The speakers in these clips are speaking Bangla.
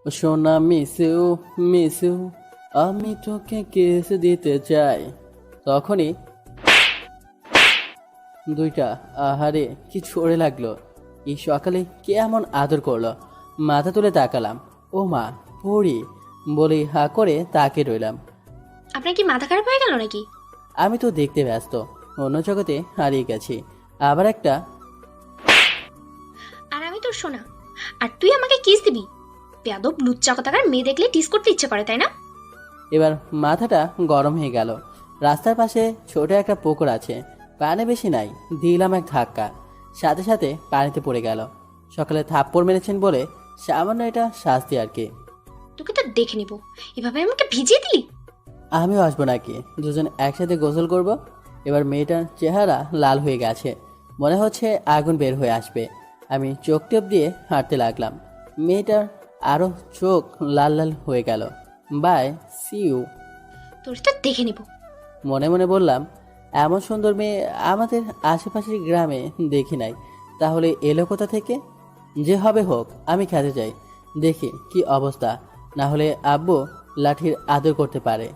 সোনা মিসিউ মিসিউ, আমি তোকে কিস দিতে চাই। তখনই দুইটা, আহারে কি ছড়ে লাগলো। এই সকালে কে এমন আদর করলো? মাথা তুলে তাকালাম, ও মা, পড়ি বলেই হা করে তাকে রইলাম। আপনার কি মাথা খারাপ হয়ে গেল নাকি? আমি তো দেখতে ব্যস্ত, অন্য জগতে হারিয়ে গেছি। আবার একটা। আর আমি তোর সোনা, আর তুই আমাকে কিস দিবি? বেয়াদব লুচ্চা কথাকার, মেয়ে দেখলে টিস করতে ইচ্ছে করে, তাই না? এবার মাথাটা গরম হয়ে গেল। রাস্তার পাশে ছোট একটা পুকুর আছে, পানি বেশি নাই। দিলাম এক ধাক্কা, সাথে সাথে পানিতে পড়ে গেল। সকালে থাপ্পড় মেরেছেন বলে সামান্য এটা শাস্তি আর কি। তোকে তো দেখে নিব, এভাবে আমাকে ভিজিয়ে দিলি। আমিও আসবো নাকি? দুজন একসাথে গোসল করব। এবার মেয়েটার চেহারা লাল হয়ে গেছে, মনে হচ্ছে আগুন বের হয়ে আসবে। আমি চোখ টেপ দিয়ে হাঁটতে লাগলাম। মেয়েটার আরও চোখ লাল লাল হয়ে গেল। Bye, see you. তোর তো দেখে নিব। মনে মনে বললাম, এমন সুন্দর মেয়ে আমাদের আশেপাশের গ্রামে দেখি নাই। তাহলে এলো কোথা থেকে? যে হবে হোক, আমি খেতে যাই, দেখি কি অবস্থা। না হলে আব্বু লাঠির আদর করতে পারে।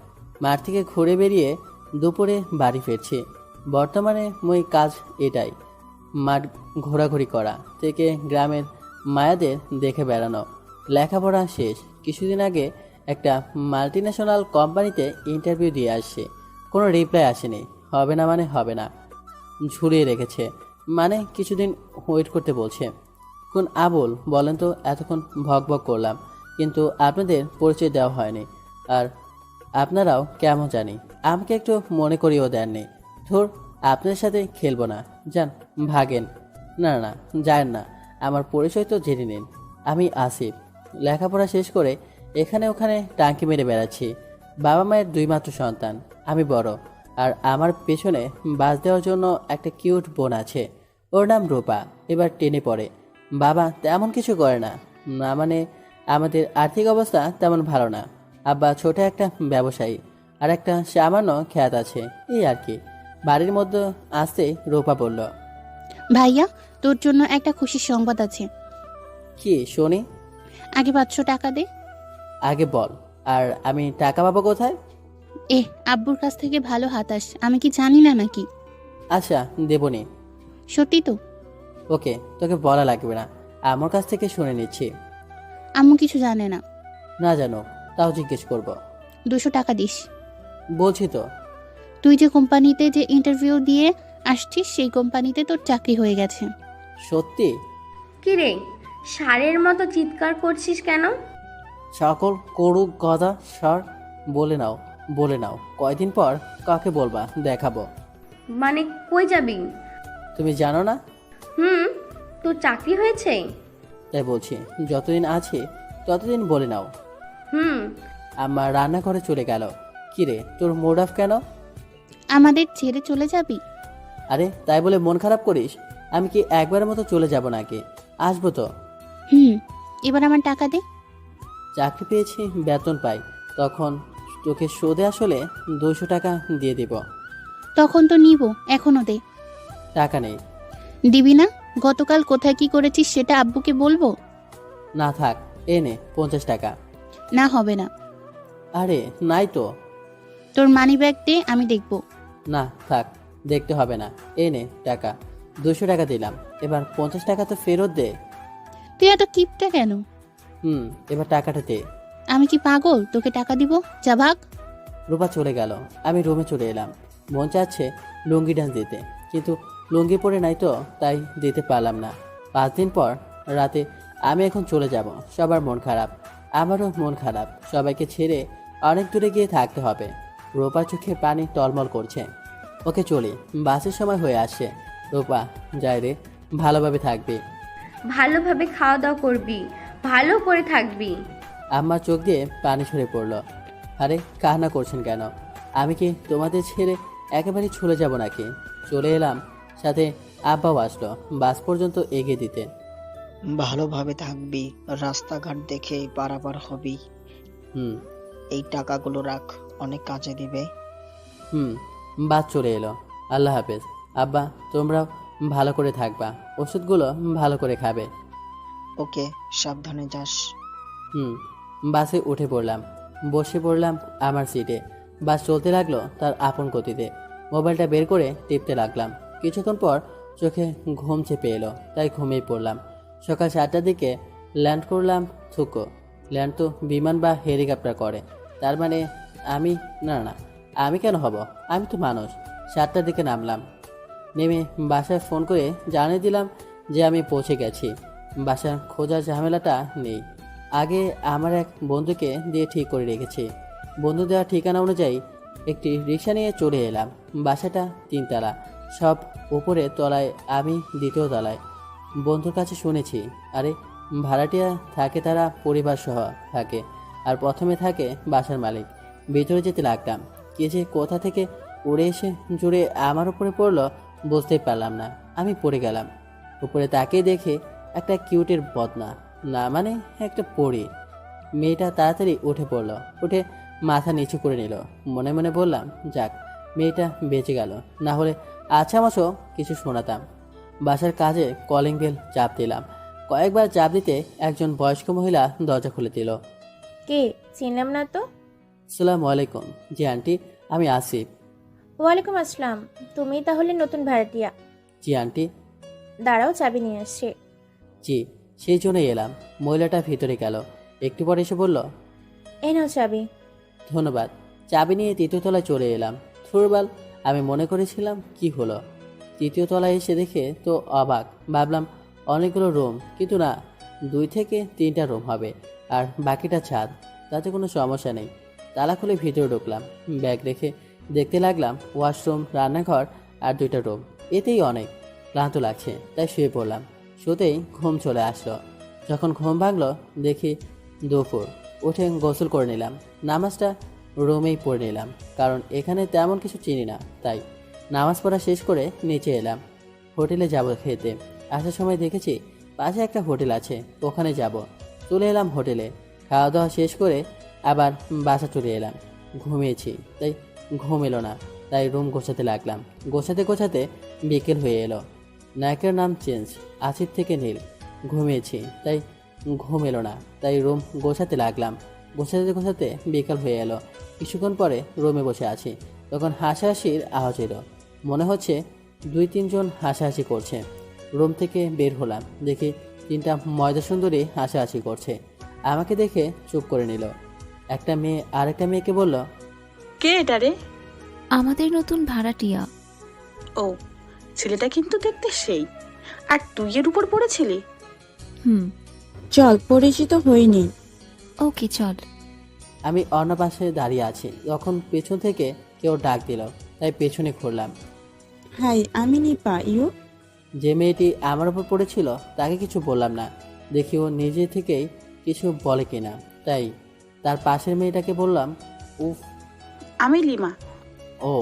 মাঠ থেকে ঘুরে বেরিয়ে দুপুরে বাড়ি ফিরছি। বর্তমানে মই কাজ এটাই, মাঠ ঘোরাঘুরি করা থেকে গ্রামের মায়াদের দেখে বেড়ানো। লেখাপড়া শেষ, কিছুদিন আগে একটা মাল্টিন্যাশনাল কোম্পানিতে ইন্টারভিউ দিয়ে আসছে। কোনো রিপ্লাই আসেনি। হবে না মানে হবে না, ঝুলিয়ে রেখেছে। মানে কিছুদিন ওয়েট করতে বলছে। কোন আবুল বলেন তো? এতক্ষণ ভক ভক করলাম, কিন্তু আপনাদের পরিচয় দেওয়া হয়নি। আর আপনারাও কেমন জানি আমাকে একটু মনে করিয়েও দেননি। ধুর, আপনাদের সাথে খেলবো না, যান ভাগেন। না না, যান না, আমার পরিচয় তো জেনে নিন। আমি আসিফ, লেখাপড়া শেষ করে এখানে ওখানে টাঙ্কি মেরে বেড়াচ্ছি। বাবা মায়ের দুই মাত্র সন্তান, আমি বড়। আর আমার পেছনে বাস দেওয়ার জন্য একটা কিউট বোন আছে, ওর নাম রূপা। এবার টেনে পড়ে। বাবা তেমন কিছু করে না, না মানে আমাদের আর্থিক অবস্থা তেমন ভালো না। আব্বা ছোট একটা ব্যবসায়ী, আর একটা সামান্য খ্যাত আছে, এই আর কি। বাড়ির মধ্যে আসতে রূপা বলল, ভাইয়া, তোর জন্য একটা খুশির সংবাদ আছে। কি শুনি? আগে 500 টাকা দে। আগে বল, আর আমি টাকা পাবো কোথায়? আব্বুর কাছ থেকে ভালো হাতাস, আমি কি জানি না নাকি? আচ্ছা, দেবনি। সত্যি তো? ওকে, তোকে বলা লাগবে না, আমার কাছ থেকে শুনে নিচ্ছি। আম্মু কিছু জানে না। না জানো তাও জিজ্ঞেস করব। 200 টাকা দিস। বলছি তো। তুই যে কোম্পানিতে যে ইন্টারভিউ দিয়ে আসছিস, সেই কোম্পানিতে তোর চাকরি হয়ে গেছে। সত্যি? কিরে, ষাঁড়ের মতো চিৎকার করছিস কেন? সকল করুক গদা সর। বলে নাও, বলে নাও, কয়দিন পর কাকে বলবা দেখাবো। মানে কই যাবি? তুমি জানো না? হুম, তোর চাকরি হয়েছে? তাই বলছি, যতদিন আছি ততদিন বলে নাও। হুম। আমার রান্নাঘরে চলে গেল। কিরে, তোর মুড অফ কেন? আমাদের ছেড়ে চলে যাবি? আরে তাই বলে মন খারাপ করিস? আমি কি একবারের মতো চলে যাব নাকি? আসবো তো। এবার আমার টাকা দে। চাকরি পেয়েছি, বেতন পাই, তখন তোকে সুদে আসলে 200 টাকা দিয়ে দিব। তখন তো নিব, এখনো দে। টাকা নেই। দিবি না? গতকাল কোথায় কি করেছিস সেটা আব্বুকে বলবো? না থাক, এনে 50 টাকা। না, হবে না। আরে নাই তো। তোর মানি ব্যাগ দে, আমি দেখব। না থাক, দেখতে হবে না, এনে টাকা। 200 টাকা দিলাম, এবার 50 টাকা তো ফেরত দে। তুই এত কিপটা কেন? এবার টাকাটা দে। আমি কি পাগল তোকে টাকা দিব? যা ভাগ। রূপা চলে গেল। আমি রুমে চলে এলাম। মন চাচ্ছে লুঙ্গি ডান্স দিতে, কিন্তু লুঙ্গি পরে নাই তো, তাই দিতে পারলাম না। 5 দিন পর রাতে আমি এখন চলে যাব। সবার মন খারাপ, আমারও মন খারাপ। সবাইকে ছেড়ে অনেক দূরে গিয়ে থাকতে হবে। রূপার চোখে পানি টলমল করছে। ওকে চলি, বাসের সময় হয়ে আসছে। রূপা যাই রে, ভালোভাবে থাকবি। ভালোভাবে খাওয়া দাওয়া করবি, ভালো করে থাকবি। আম্মার চোখ দিয়ে পানি ঝরে পড়ল। আরে কান্না করছেন কেন? আমি কি তোমাদের ছেড়ে একেবারে চলে যাব নাকি? চলে এলাম, সাথে আব্বাও আসলো বাস পর্যন্ত এগিয়ে দিতে। ভালোভাবে থাকবি, রাস্তাঘাট দেখে পারাপার হবি। হুম এই টাকাগুলো রাখ, অনেক কাজে দিবে। হুম বাস চলে এলো। আল্লাহ হাফেজ। আব্বা, তোমরাও ভালো করে থাকবা, ওষুধগুলো ভালো করে খাবে। ওকে, সাবধানে যাস। হুম। বাসে উঠে পড়লাম, বসে পড়লাম আমার সিটে। বাস চলতে লাগলো তার আপন গতিতে। মোবাইলটা বের করে টিপতে লাগলাম। কিছুক্ষণ পর চোখে ঘুম চেপে এলো, তাই ঘুমিয়ে পড়লাম। সকাল 7টার দিকে ল্যান্ড করলাম থুকো। ল্যান্ড তো বিমান বা হেলিকপ্টার করে, তার মানে আমি না না আমি কেন হব, আমি তো মানুষ। 7টার দিকে নামলাম। নেমে বাসায় ফোন করে জানিয়ে দিলাম যে আমি পৌঁছে গেছি। বাসার খোঁজার ঝামেলাটা নেই। আগে আমার এক বন্ধুকে দিয়ে ঠিক করে রেখেছি। বন্ধু দেওয়ার ঠিকানা অনুযায়ী একটি রিক্সা নিয়ে চলে এলাম। বাসাটা 3 তলা, সব উপরে তলায়, আমি 2য় তলায়। বন্ধুর কাছে শুনেছি, আরে ভাড়াটিয়া থাকে তারা পরিবার সহ থাকে, আর প্রথমে থাকে বাসার মালিক। ভিতরে যেতে লাগলাম, কে যে কোথা থেকে উড়ে এসে জুড়ে আমার উপরে পড়লো বুঝতেই পারলাম না। আমি পড়ে গেলাম। উপরে তাকিয়ে দেখে একটা কিউটের বদনা, না মানে একটা পরী। মেয়েটা তাড়াতাড়ি উঠে পড়লো, উঠে মাথা নিচু করে নিল। মনে মনে বললাম, যাক মেয়েটা বেঁচে গেল, না হলে আচ্ছা মশো কিছু শোনাতাম। বাসার কাজে কলিং বেল চাপ দিলাম। কয়েকবার চাপ দিতে একজন বয়স্ক মহিলা দরজা খুলে দিল। কে? চিনলাম না তো। আসসালামু আলাইকুম। জি আন্টি, আমি আসিফ। ওয়ালাইকুম আসসালাম। তুমি তাহলে নতুন ভাড়াটিয়া? জি আন্টি। দাঁড়াও, চাবি নিয়ে আসছে। জি, সেই জন্যই এলাম। মহিলাটা ভিতরে গেল, একটু পরে এসে বলল, এই নাও চাবি। ধন্যবাদ। চাবি নিয়ে 3য় তলায় চলে এলাম। থুরবাল, আমি মনে করেছিলাম কি হলো। 3য় তলায় এসে দেখে তো অবাক। ভাবলাম অনেকগুলো রুম, কিন্তু না, 2 থেকে 3টা রুম হবে, আর বাকিটা ছাদ। তাতে কোনো সমস্যা নেই। তালা খুলে ভিতরে ঢুকলাম। ব্যাগ রেখে দেখতে লাগলাম ওয়াশরুম, রান্নাঘর আর 2টা রুম। এতেই অনেক ক্লান্ত লাগছে, তাই শুয়ে পড়লাম। শুতেই ঘুম চলে আসলো। যখন ঘুম ভাঙলো দেখি দুপুর। উঠে গোসল করে নিলাম। নামাজটা রুমেই পড়ে নিলাম, কারণ এখানে তেমন কিছু চিনি না। তাই নামাজ পড়া শেষ করে নিচে এলাম। হোটেলে যাব খেতে। আসার সময় দেখেছি পাশে একটা হোটেল আছে, ওখানে যাব। চলে এলাম হোটেলে। খাওয়া দাওয়া শেষ করে আবার বাসা চলে এলাম। ঘুমিয়েছি, তাই ঘুম এলো না। তাই রুম গোছাতে লাগলাম। গোছাতে গোছাতে বিকেল হয়ে এলো। নায়কের নাম চেঞ্জ, আসিফ থেকে নীল। ঘুমিয়েছি, তাই ঘুম এলো না। তাই রুম গোছাতে লাগলাম। গোছাতে গোছাতে বিকাল হয়ে এলো। কিছুক্ষণ পরে রুমে বসে আছি, তখন হাসাহাসির আওয়াজ এলো। মনে হচ্ছে 2-3 জন হাসাহাসি করছে। রুম থেকে বের হলাম, দেখি 3টা ময়দা সুন্দরী হাসাহাসি করছে। আমাকে দেখে চুপ করে নিল। একটা মেয়ে আরেকটা মেয়েকে বলল, কে এটা রে? আমাদের নতুন ভাড়াটিয়া। ও, ছেলেটা কিন্তু দেখতে সেই। আর তুই এর উপর পড়েছিলি? হুম। চল, পরিচিত হইনি। ওকে চল। আমি অন্য পাশে দাঁড়িয়ে আছি, তখন পেছন থেকে কেউ ডাক দিল, তাই পেছনে ঘুরলাম। হাই, আমি নিপা। ইউ? যে মেয়েটি আমার উপর পড়েছিল তাকে কিছু বললাম না, দেখি ও নিজে থেকেই কিছু বলে কিনা। তাই তার পাশের মেয়েটাকে বললাম, উফ। আমি লিমা। ও,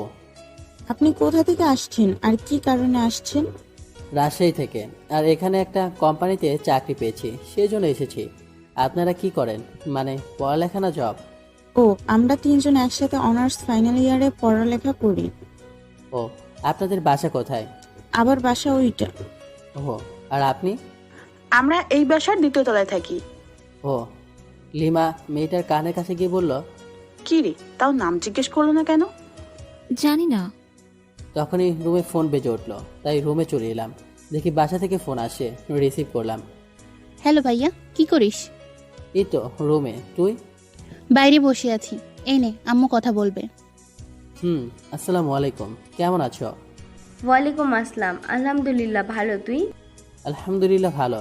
আপনি কোথা থেকে আসছেন আর কি কারণে আসছেন? রাজশাহী থেকে। আর এখানে একটা কোম্পানিতে চাকরি পেয়েছি, সেই জন্য এসেছি। আপনারা কি করেন, মানে পড়ালেখা না জব? ও, আমরা 3জন একসাথে অনার্স ফাইনাল ইয়ারে পড়ালেখা করি। ও, আপনাদের বাসা কোথায়? আবার বাসা ওইটা। ও, আর আপনি? আমরা এই বাসার 2য় তলায় থাকি। ও। লিমা মেয়েটার কানের কাছে গিয়ে বলল, কি রে, তাও নাম জিজ্ঞেস করলো না কেন? জানি না। তখনই রুমে ফোন বেজে উঠলো, তাই রুমে চলে এলাম। দেখি বাসা থেকে ফোন আসে, রিসিভ করলাম। হ্যালো ভাইয়া, কি করিস? এই তো রুমে, তুই? বাইরে বসে আছি। এই নে, আম্মু কথা বলবে। আসসালামু আলাইকুম, কেমন আছো? ওয়ালাইকুম আসসালাম। আলহামদুলিল্লাহ, ভালো। তুই? আলহামদুলিল্লাহ ভালো।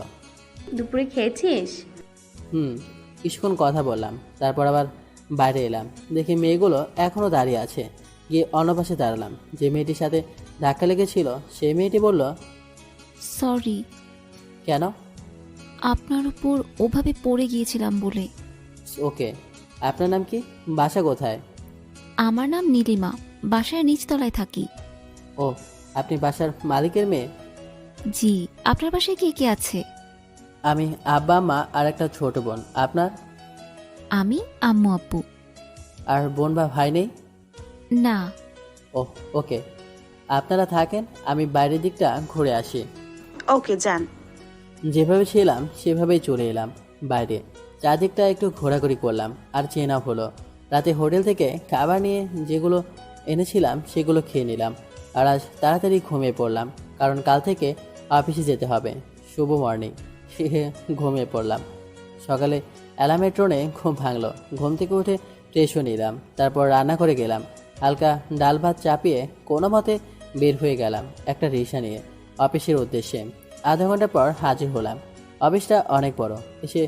দুপুরে খেয়েছিস? কিছুক্ষণ কথা বললাম, তারপর আবার বাইরে এলাম। দেখি মেয়েগুলো এখনও দাঁড়িয়ে আছে। গিয়ে অন্য পাশে দাঁড়ালাম। যে মেয়েটির সাথে ধাক্কা লেগেছিল সেই মেয়েটি বলল, সরি, কেন? আপনার উপর ওভাবে পড়ে গিয়েছিলাম বলে। ওকে। আপনার নাম কি, বাসা কোথায়? আমার নাম নীলিমা, বাসায় নিচতলায় থাকি। ও, আপনি বাসার মালিকের মেয়ে? জি। আপনার বাসায় কে কে আছে? আমি, আব্বা মা আর একটা ছোট বোন। আপনার? আমি, আম্মু আব্বু। আর বোন বা ভাই নেই? না। ও, ওকে। আপনারা থাকেন, আমি বাইরের দিকটা ঘুরে আসি। ওকে, যান। যেভাবে ছিলাম সেভাবেই চলে এলাম বাইরে। চারদিকটা একটু ঘোরাঘুরি করলাম আর চেনাও হলো। রাতে হোটেল থেকে খাবার নিয়ে যেগুলো এনেছিলাম সেগুলো খেয়ে নিলাম। আর আজ তাড়াতাড়ি ঘুমিয়ে পড়লাম, কারণ কাল থেকে অফিসে যেতে হবে। শুভ মর্নিং। ঘুমিয়ে পড়লাম। সকালে অ্যালার্মের টোনে ঘুম ভাঙলো। ঘুম থেকে উঠে ফ্রেশও নিলাম, তারপর রান্না করে গেলাম। হালকা ডাল ভাত চাপিয়ে কোনো মতে বের হয়ে গেলাম একটা রিক্সা নিয়ে অফিসের উদ্দেশ্যে। আধা ঘন্টা পর হাজির হলাম। অফিসটা অনেক বড়। এসে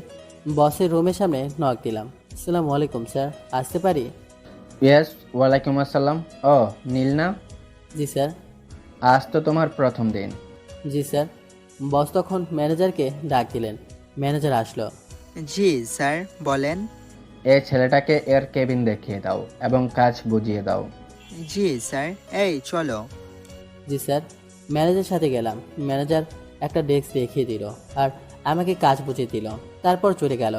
বসের রুমের সামনে নক দিলাম। আসসালামু আলাইকুম স্যার, আসতে পারি? ইয়েস, ওয়ালাইকুম আসসালাম। ও নীল না? জি স্যার। আজ তো তোমার প্রথম দিন। জি স্যার। বস তখন ম্যানেজারকে ডাক দিলেন। ম্যানেজার আসলো। জি স্যার, বলেন। এই ছেলেটাকে এর কেবিন দেখিয়ে দাও এবং কাজ বুঝিয়ে দাও। জি স্যার, এই চলো। জি স্যার। ম্যানেজারের সাথে গেলাম। ম্যানেজার একটা ডেস্ক দেখিয়ে দিল আর আমাকে কাজ বুঝিয়ে দিল। তারপর চলে গেল।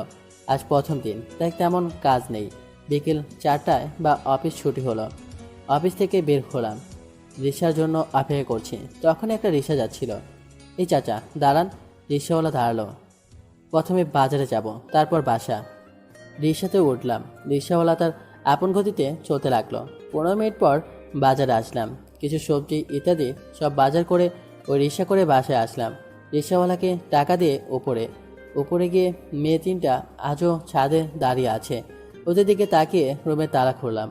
আজ প্রথম দিন, তাই তেমন কাজ নেই। বিকেল 4টায় বা অফিস ছুটি হলো। অফিস থেকে বের হলাম, রিক্সার জন্য অপেক্ষা করছি। তখন একটা রিক্সা যাচ্ছিল। এই চাচা দাঁড়ান। রিক্সাওয়ালা দাঁড়ালো। প্রথমে বাজারে যাব, তারপর বাসা। রিক্সাতে উঠলাম। রিক্সাওয়ালা তার আপন গতিতে চলতে লাগলো। 15 মিনিট পর বাজারে আসলাম। কিছু সবজি ইত্যাদি সব বাজার করে ওই রিক্সা করে বাসায় আসলাম। রিক্সাওয়ালাকে টাকা দিয়ে উপরে গিয়ে মেয়ে 3টা আজও ছাদে দাঁড়িয়ে আছে। ওদের দিকে তাকিয়ে রুমে তালা খুললাম।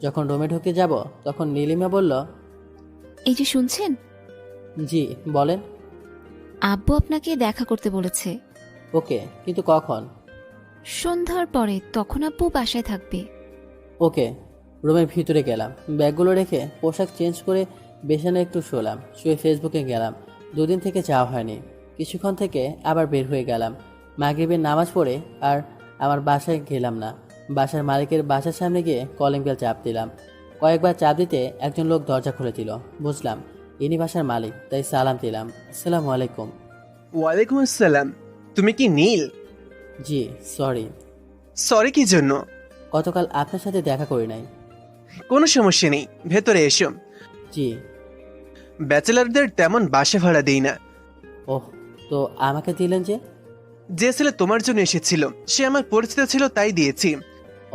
যখন রুমে ঢুকে যাব তখন নীলিমা বলল, এই যে শুনছেন, জি বলেন। আব্বু আপনাকে দেখা করতে বলেছে। ওকে, কিন্তু কখন? সন্ধ্যার পরে, তখন আব্বু বাসায় থাকবে। ওকে। রুমের ভিতরে গেলাম। ব্যাগগুলো রেখে পোশাক চেঞ্জ করে বিছানায় একটু শুলাম। শুয়ে ফেসবুকে গেলাম। 2 দিন থেকে যাওয়া হয়নি। কিছুক্ষণ থেকে আবার বের হয়ে গেলাম। মাগরিবের নামাজ পড়ে আর আমার বাসায় গেলাম না। বাসার মালিকের বাসার সামনে গিয়ে কলিং বেল চাপ দিলাম। কয়েকবার চাপ দিতে একজন লোক দরজা খুলে দিল। বুঝলাম ইনি বাসার মালিক, তাই সালাম দিলাম। আসসালামু আলাইকুম। ওয়ালাইকুম আসসালাম। তুমি কি নীল? জি সরি। সরি কি জন্য? গতকাল আপনার সাথে দেখা করি নাই। কোনো সমস্যা নেই, ভেতরে এসো। জি। ব্যাচেলারদের তেমন বাসা ভাড়া দেই না। ওহ, তো আমাকে দিলেন যে? যে ছেলে তোমার জন্য এসেছিল সে আমার পরিচিত ছিল, তাই দিয়েছি।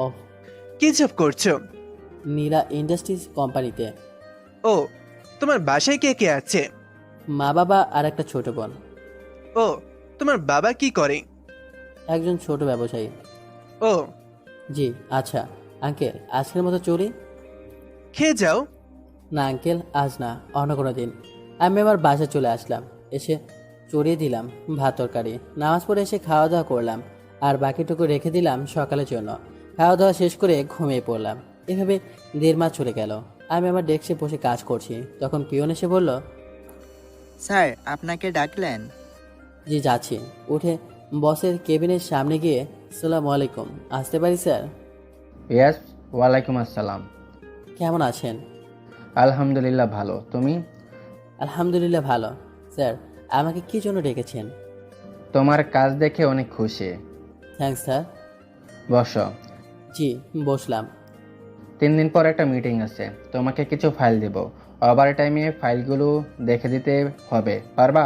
ওহ। কি জব করছো? নীলা ইন্ডাস্ট্রিজ কোম্পানিতে। ও, তোমার বাসায় কে কে আছে? মা বাবা আর একটা ছোট বোন। ও, তোমার বাবা কি করে? একজন ছোট ব্যবসায়ী। ও জি। আচ্ছা আঙ্কেল, আজকের মতো চলি? খেয়ে যাও। না আঙ্কেল, আজ না, অন্য কোনো দিন। আমি আবার বাসায় চলে আসলাম। এসে চড়িয়ে দিলাম ভাত তরকারি। নামাজ পড়ে এসে খাওয়া দাওয়া করলাম আর বাকিটুকু রেখে দিলাম সকালের জন্য। খাওয়া দাওয়া শেষ করে ঘুমিয়ে পড়লাম। এভাবে 1.5 মাস চলে গেল। আমি আমার ডেস্কে বসে কাজ করছি, তখন পিয়ন এসে বলল, স্যার, আপনাকে ডাকলেন? জি যাচ্ছি। উঠে বসের কেবিনের সামনে গিয়ে, আসসালামু আলাইকুম, আসতে পারি স্যার? ইয়েস, ওয়ালাইকুম আসসালাম। কেমন আছেন? আলহামদুলিল্লাহ ভালো, তুমি? আলহামদুলিল্লাহ ভালো। স্যার, আমাকে কি জন্য ডেকেছেন? তোমার কাজ দেখে অনেক খুশি। Thanks sir. বসো। জি বসলাম। 3 দিন পর একটা মিটিং আছে, তোমাকে কিছু ফাইল দেব। ওভার টাইমে ফাইলগুলো দেখে দিতে হবে, পারবা?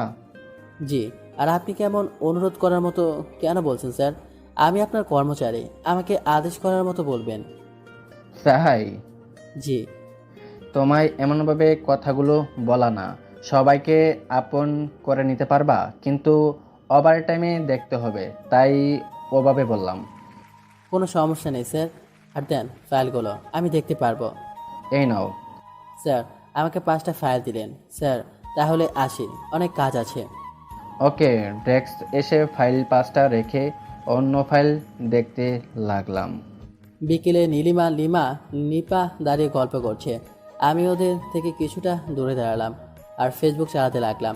জি। আর আপনি কেমন অনুরোধ করার মতো কেন বলছেন স্যার? আমি আপনার কর্মচারী, আমাকে আদেশ করার মতো বলবেন। তাই? জি। তোমায় এমনভাবে কথাগুলো বলা না, সবাইকে আপন করে নিতে পারবা, কিন্তু ওভার টাইমে দেখতে হবে, তাই ওভাবে বললাম। কোনো সমস্যা নেই স্যার। আর দেন ফাইলগুলো, আমি দেখতে পারবো। এই নাও। স্যার, আমাকে 5টা ফাইল দিলেন। স্যার তাহলে আসি, অনেক কাজ আছে। ওকে। ডেস্ক এসে ফাইল 5টা রেখে অন্য ফাইল দেখতে লাগলাম। বিকেলে নীলিমা, লিমা, নিপা দাঁড়িয়ে গল্প করছে। আমি ওদের থেকে কিছুটা দূরে দাঁড়ালাম আর ফেসবুক চালাতে লাগলাম।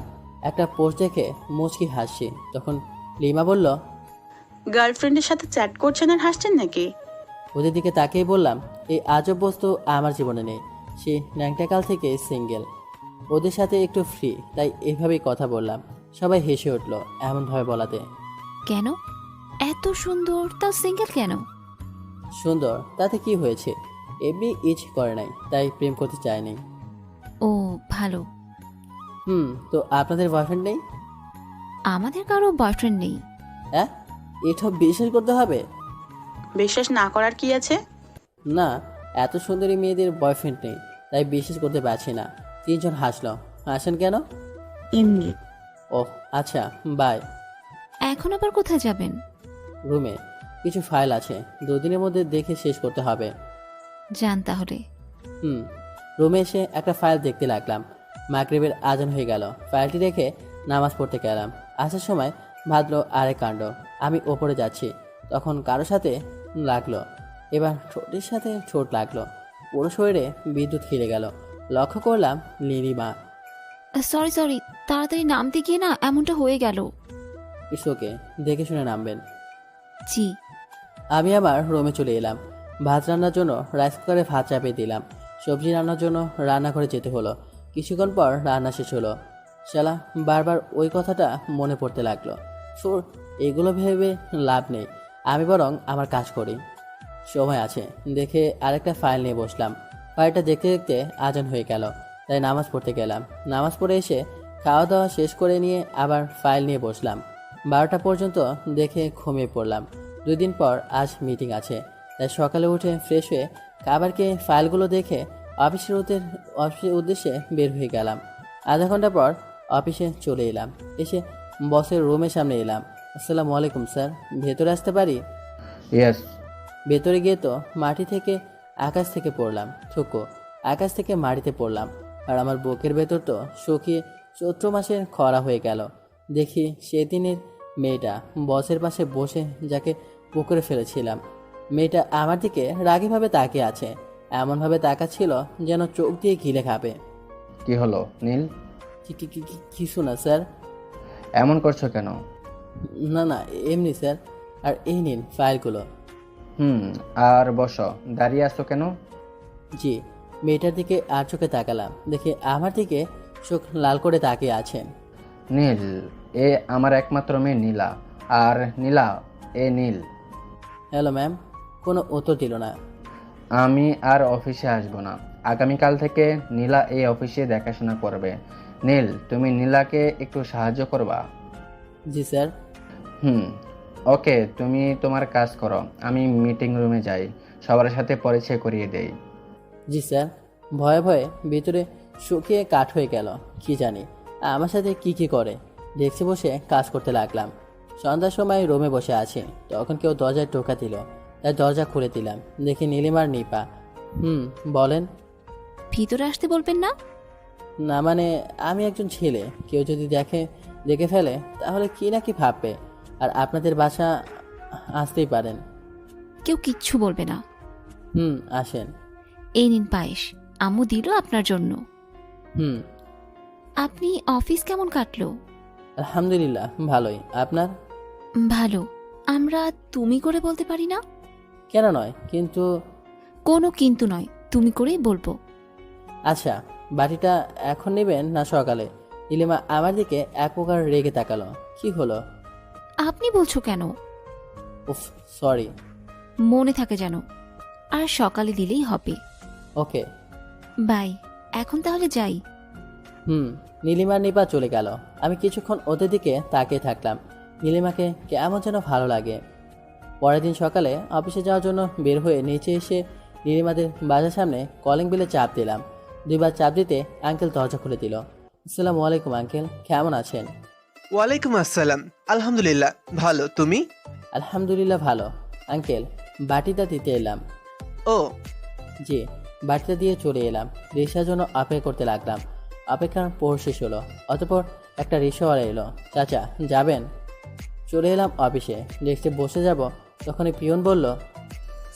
একটা পোস্ট দেখে মুচকি হাসছি। তখন লিমা বলল, গার্লফ্রেন্ডের সাথে চ্যাট করছেন আর হাসছেন নাকি? ওদের দিকে তাকিয়ে বললাম, এই আজব বস্তু আমার জীবনে নেই। সে ন্যাংটাকাল থেকে সিঙ্গেল। ওদের সাথে একটু ফ্রি, তাই এভাবেই কথা বললাম। সবাই হেসে উঠল এমনভাবে বলাতে। কেন? এত সুন্দর তাও সিঙ্গেল কেন? সুন্দর তাতে কি হয়েছে? এমনি ইচ করে নাই, তাই প্রেম করতে চায়নি। ও ভালো। তো আপনাদের বয়ফ্রেন্ড নেই? আমাদের কারো বয়ফ্রেন্ড নেই। হ্যাঁ? এটা বিশ্বাস করতে হবে? বিশ্বাস না করার কি আছে? না, এত সুন্দরী মেয়েদের বয়ফ্রেন্ড নেই, তাই বিশ্বাস করতে পারছি না। তিনজন হাসলো। হাসেন কেন? এমনি। ওহ আচ্ছা, বাই। এখন আবার কোথায় যাবেন? রুমে কিছু ফাইল আছে, 2 দিনের মধ্যে দেখে শেষ করতে হবে। যান তাহলে। রুমে এসে একটা ফাইল দেখতে লাগলাম। মাগরিবের আজান হয়ে গেল। ফাইলটি রেখে নামাজ পড়তে গেলাম। আসার সময় ভাবলো আরেক কাণ্ড। আমি ওপরে যাচ্ছি, তখন কারো সাথে লাগলো। এবার ঠোঁটের সাথে ঠোঁট লাগলো। পুরো শরীরে বিদ্যুৎ খিরে গেল। লক্ষ্য করলাম নীলিমা। সরি, তাড়াতাড়ি নামতে গিয়ে না এমনটা হয়ে গেল। ইসোকে, দেখে শুনে নামবেন। জি। আমি আমার রুমে চলে এলাম। ভাত রান্নার জন্য রাইস কুকারে ভাত চাপিয়ে দিলাম। সবজি রান্নার জন্য রান্নাঘরে যেতে হলো। কিছুক্ষণ পর রান্না শেষ হলো। শালা বারবার ওই কথাটা মনে পড়তে লাগলো। সুর, এগুলো ভেবে লাভ নেই, আমি বরং আমার কাজ করি। সময় আছে দেখে আরেকটা ফাইল নিয়ে বসলাম। ফাইলটা দেখতে দেখতে আজান হয়ে গেল, তাই নামাজ পড়তে গেলাম। নামাজ পড়ে এসে খাওয়া দাওয়া শেষ করে নিয়ে আবার ফাইল নিয়ে বসলাম। 12টা পর্যন্ত দেখে ঘুমিয়ে পড়লাম। 2 দিন পর আজ মিটিং আছে, তাই সকালে উঠে ফ্রেশ হয়ে খাবার খেয়ে ফাইলগুলো দেখে অফিসের উদ্দেশ্যে বের হয়ে গেলাম। আধা ঘন্টা পর অফিসে চলে এলাম। এসে বসের রুমের সামনে এলাম। আসসালামু আলাইকুম স্যার, ভেতরে আসতে পারি? ইয়েস। ভেতরে গিয়ে তো মাটি থেকে আকাশ থেকে পড়লাম, থুকো আকাশ থেকে মাটিতে পড়লাম। আর আমার বুকের ভেতর তো শুকিয়ে চৈত্র মাসের খরা হয়ে গেল। দেখি সেদিনের মেয়েটা বসের পাশে বসে, যাকে পুকুরে ফেলেছিলাম। মেয়েটা আমার দিকে রাগীভাবে তাকিয়ে আছে, এমনভাবে তাকাচ্ছিল যেন চোখ দিয়ে গিলে খাবে। কি হলো নীল? কিছু না স্যার। এমন করছো কেন? না এমনি স্যার। আর এই নিন ফাইলগুলো। আর বসো, দাঁড়িয়ে আছো কেন? জি। মেয়েটার দিকে আর চোখে তাকালাম, দেখে আমার দিকে চোখ লাল করে তাকিয়ে আছেন। নীল, এ আমার একমাত্র মেয়ে নীলা। আর নীলা, এ নীল। Hello ma'am. কোনো উত্তর দিল না। আমি আর অফিসে আসবো না। আগামীকাল থেকে নীলা এই অফিসে দেখাশোনা করবে। নীল, তুমি নীলাকে একটু সাহায্য করবা? জি স্যার। ওকে, তুমি তোমার কাজ করো, আমি মিটিং রুমে যাই, সবার সাথে পরিচয় করিয়ে দেই। জি স্যার। ভয়ে ভয়ে ভিতরে শুকিয়ে কাঠ হয়ে গেল। কি জানি আমার সাথে কি করে। ডেস্কে বসে কাজ করতে লাগলাম। সন্ধ্যার সময় রুমে বসে আছি, তখন কেউ দরজায় টোকা দিল, তাই দরজা খুলে দিলাম। দেখি নীলিমার নিপা। বলেন। ভিতরে আসতে বলবেন না? না মানে আমি একজন ছেলে, কেউ যদি দেখে ফেলে তাহলে কি না কি ভাববে। আর আপনাদের বাসা আসতেই পারেন। কেউ কিচ্ছু বলবে না। আসেন। এই নিন পায়েস, আম্মু দিল আপনার জন্য। আপনি অফিস কেমন কাটলো? আলহামদুলিল্লাহ ভালোই। আপনার? ভালো। আমরা তুমি করে বলতে পারি না? কেন নয়? কিন্তু। কোনো কিন্তু নয়, তুমি করেই বলবো। আচ্ছা, বাটিটা এখন নেবেন না সকালে? নীলিমা আমার দিকে এক প্রকার রেগে তাকালো। কি হলো? আপনি বলছো কেন? উফ, সরি। মনে থাকে যেন। আর সকালে দিলেই হবে। Okay bye. এখন তাহলে যাই। নীলিমার নিপা চলে গেল। আমি কিছুক্ষণ ওদের দিকে তাকিয়ে থাকলাম। নীলিমাকে কেমন যেন ভালো লাগে। পরের দিন সকালে অফিসে যাওয়ার জন্য বের হয়ে নিচে এসে নীলিমাদের বাসার সামনে কলিং বেলে চাপ দিলাম। 2বার চাপ দিতে আঙ্কেল দরজা খুলে দিল। আসসালামু আলাইকুম আঙ্কেল, কেমন আছেন? ওয়ালাইকুম আসসালাম। আলহামদুলিল্লাহ ভালো, তুমি? আলহামদুলিল্লাহ ভালো আঙ্কেল। বাটিটা দিতে এলাম। ও জি, বাটিটা দিয়ে চলে এলাম। রিক্সার জন্য অপেক্ষা করতে লাগলাম। অপেক্ষার পর শেষ হলো। অতঃপর একটা রিক্সাওয়ালা এলো। চাচা যাবেন? চলে এলাম অফিসে। ডেস্কে বসে যাব, তখনই পিয়ন বলল,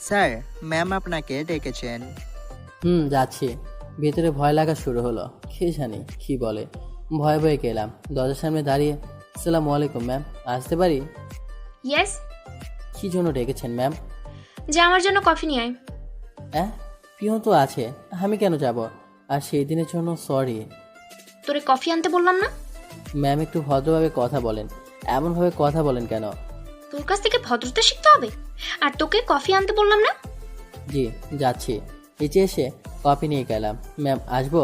স্যার, ম্যাম আপনাকে ডেকেছেন। যাচ্ছি। ভেতরে ভয় লাগা শুরু হলো। কে জানি কি বলে। ভয়ে ভয়ে গেলাম। দরজার সামনে দাঁড়িয়ে, আসসালামু আলাইকুম ম্যাম, আসতে পারি? ইয়েস। কি জন্য ডেকেছেন ম্যাম? যা আমার জন্য কফি নিয়ে আয়। পিয়ন তো আছে, আমি কেন যাব? আর সেই দিনের জন্য সরি। তোরে কফি আনতে বললাম না? ম্যাম একটু ভদ্রভাবে কথা বলেন। এমনভাবে কথা বলেন কেন? তোর কাছ থেকে ভদ্রতা শিখতে হবে। আর তোকে কফি আনতে বললাম না? জি যাচ্ছি। নিচে এসে কফি নিয়ে গেলাম। ম্যাম আসবো?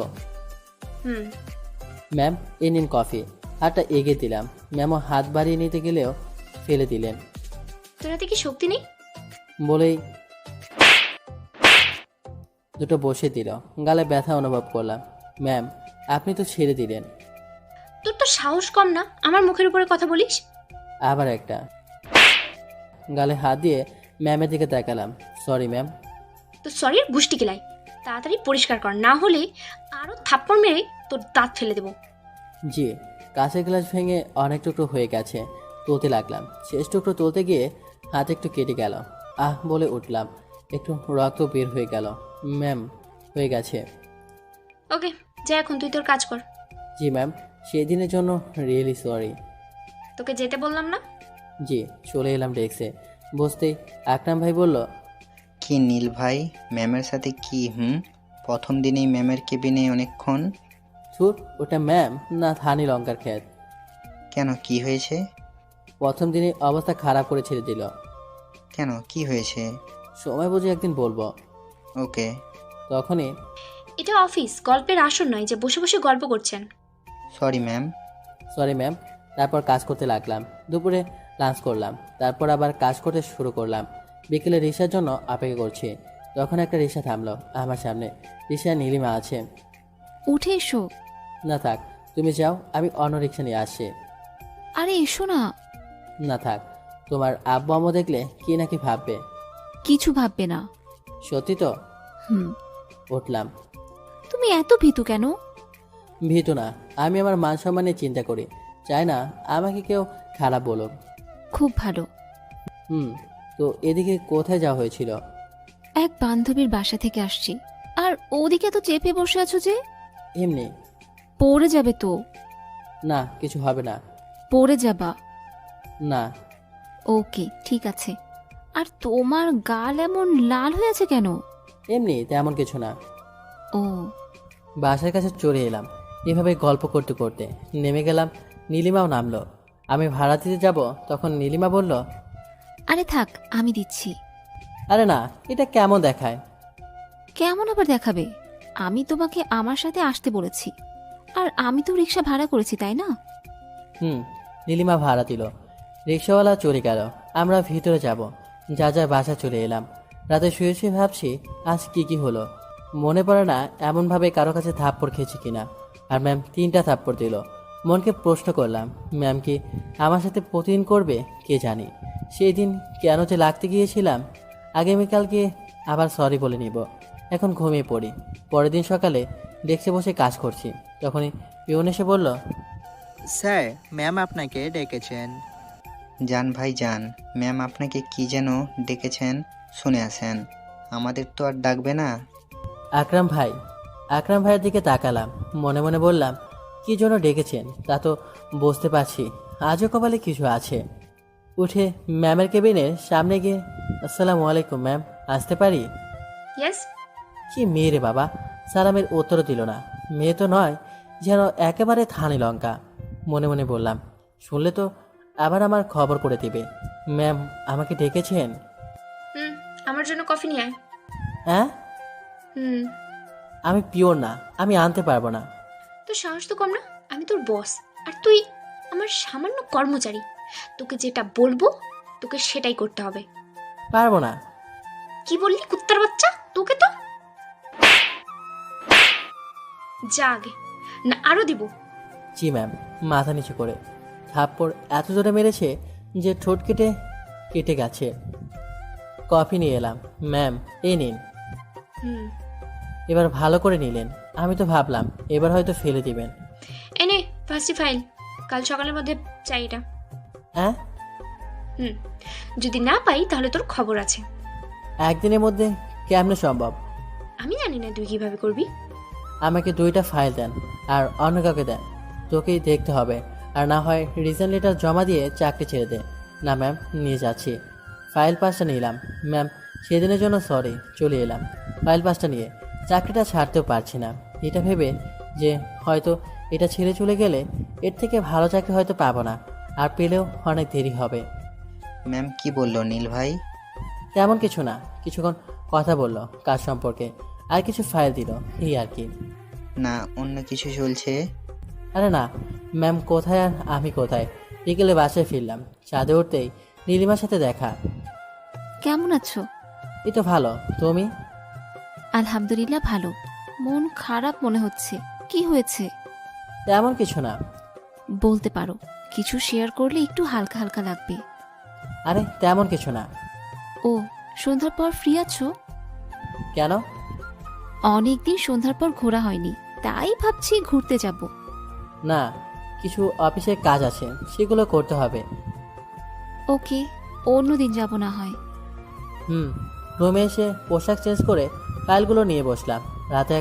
ম্যাম এই নিন কফি। হাতটা এগিয়ে দিলাম। ম্যামও হাত বাড়িয়ে নিতে গেলেও ফেলে দিলেন। তোর হাতে কি শক্তি নেই? বলেই দুটো বসে দিল। গালে ব্যথা অনুভব করলাম। ম্যাম, আপনি তো ছেড়ে দিলেন। তোর তো সাহস কম না, আমার মুখের উপরে কথা বলিস। আবার একটা। গালে হাত দিয়ে ম্যামের দিকে তাকালাম। Sorry ma'am. তো সরির গুষ্টি কিলাই, তাড়াতাড়ি পরিষ্কার কর, না হলে আরো থাপ্পড় মেরে তোর দাঁত ফেলে দেবো। জি। কাঁচের গ্লাস ভেঙে অনেক টুকরো হয়ে গেছে, তুলতে লাগলাম। শেষ টুকরো তুলতে গিয়ে হাত একটু কেটে গেল। আহ বলে উঠলাম। একটু রক্ত বের হয়ে গেল। ম্যাম, হয়ে গেছে। ওকে, যা এখন তুই তোর কাজ কর। জি ম্যাম, সেই দিনের জন্য রিয়েলি সরি। তোকে যেতে বললাম না? জি। চলে এলাম ডেস্কে। বসতেই আকরাম ভাই বলল, কি নীল ভাই, ম্যামের সাথে কি? প্রথম দিনেই ম্যামের কেবিনে অনেকক্ষণ? ছুট, ওটা ম্যাম না ধানি লঙ্কার ক্ষেত। কেন, কি হয়েছে? প্রথম দিনে অবস্থা খারাপ করে ছেড়ে দিল। কেন, কি হয়েছে? সময় বুঝে একদিন বলবো। ওকে। তখনই, এটা অফিস, গল্পের আসর নয় যে বসে বসে গল্প করছেন। Sorry ma'am. Sorry ma'am. তারপর কাজ করতে লাগলাম। দুপুরে লাঞ্চ করলাম। তারপর আবার কাজ করতে শুরু করলাম। বিকেলে রিক্সার জন্য অপেক্ষা করছি। তখন একটা রিক্সা থামলো আমার সামনে। রিক্সায় নীলিমা আছে। উঠে এসো। না থাক, তুমি যাও, আমি অন্য রিক্সা নিয়ে আসছি। আরে এসো না। না থাক, তোমার আব্বু আম্মু দেখলে কি নাকি ভাববে। কিছু ভাববে না। সত্যি তো? হুম। উঠলাম। তুমি এত ভীতু কেন? ভীতু না, আমি আমার মান সম্মান নিয়ে চিন্তা করি। চাই না আমাকে কেউ খারাপ বলুক। খুব ভালো। তো এদিকে কোথায় যাওয়া হয়েছিল? এক বান্ধবীর বাসা থেকে আসছি। আর ওদিকে তো চেপে বসে আছো যে? এমনি। পড়ে যাবে তো। না, কিছু হবে না। পড়ে যাবা। না। ওকে, ঠিক আছে। আর তোমার গাল এমন লাল হয়ে আছে কেন? এমনি, তেমন কিছু না। ও। বাসার কাছে চলে এলাম। এভাবে গল্প করতে করতে নেমে গেলাম। নীলিমাও নামলো। আমি ভাড়া দিতে যাব, তখন নীলিমা বলল, আরে থাক, আমি দিচ্ছি। আরে না, এটা কেমন দেখায়? কেমন আবার দেখাবে? আমি তোমাকে আমার সাথে আসতে বলেছি। আর আমি তো রিক্সা ভাড়া করেছি, তাই না? নীলিমা ভাড়া দিল। রিক্সাওয়ালা চলে গেল। আমরা ভিতরে যাব। যা যা বাসা চলে এলাম। রাতে শুয়ে শুয়ে ভাবছি আজ কি হলো। মনে পড়ে না এমনভাবে কারো কাছে থাপ্পড় খেয়েছি কিনা। আর ম্যাম 3টা থাপ্পড় দিল। মনকে প্রশ্ন করলাম, ম্যাম কি আমার সাথে প্রতিদিন করবে কে জানি। সেই দিন কেন যে লাগতে গিয়েছিলাম। আগামীকালকে আবার সরি বলে নিব। এখন ঘুমিয়ে পড়ি। পরের দিন সকালে ডেস্কে বসে কাজ করছি। তখনই পিয়ন এসে বলল, স্যার, ম্যাম আপনাকে ডেকেছেন। যান ভাই যান, ম্যাম আপনাকে কি যেন ডেকেছেন, শুনে আসেন। আমাদের তো আর ডাকবে না। আকরাম ভাইয়ের দিকে তাকালাম। মনে মনে বললাম, কি জন্য ডেকেছেন তা তো বুঝতে পারছি। আজও কপালে কিছু আছে। উঠে ম্যামের কেবিনের সামনে গিয়ে, আসসালামু আলাইকুম ম্যাম, আসতে পারি? ইয়েস। কি মেয়ে রে বাবা, সালামের উত্তর দিল না। মেয়ে তো নয়, যেন একেবারে থানি লঙ্কা। মনে মনে বললাম, শুনলে তো আবার আমার খবর করে দিবে। ম্যাম আমাকে ডেকেছেন? আমার জন্য কফি নিয়ে আয়। হ্যাঁ? আমি পিওর না, আমি আনতে পারবো না। তোর সাহস তো কম না। আমি তোর বস, আর তুই আমার সামান্য কর্মচারী। তোকে যেটা বলবো তোকে সেটাই করতে হবে। পারবো না। কি বললি কুত্তার বাচ্চা? তোকে তো যা আগে, না আরো দিব। জি ম্যাম। মাথা নিচু করে থাপ্পড় এত জোরে মেরেছে যে ঠোঁট কেটে গেছে। কফি নিয়ে এলাম। ম্যাম এই নিন। এবার ভালো করে নিলেন। আমি তো ভাবলাম এবার হয়তো ফেলে দিবেন। এনে ফার্স্ট ফাইল, কাল সকালের মধ্যে চাই এটা। হ্যাঁ? যদি না পাই তাহলে তোর খবর আছে। একদিনের মধ্যে কেমনে সম্ভব? আমি জানি না তুই কিভাবে করবি। আমাকে 2টা ফাইল দেন আর অন্য কাউকে দেন। তোকেই দেখতে হবে। আর না হয় রিজন লেটার জমা দিয়ে চাকরি ছেড়ে দে। না ম্যাম, নিয়ে যাচ্ছি। ফাইল 5টা নিলাম। ম্যাম সেদিনের জন্য সরি। চলে এলাম ফাইল 5টা নিয়ে। চাকরিটা ছাড়তেও পারছি না। এটা ভেবে যে হয়তো এটা ছেড়ে চলে গেলে এর থেকে ভালো চাকরি হয়তো পাবো না, আর পেলেও অনেক দেরি হবে। ম্যাম কি বললো নীল ভাই? তেমন কিছু না, কিছুক্ষণ কথা বললো কাজ সম্পর্কে, আর কিছু ফাইল দিল, এই আর কি। না অন্য কিছু চলছে? আরে না ম্যাম, কোথায় আর আমি কোথায়। বিকেলে বাসায় ফিরলাম। ছাদে উঠতেই নীলিমার সাথে দেখা। কেমন আছো? এই তো ভালো, তুমি? আলহামদুলিল্লাহ ভালো। মন খারাপ মনে হচ্ছে, কি হয়েছে? তেমন কিছু না। বলতে পারো, কিছু শেয়ার করলে একটু হালকা হালকা লাগবে। আরে তেমন কিছু না। ও, সন্ধ্যার পর ফ্রি আছো? কেন? অনেকদিন সন্ধ্যার পর ঘোরা হয়নি, তাই ভাবছি ঘুরতে যাব। না, কিছু অফিসের কাজ আছে, সেগুলো করতে হবে। ওকে, অন্যদিন যাব না হয়। রুমে এসে পোশাক চেঞ্জ করে ফাইলগুলো নিয়ে বসলাম। রাতে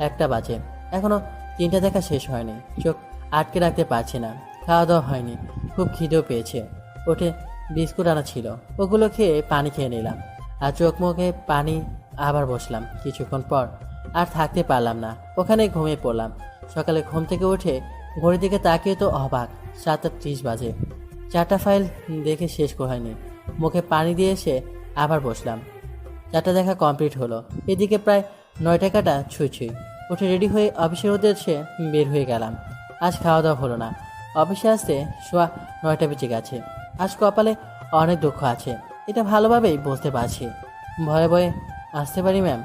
একটা বাজে, এখনো 3টা দেখা শেষ হয়নি। চোখ আটকে রাখতে পারছি না। খাওয়া দাওয়া হয়নি, খুব খিদেও পেয়েছে। ওঠে বিস্কুট আনা ছিল, ওগুলো খেয়ে পানি খেয়ে নিলাম। আর চোখ মুখে পানি। আবার বসলাম। কিছুক্ষণ পর আর থাকতে পারলাম না, ওখানে ঘুমিয়ে পড়লাম। সকালে ঘুম থেকে উঠে ঘড়ির দিকে তাকিয়ে তো অবাক, 7:30 বাজে। 4টা ফাইল দেখে শেষ হয়নি। মুখে পানি দিয়ে এসে আবার বসলাম। 4টা দেখা কমপ্লিট হলো। এদিকে প্রায় 9টা কাটা ছুঁই। উঠে রেডি হয়ে অফিসের উদ্দেশ্যে বের হয়ে গেলাম। আজ খাওয়া দাওয়া হলো না। অফিসে আসতে সোয়া 9টা বেজে গেছে। আজ কপালে অনেক দুঃখ আছে, এটা ভালোভাবেই বুঝতে পারছি। ভয়ে ভয়ে আসতে পারি ম্যাম?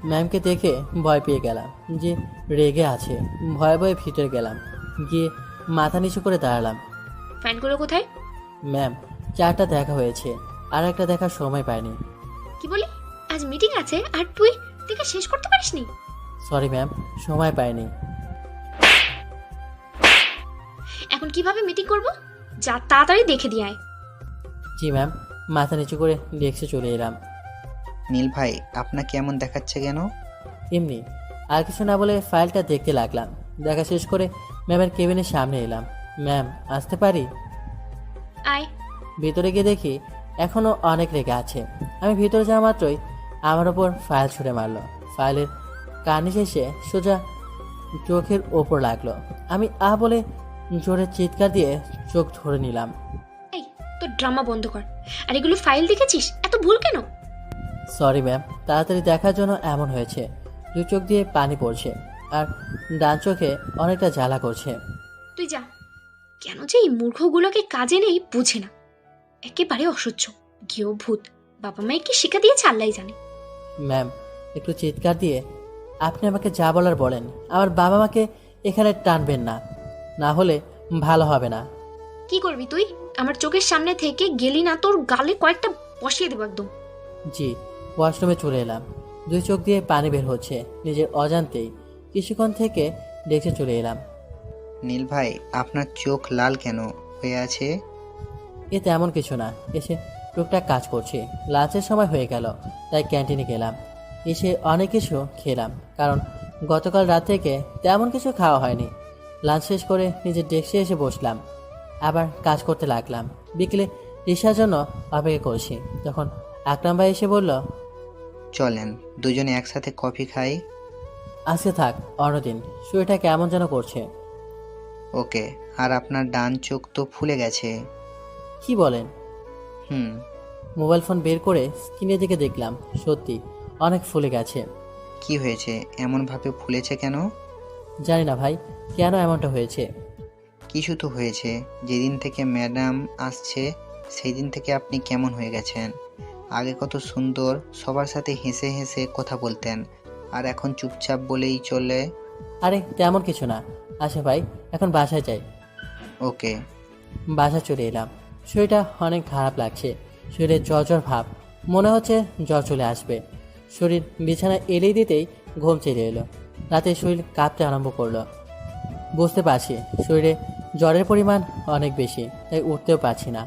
ম্যামকে দেখে ভয় পেয়ে গেলাম যে রেগে আছে। ভয়ে ভয়ে ভিতরে গেলাম, গিয়ে মাথা নিচু করে দাঁড়ালাম। ফাইলগুলো কোথায়? ম্যাম, 4টা দেখা হয়েছে, আর একটা দেখার সময় পাইনি। কি বলি? আজ মিটিং আছে আর তুই দেখে শেষ করতে পারিসনি? সরি ম্যাম, সময় পাইনি। এখন কিভাবে মিটিং করব? যা তাড়াতাড়ি দেখে দিয়ে আয়। জি ম্যাম। মাথা নিচু করে ডেস্কে চলে এলাম। নীল ভাই, আপনাকে এমন দেখাচ্ছে কেন? এমনি। আর কিছু না বলে ফাইলটা দেখতে লাগলাম। দেখা শেষ করে ম্যামের কেবিনের সামনে এলাম। ম্যাম, আসতে পারি? আয়। ভিতরে গিয়ে দেখি এখনো অনেক রেগে আছে। আমি ভিতরে যাওয়া মাত্রই আমার ওপর ফাইল ছুঁড়ে মারলো। ফাইলের কার্নিশ এসে সোজা চোখের ওপর লাগলো। আমি বলে জোরে চিৎকার দিয়ে চোখ ধরে নিলাম। এই, তোর ড্রামা বন্ধ কর। আর এগুলো ফাইল দেখেছিস? এত ভুল কেন? সরি ম্যাম, তাড়াতাড়ি দেখার জন্য এমন হয়েছে। 2 চোখ দিয়ে পানি পড়ছে, আর ডান চোখে অনেকটা জ্বালা করছে। তুই যা। কেন যে এই মূর্খগুলোকে কাজে নেই বুঝে না, একেবারে অসহ্য। গেও ভূত। বাবা মায়ের কি শিক্ষা দিয়েছে আল্লাহ জানে। ম্যাম, একটু চিৎকার দিয়ে আপনি আমাকে যা বলার বলেন। আমার বাবা মাকে এখানে টানবেন না, না হলে ভালো হবে না। কি করবি তুই? আমার চোখের সামনে থেকে গেলি না, তোর গালে কয়েকটা বসিয়ে দেবো একদম। জি। ওয়াশরুমে চলে এলাম। 2 চোখ দিয়ে পানি বের হচ্ছে নিজের অজান্তেই। কিছুক্ষণ থেকে দেখে চলে এলাম। নীল ভাই, আপনার চোখ লাল কেন হয়ে আছে? এ তেমন কিছু না, এসে টুকটাক কাজ করছি। লাঞ্চের সময় হয়ে গেল, তাই ক্যান্টিনে গেলাম। এসে অনেক কিছু খেলাম, কারণ গতকাল রাত থেকে তেমন কিছু খাওয়া হয়নি। লাঞ্চ শেষ করে নিজের ডেস্কে এসে বসলাম, আবার কাজ করতে লাগলাম। বিকেলে রিসার জন্য অপেক্ষা করছি, তখন আকরাম ভাই এসে বলল, চলেন দুজনে একসাথে কফি খাই। আজকে থাক, অন্যদিন। শরীরটা কেমন যেন করছে। ওকে। আর আপনার ডান চোখ তো ফুলে গেছে। কি বলেন? মোবাইল ফোন বের করে স্ক্রিনের দিকে দেখলাম, সত্যি অনেক ফুলে গেছে। কি হয়েছে, এমন ভাবে ফুলেছে কেন? জানি না ভাই, কেন এমনটা হয়েছে। কিছু তো হয়েছে। যেদিন থেকে ম্যাডাম আসছে সেই দিন থেকে আপনি কেমন হয়ে গেছেন। আগে কত সুন্দর, সবার সাথে হেসে হেসে কথা বলতেন, আর এখন চুপচাপ বলেই চলে। আরে তেমন কিছু না। আচ্ছা ভাই, এখন বাসায় যাই। ওকে। বাসায় চলে এলাম। শরীরটা অনেক খারাপ লাগছে। শরীরে জ্বর ভাব, মনে হচ্ছে জ্বর চলে আসবে। শরীর বিছানায় এলেই দিতেই ঘুম চলে এলো। রাতে শরীর কাঁপতে আরম্ভ করলো। বুঝতে পারছি শরীরে জ্বরের পরিমাণ অনেক বেশি, তাই উঠতেও পারছি না।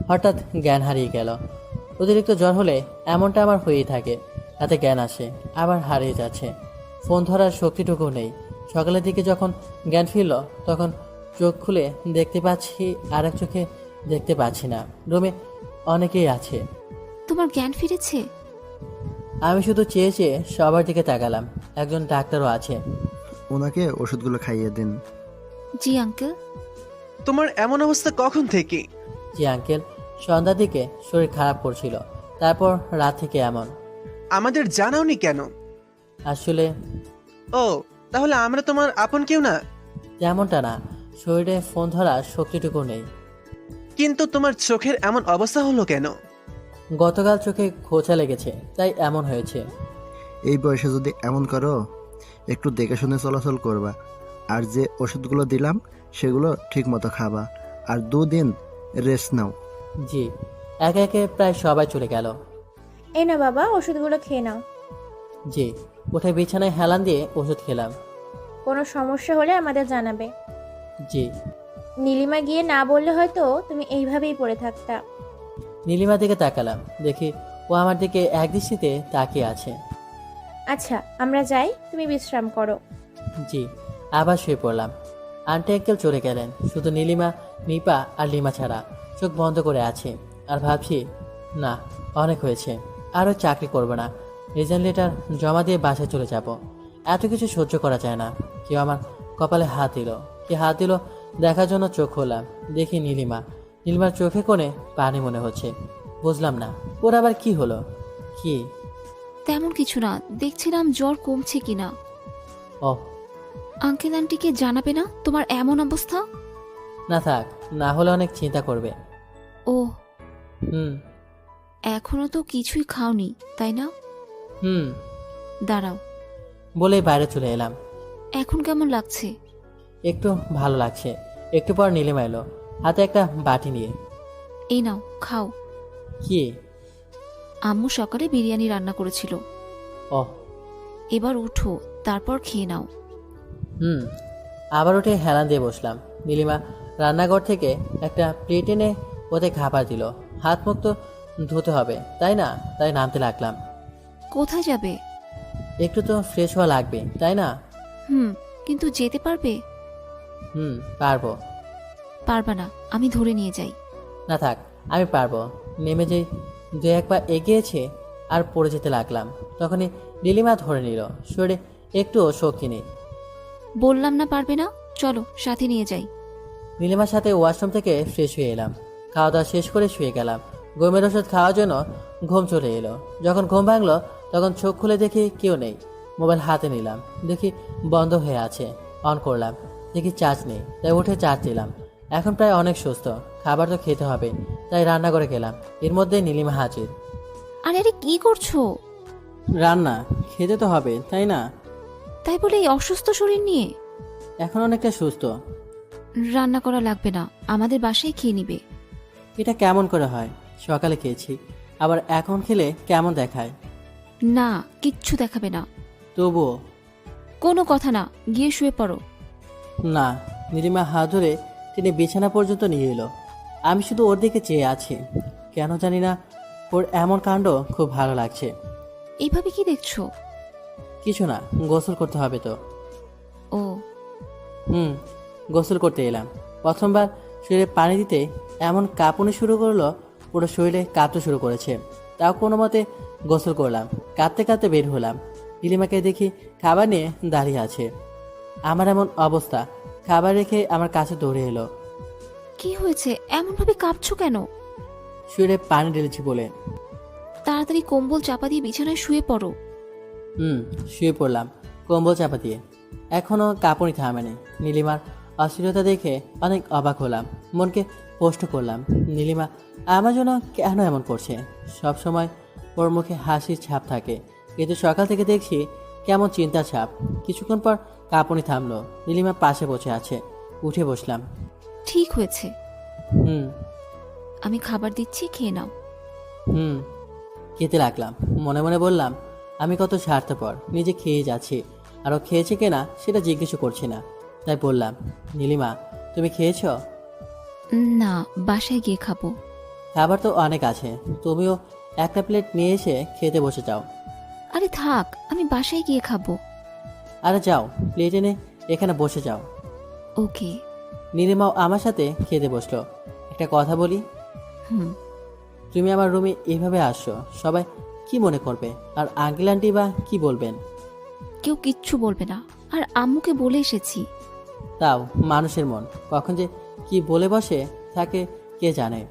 হঠাৎ জ্ঞান হারিয়ে গেল। অতিরিক্ত জ্বর হলে এমনটা আমার হয়েই থাকে। রাতে জ্ঞান আসে, আবার হারিয়ে যাচ্ছে। ফোন ধরার শক্তিটুকু নেই। সকালের দিকে যখন জ্ঞান ফিরল, তখন চোখ খুলে দেখতে পাচ্ছি, আরেক চোখে দেখতে পাচ্ছি না। রুমে অনেকেই আছে। তোমার জ্ঞান ফিরেছে? আমি শুধু চেয়ে চেয়ে সবার দিকে তাকালাম। একজন ডাক্তারও আছে। ওনাকে ওষুধগুলো খাইয়ে দিন। জি আঙ্কেল। তোমার এমন অবস্থা কখন থেকে? জি আঙ্কেল, সন্ধ্যার দিকে শরীর খারাপ করছিল, তারপর রাত থেকে এমন। আমাদের জানাওনি কেন? আসলে ও, তাহলে আমরা তোমার আপন কেউ না? তেমনটা না, শরীরে ফোন ধরার শক্তিটুকু নেই। কিন্তু তোমার চোখের এমন অবস্থা হলো কেন? গতকাল চোখে খোঁচা লেগেছে, তাই এমন হয়েছে। এই বয়সে যদি এমন করো, একটু দেখে শুনে চলাচল করবা। আর যে ওষুধগুলো দিলাম সেগুলো ঠিক মতো খাবা। আর 2 দিন রেস্ট নাও। জি। একে একে প্রায় সবাই চলে গেল। এই না বাবা, ওষুধগুলো খেয়ে নাও। জি। উঠে বিছানায় হেলান দিয়ে ওষুধ খেলাম। কোনো সমস্যা হলে আমাদের জানাবে। জি। নীলিমা গিয়ে না বললে হয়তো তুমি এইভাবেই পড়ে থাকতা। নীলিমার দিকে তাকালাম, দেখি ও আমার দিকে একদৃষ্টিতে তাকিয়ে আছে। আচ্ছা আমরা যাই, তুমি বিশ্রাম করো। জি। আবার শুয়ে পড়লাম। আন্টি আঙ্কেল চলে গেলেন, শুধু নীলিমা, নিপা আর লিমা ছাড়া। চোখ বন্ধ করে আছে আর ভাবছি, না অনেক হয়েছে, আরও চাকরি করবো না। রিজাইন লেটার জমা দিয়ে বাসায় চলে যাব। এত কিছু সহ্য করা যায় না। কেউ আমার কপালে হাত দিল, কি হাত দিল দেখার জন্য চোখ খুললাম, দেখি নীলিমা। নীলিমার চোখে কোণে পানি মনে হচ্ছে। বুঝলাম না ওর আবার কি হলো। কি? তেমন কিছু না, দেখছিলাম জ্বর কমছে কিনা। ও, আঙ্কেল আন্টিকে জানাবে না তোমার এমন অবস্থা? না থাক, না হলে অনেক চিন্তা করবে। ও হুম। এখনো তো কিছুই খাওনি তাই না? হুম। দাঁড়াও। বলেই বাইরে চলে এলাম। এখন কেমন লাগছে? একটু ভালো লাগছে। একটু পর নীলিমা এলো, হাতে একটা বাটি নিয়ে। এই নাও খাও। কি? আম্মু সকালে বিরিয়ানি রান্না করেছিল। ও। এবার উঠো, তারপর খেয়ে নাও। হুম। আবার উঠে হেলান দিয়ে বসলাম। নীলিমা রান্নাঘর থেকে একটা প্লেট এনে ওতে খাবার দিল। হাত মুখ তো ধুতে হবে তাই না, তাই নামতে লাগলাম। কোথায় যাবে? একটু তো ফ্রেশ হওয়া লাগবে তাই না? কিন্তু যেতে পারবে? পারবো। পারবা না, আমি ধরে নিয়ে যাই। না থাক, আমি পারবো। নেমে যেই 2-1 পা এগিয়েছে আর পড়ে যেতে লাগলাম, তখনই নীলিমা ধরে নিল। শরীরে একটুও শক্তি নেই। বললাম না পারবে না, চলো সাথে নিয়ে যাই। নীলিমার সাথে ওয়াশরুম থেকে ফ্রেশ হয়ে এলাম। খাওয়া দাওয়া শেষ করে শুয়ে গেলাম। ঘুমের ওষুধ খাওয়ার জন্য ঘুম চলে এলো। যখন ঘুম ভাঙলো তখন চোখ খুলে দেখি কেউ নেই। মোবাইল হাতে নিলাম, দেখি বন্ধ হয়ে আছে। অন করলাম, দেখি চার্জ নেই, তাই উঠে চার্জ দিলাম। এখন প্রায় অনেক সুস্থ। খাবার তো খেতে হবে, তাই রান্না করে গেলাম। এর মধ্যে নীলিমা হাজির। আরে আরে কি করছো? রান্না খেতে তো হবে তাই না? তাই বলে এই অসুস্থ শরীর নিয়ে? এখন অনেকটা সুস্থ। রান্না করা লাগবে না, আমাদের বাসায় খেয়ে নিবে। এটা কেমন করে হয়? সকালে খেয়েছি, আবার এখন খেলে কেমন দেখায়? না, কিচ্ছু দেখাবে না। তবুও কোনো কথা না, গিয়ে শুয়ে পড়ো। না। নীলিমা হাত ধরে তিনি বিছানা পর্যন্ত নিয়ে এলো। আমি শুধু ওর দিকে চেয়ে আছি। কেন জানি না ওর এমন কাণ্ড খুব ভালো লাগছে। এইভাবে কি দেখছো? কিছু না, গোসল করতে হবে তো। ও। গোসল করতে এলাম। প্রথমবার শরীরে পানি দিতে এমন কাঁপুনি শুরু করলো, পুরো শরীরে কাঁপতে শুরু করেছে। তাও কোনো মতে গোসল করলাম। কাঁদতে কাঁদতে বের হলাম। নীলিমাকে দেখি খাবার নিয়ে দাঁড়িয়ে আছে। আমার এমন অবস্থা, খাবার রেখে আমার কাছে দৌড়ে এলো। কি হয়েছে, এমন ভাবে কাঁপছো কেন? শরীরে পানি ঢেলেছি বলে। তাড়াতাড়ি কম্বল চাপা দিয়ে বিছানায় শুয়ে পড়ো। শুয়ে পড়লাম কম্বল চাপা দিয়ে। এখনো কাঁপুনি থামেনি। নীলিমার অস্থিরতা দেখে অনেক অবাক হলাম। মনকে প্রশ্ন করলাম, নীলিমা আমার জন্য কেন এমন করছে? সব সময় ওর মুখে হাসির ছাপ থাকে, কিন্তু সকাল থেকে দেখছি কেমন চিন্তার ছাপ। কিছুক্ষণ পর কাঁপুনি থামলো। নীলিমা পাশে বসে আছে। উঠে বসলাম। ঠিক হয়েছে। হুম। আমি খাবার দিচ্ছি, খেয়ে নাও। খেতে লাগলাম। মনে মনে বললাম, আমি কত স্বার্থপর, নিজে খেয়ে যাচ্ছি, আরও খেয়েছে কিনা সেটা জিজ্ঞেস করছি না। তাই বললাম, নীলিমা তুমি খেয়েছ? না, বাসায় গিয়ে খাবো। খাবার তো অনেক আছে, তুমিও একটা প্লেট নিয়ে এসে খেতে বসে যাও। আরে থাক, আমি বাসায় গিয়ে খাবো। আরে যাও, প্লেট এনে এখানে বসে যাও। ওকে। নীলিমাও আমার সাথে খেতে বসলো। একটা কথা বলি, তুমি আমার রুমে এইভাবে আসছো, সবাই কি মনে করবে? আর আঙ্কেল আন্টি বা কি বলবেন? কেউ কিচ্ছু বলবে না, আর আম্মুকে বলে এসেছি। তাও মানুষের মন কখন যে কি বলে বসে থাকে কে জানে।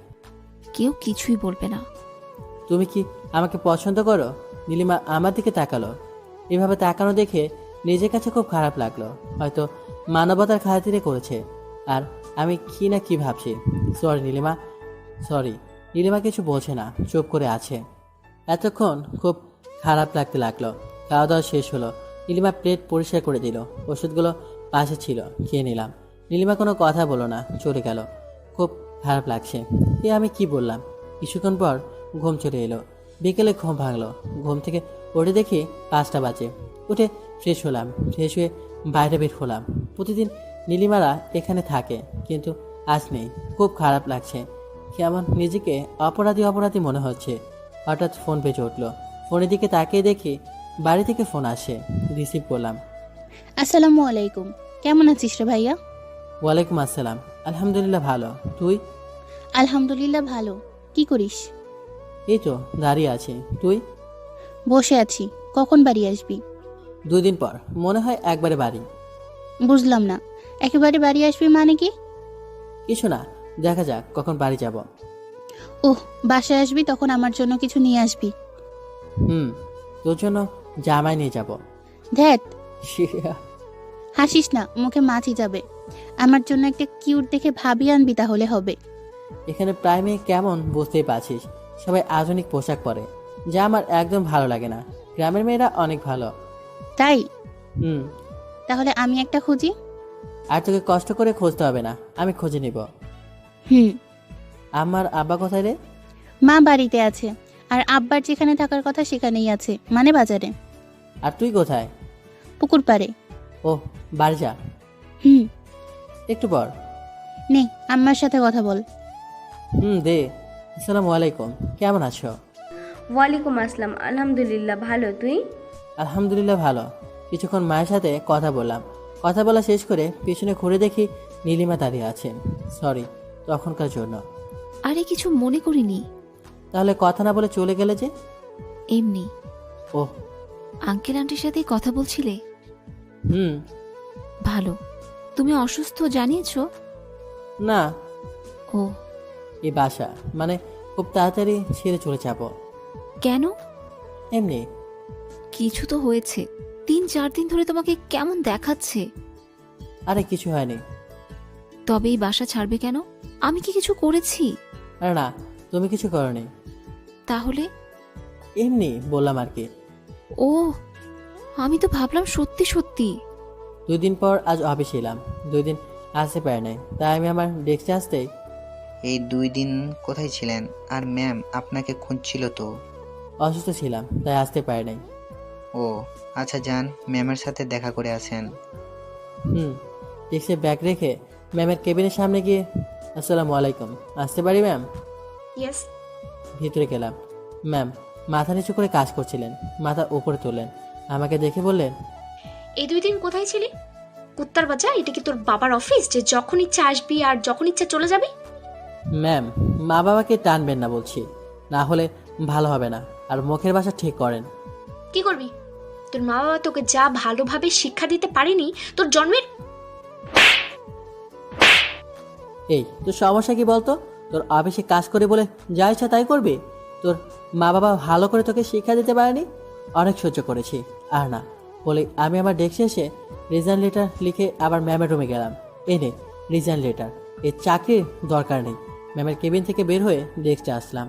কেউ কিছুই বলবে না। তুমি কি আমাকে পছন্দ করো? নীলিমা আমার দিকে তাকালো। এভাবে তাকানো দেখে নিজের কাছে খুব খারাপ লাগলো। হয়তো মানবতার খাতিরে করেছে, আর আমি কি না কি ভাবছি। Sorry Nilima, sorry. নীলিমা কিছু বলছে না, চুপ করে আছে। এতক্ষণ খুব খারাপ লাগতে লাগলো। খাওয়া দাওয়া শেষ হলো। নীলিমা প্লেট পরিষ্কার করে দিল। ওষুধগুলো পাশে ছিল, খেয়ে নিলাম। নীলিমা কোনো কথা বলো না, চলে গেল। খুব খারাপ লাগছে। আমি কি বললাম? কিছুক্ষণ পর ঘুম চলে এলো। বিকেলে ঘুম ভাঙলো। ঘুম থেকে উঠে দেখি 5টা বাজে। উঠে ফ্রেশ হলাম। ফ্রেশ হয়ে বাইরে বের হলাম। প্রতিদিন নীলিমারা এখানে থাকে, কিন্তু আজ নেই। খুব খারাপ লাগছে। কেমন নিজেকে অপরাধী অপরাধী মনে হচ্ছে। হঠাৎ ফোন বেজে উঠলো। ফোনের দিকে তাকিয়ে দেখি বাড়ি থেকে ফোন আসে। রিসিভ করলাম। আসসালামু আলাইকুম, কেমন আছিস রে ভাইয়া? ওয়ালাইকুম আসসালাম। আলহামদুলিল্লাহ ভালো, তুই? আলহামদুলিল্লাহ ভালো। কি করিস? এই তো দাঁড়িয়ে আছি। তুই? বসে আছি। কখন বাড়ি আসবি? 2 দিন পর, মনে হয় একবারে বাড়ি। বুঝলাম না, একেবারে বাড়ি আসবি মানে কি? কিছু না, দেখা যাক কখন বাড়ি যাব। ওহ, বাসায় আসবি তখন আমার জন্য কিছু নিয়ে আসবি। তোর জন্য জামাই নিয়ে যাব। ধ্যাত, হাসিস না, মুখে মাছি যাবে। আমার জন্য একটা কিউট দেখে ভাবি আনবি, তাহলে হবে। এখানে প্রায় মেয়ে কেমন বুঝতেই পারছিস। সবাই আধুনিক পোশাক পরে, যা আমার একদম ভালো লাগে না। গ্রামের মেয়েরা অনেক ভালো। তাই? তাহলে আমি একটা খুঁজি। আর তোকে কষ্ট করে খুঁজতে হবে না, আমি খুঁজে নিব। আমার আব্বা কোথায় রে? মা বাড়িতে আছে, আর আব্বার যেখানে থাকার কথা সেখানেই আছে, মানে বাজারে। আর তুই কোথায়? পুকুর পাড়ে। ও, বাড়ি যা। একটু পর। নে, আম্মার সাথে কথা বল। দে। আসসালামু আলাইকুম, কেমন আছো? ওয়ালাইকুম আসসালাম, আলহামদুলিল্লাহ ভালো, তুই? আলহামদুলিল্লাহ ভালো। কিছুক্ষণ মায়ের সাথে কথা বললাম। কথা বলা শেষ করে পিছনে ঘুরে দেখি নীলিমা দাঁড়িয়ে আছেন। সরি তখনকার জন্য। আরে কিছু মনে করিনি। তাহলে কথা না বলে চলে গেলে যে? এমনি। ও, আঙ্কেল আন্টির সাথে কথা বলছিলে? ভালো। তুমি অসুস্থ জানিয়েছো? না। ও, এই বাসা মানে খুব তাড়াতাড়ি ছেড়ে চলে যাব। কেন? এমনি। কিছু তো হয়েছে। 3-4 দিন ধরে তোমাকে কেমন দেখাচ্ছে। আরে কিছু হয়নি। তবে এই বাসা ছাড়বে কেন? আমি কি কিছু করেছি? আরে না, তুমি কিছু করনি। তাহলে? এমনি বললাম আর কি। ও, আমি তো ভাবলাম সত্যি সত্যি। 2 দিন পর আজ অফিসে এলাম। 2 দিন আসতে পারে নাই, তাই আমি আমার ডেস্কে আসতেই। এই 2 দিন কোথায় ছিলেন? আর ম্যাম আপনাকে খুঁজছিল তো। অসুস্থ ছিলাম, তাই আসতে পারে নাই। ও আচ্ছা, যান ম্যামের সাথে দেখা করে আসেন। ডেস্কে ব্যাগ রেখে ম্যামের কেবিনের সামনে গিয়ে আসসালামু আলাইকুম, আসতে পারি ম্যাম? ইয়েস। ভিতরে গেলাম। ম্যাম মাথা নিচু করে কাজ করছিলেন। মাথা উপরে তুললেন, আমাকে দেখে বললেন, এই 2 দিন কোথায় ছিলি? কুত্তার বাচ্চা, এটা কি তোর বাবার অফিস যে যখন ইচ্ছা আসবি আর যখন ইচ্ছা চলে যাবি? ম্যাম মা বাবাকে টানবেন না বলছি, না হলে ভালো হবে না। আর মুখের ভাষা ঠিক করেন। কি করবি? তোর মা বাবা তোকে যা ভালোভাবে শিক্ষা দিতে পারেনি তোর জন্মের। এই তোর সমস্যা কি বলতো? তোর অফিসে কাজ করে বলে যা ইচ্ছা তাই করবি? তোর মা বাবা ভালো করে তোকে শিক্ষা দিতে পারেনি? অনেক সহ্য করেছি, আর না বলে আমি আমার ডেস্কে এসে রিজাইন লেটার লিখে আবার ম্যামের রুমে গেলাম। এই নে রিজাইন লেটার, এই চাকরির দরকার নেই। ম্যামের কেবিন থেকে বের হয়ে ডেস্কে আসলাম।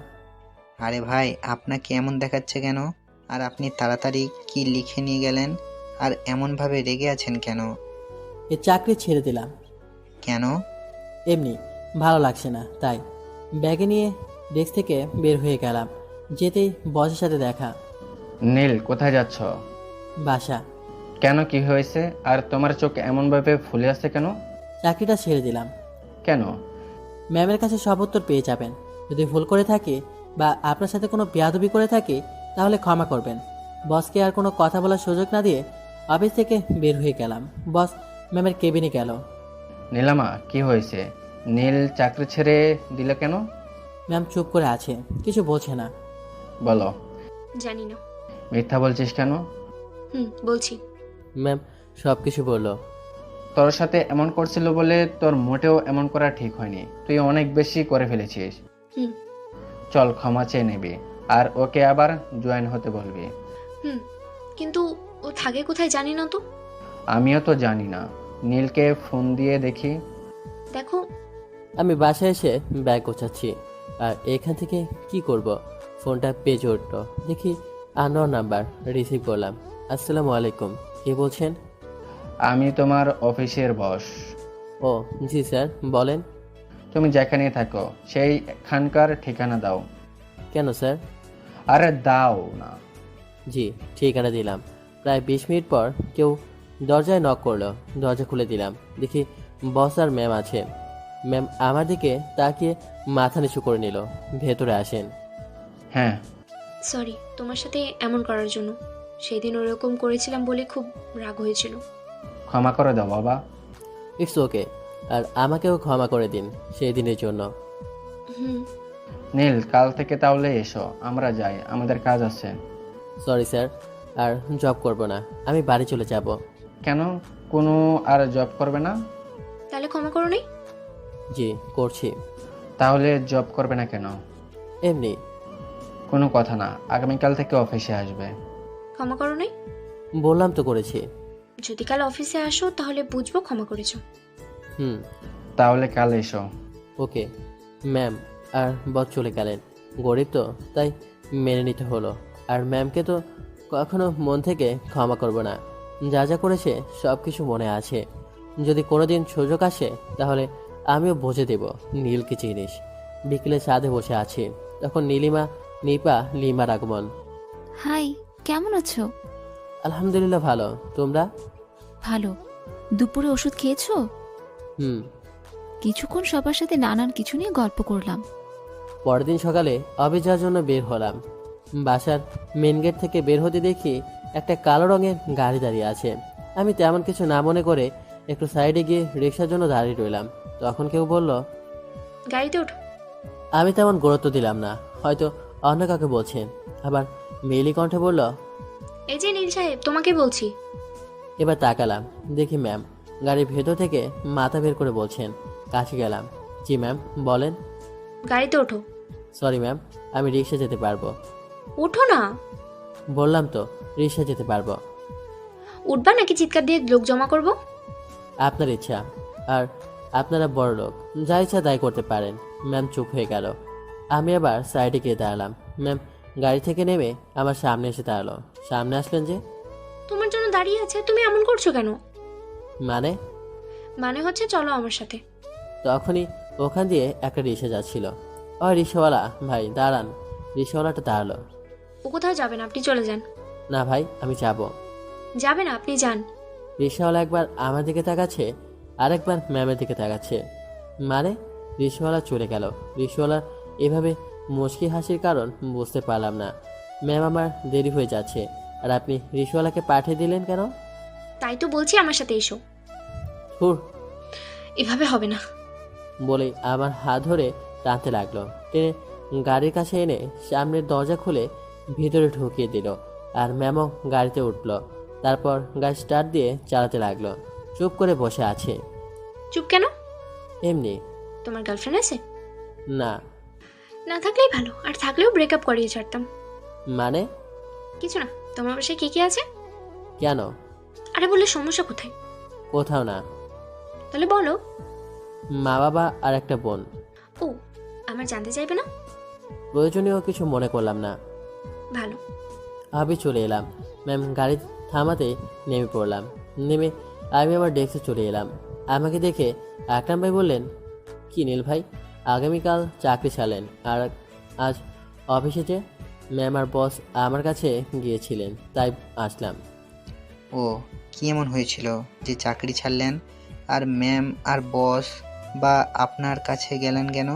আরে ভাই, আপনাকে এমন দেখাচ্ছে কেন? আর আপনি তাড়াতাড়ি কি লিখে নিয়ে গেলেন? আর এমনভাবে রেগে আছেন কেন? এই চাকরি ছেড়ে দিলাম। কেন? এমনি, ভালো লাগছে না তাই। ব্যাগে নিয়ে ডেস্ক থেকে বের হয়ে গেলাম। যেতেই বসের সাথে দেখা। নীল, কোথায় যাচ্ছ? বাসা। কেন, কি হয়েছে? আর তোমার চোখ এমনভাবে ফুলে আসছে কেন? চাকরিটা ছেড়ে দিলাম। কেন? ম্যামের কাছে সব উত্তর পেয়ে যাবেন। যদি ভুল করে থাকি বা আপনার সাথে কোনো বেয়াদবি করে থাকি তাহলে ক্ষমা করবেন। বসকে আর কোনো কথা বলার সুযোগ না দিয়ে অফিস থেকে বের হয়ে গেলাম। বস ম্যামের কেবিনে গেল। নীলামা, কি হয়েছে? নীল চাকরি ছেড়ে দিলে কেন? ম্যাম চুপ করে আছে, কিছু বলছে না। বলো। জানি না। মিথ্যা বলছিস কেন? বলছি। ম্যাম সব কিছু বললো। তোর সাথে এমন করছিল বলে তোর মোটেও এমন করা ঠিক হয়নি। তুই অনেক বেশি করে ফেলেছিস। চল, ক্ষমা চেয়ে নিবি আর ওকে আবার জয়েন হতে বলবি। কিন্তু ও থাকে কোথায় জানি না তো। আমিও তো জানি না। নীলকে ফোন দিয়ে দেখি। দেখো। আমি বাসায় এসে ব্যাগ গোছাচ্ছি। আর এখান থেকে কি করব? ফোনটা পেজে উঠল, দেখি আনোয়ার নাম্বার। রিসিভ করলাম। আসসালামু আলাইকুম, কে বলছেন? আমি তোমার অফিসের বস। ও জি স্যার, বলেন। তুমি যেখানে থাকো সেইখানকার ঠিকানা দাও। কেন স্যার? আরে দাও না। জি, ঠিকানা দিলাম। প্রায় 20 মিনিট পর কেউ দরজায় নক করলো। দরজা খুলে দিলাম, দেখি বস আর ম্যাম আছে। ম্যাম আমার দিকে তাকিয়ে মাথা নিচু করে নিল। ভেতরে আসেন। হ্যাঁ। সরি তোমার সাথে এমন করার জন্য। সেদিন ওরকম করেছিলাম বলে খুব রাগ হয়েছিল। ক্ষমা করে দাও বাবা। It's okay. আর আমাকেও ক্ষমা করে দিন সেই দিনের জন্য। হুম। নীল, কাল থেকে তাহলে এসো, আমরা যাই, আমাদের কাজ আছে। সরি স্যার, আর জব করব না, আমি বাড়ি চলে যাব। কেন, কোনো আর জব করবে না? তাহলে ক্ষমা করো নাই? জি করছি। তাহলে জব করবে না কেন? এমনি। কোনো কথা না, আগামীকাল থেকে অফিসে আসবে। ক্ষমা করো নাই? বললাম তো করেছি। যদি কাল অফিসে আসো তাহলে বুঝবো ক্ষমা করেছো। হুম। তাহলে কাল এসো। Okay ma'am. আর বস চলে গেলেন। গরিব তো, তাই মেনে নিতে হলো। আর ম্যামকে তো কখনো মন থেকে ক্ষমা করব না। যা যা করেছে সব কিছু মনে আছে। যদি কোনোদিন সুযোগ আসে তাহলে আমিও বুঝে দেব নীলকে চিনিস। বিকেলে ছাদে বসে আছি, তখন নীলিমা, নিপা, লিমার আগমন। হাই, কেমন আছো? আলহামদুলিল্লাহ ভালো, তোমরা? ভালো। দুপুরে ওষুধ খেয়েছো? হুম। কিছুক্ষণ সবার সাথে নানান কিছু নিয়ে গল্প করলাম। পরের দিন সকালে অফিস যাওয়ার জন্য বের হলাম। বাসার মেন গেট থেকে বের হতে দেখি একটা কালো রঙের গাড়ি দাঁড়িয়ে আছে। আমি তেমন কিছু না মনে করে একটু সাইডে গিয়ে রিক্সার জন্য দাঁড়িয়ে রইলাম। তখন কেউ বলল, গাড়িতে ওঠো। আমি তেমন গুরুত্ব দিলাম না, হয়তো অন্য কাউকে বলছেন। আবার মেলি কণ্ঠে বলল, এই যে নীল সাহেব, তোমাকে বলছি। এবার তাকালাম, দেখি ম্যাম গাড়ির ভেতর থেকে মাথা বের করে বলছেন। কাছে গেলাম। জি ম্যাম, বলেন। গাড়িতে ওঠো। সরি ম্যাম, আমি রিক্সা যেতে পারবো। ওঠো না। বললাম তো রিক্সা যেতে পারবো। উঠবা নাকি চিৎকার দিয়ে লোক জমা করব? আপনার ইচ্ছা। আর আপনারা বড় লোক, যা ইচ্ছা তাই করতে পারেন। ম্যাম চুপ হয়ে গেল। আমি আবার সাইডে গিয়ে দাঁড়ালাম। ম্যাম গাড়ি থেকে নেমে আমার সামনে এসে দাঁড়ালো। সামনে আসলেন যে? তোমার জন্য দাঁড়িয়ে আছে, তুমি এমন করছো কেন? মানে? মানে হচ্ছে চলো আমার সাথে। তখনই ওখান দিয়ে একটা রিক্সা যাচ্ছিল। ওই রিক্সাওয়ালা ভাই দাঁড়ান। রিক্সাওয়ালাটা দাঁড়ালো। ও কোথাও যাবে না, আপনি চলে যান। না ভাই, আমি যাব। যাবে না, আপনি যান। রিক্সাওয়ালা একবার আমার দিকে তাকাচ্ছে, আরেকবার ম্যামের দিকে তাকাচ্ছে। মানে রিক্সাওয়ালা চলে গেল। রিক্সাওয়ালার এভাবে মুচকি হাসির কারণ বুঝতে পারলাম না। ম্যাম আমার দেরি হয়ে যাচ্ছে, আর আপনি রিক্সাওয়ালাকে পাঠিয়ে দিলেন কেন? তাই তো বলছি আমার সাথে এসো। হুর। এভাবে হবে না বলে আমার হাত ধরে টানতে লাগলো। টেনে গাড়ির কাছে এনে সামনের দরজা খুলে ভিতরে ঢুকিয়ে দিল। আর ম্যামও গাড়িতে উঠল। তারপর গাড়ি স্টার্ট দিয়ে চালাতে লাগলো। চুপ করে বসে আছে। চুপ কেন? এমনি। তোমার গার্লফ্রেন্ড আছে? না। না থাকলেই ভালো, আর থাকলেও ব্রেকআপ করিয়ে ছাড়তাম। মানে? কিছু না। তোমার বাসায় কে কে আছে? কেন? আরে বললে সমস্যা কোথায়? কোথাও না। তাহলে বলো। মা বাবা আর একটা বোন। ও, আমার জানতে চাইবে না? প্রয়োজনীয় কিছু মনে করলাম না। ভালো। আমি চলে এলাম। ম্যাম গাড়ি থামাতে নেমে পড়লাম। নেমে আমি আমার ডেস্কে চলে এলাম। আমাকে দেখে আকরাম ভাই বললেন, কি নীল ভাই, আগামীকাল চাকরি ছাড়লেন আর আজ অফিসে যে? ম্যাম আর বস আমার কাছে গিয়েছিলেন, তাই আসলাম। ও, কি এমন হয়েছিল যে চাকরি ছাড়লেন? আর ম্যাম আর বস বা আপনার কাছে গেলেন কেন?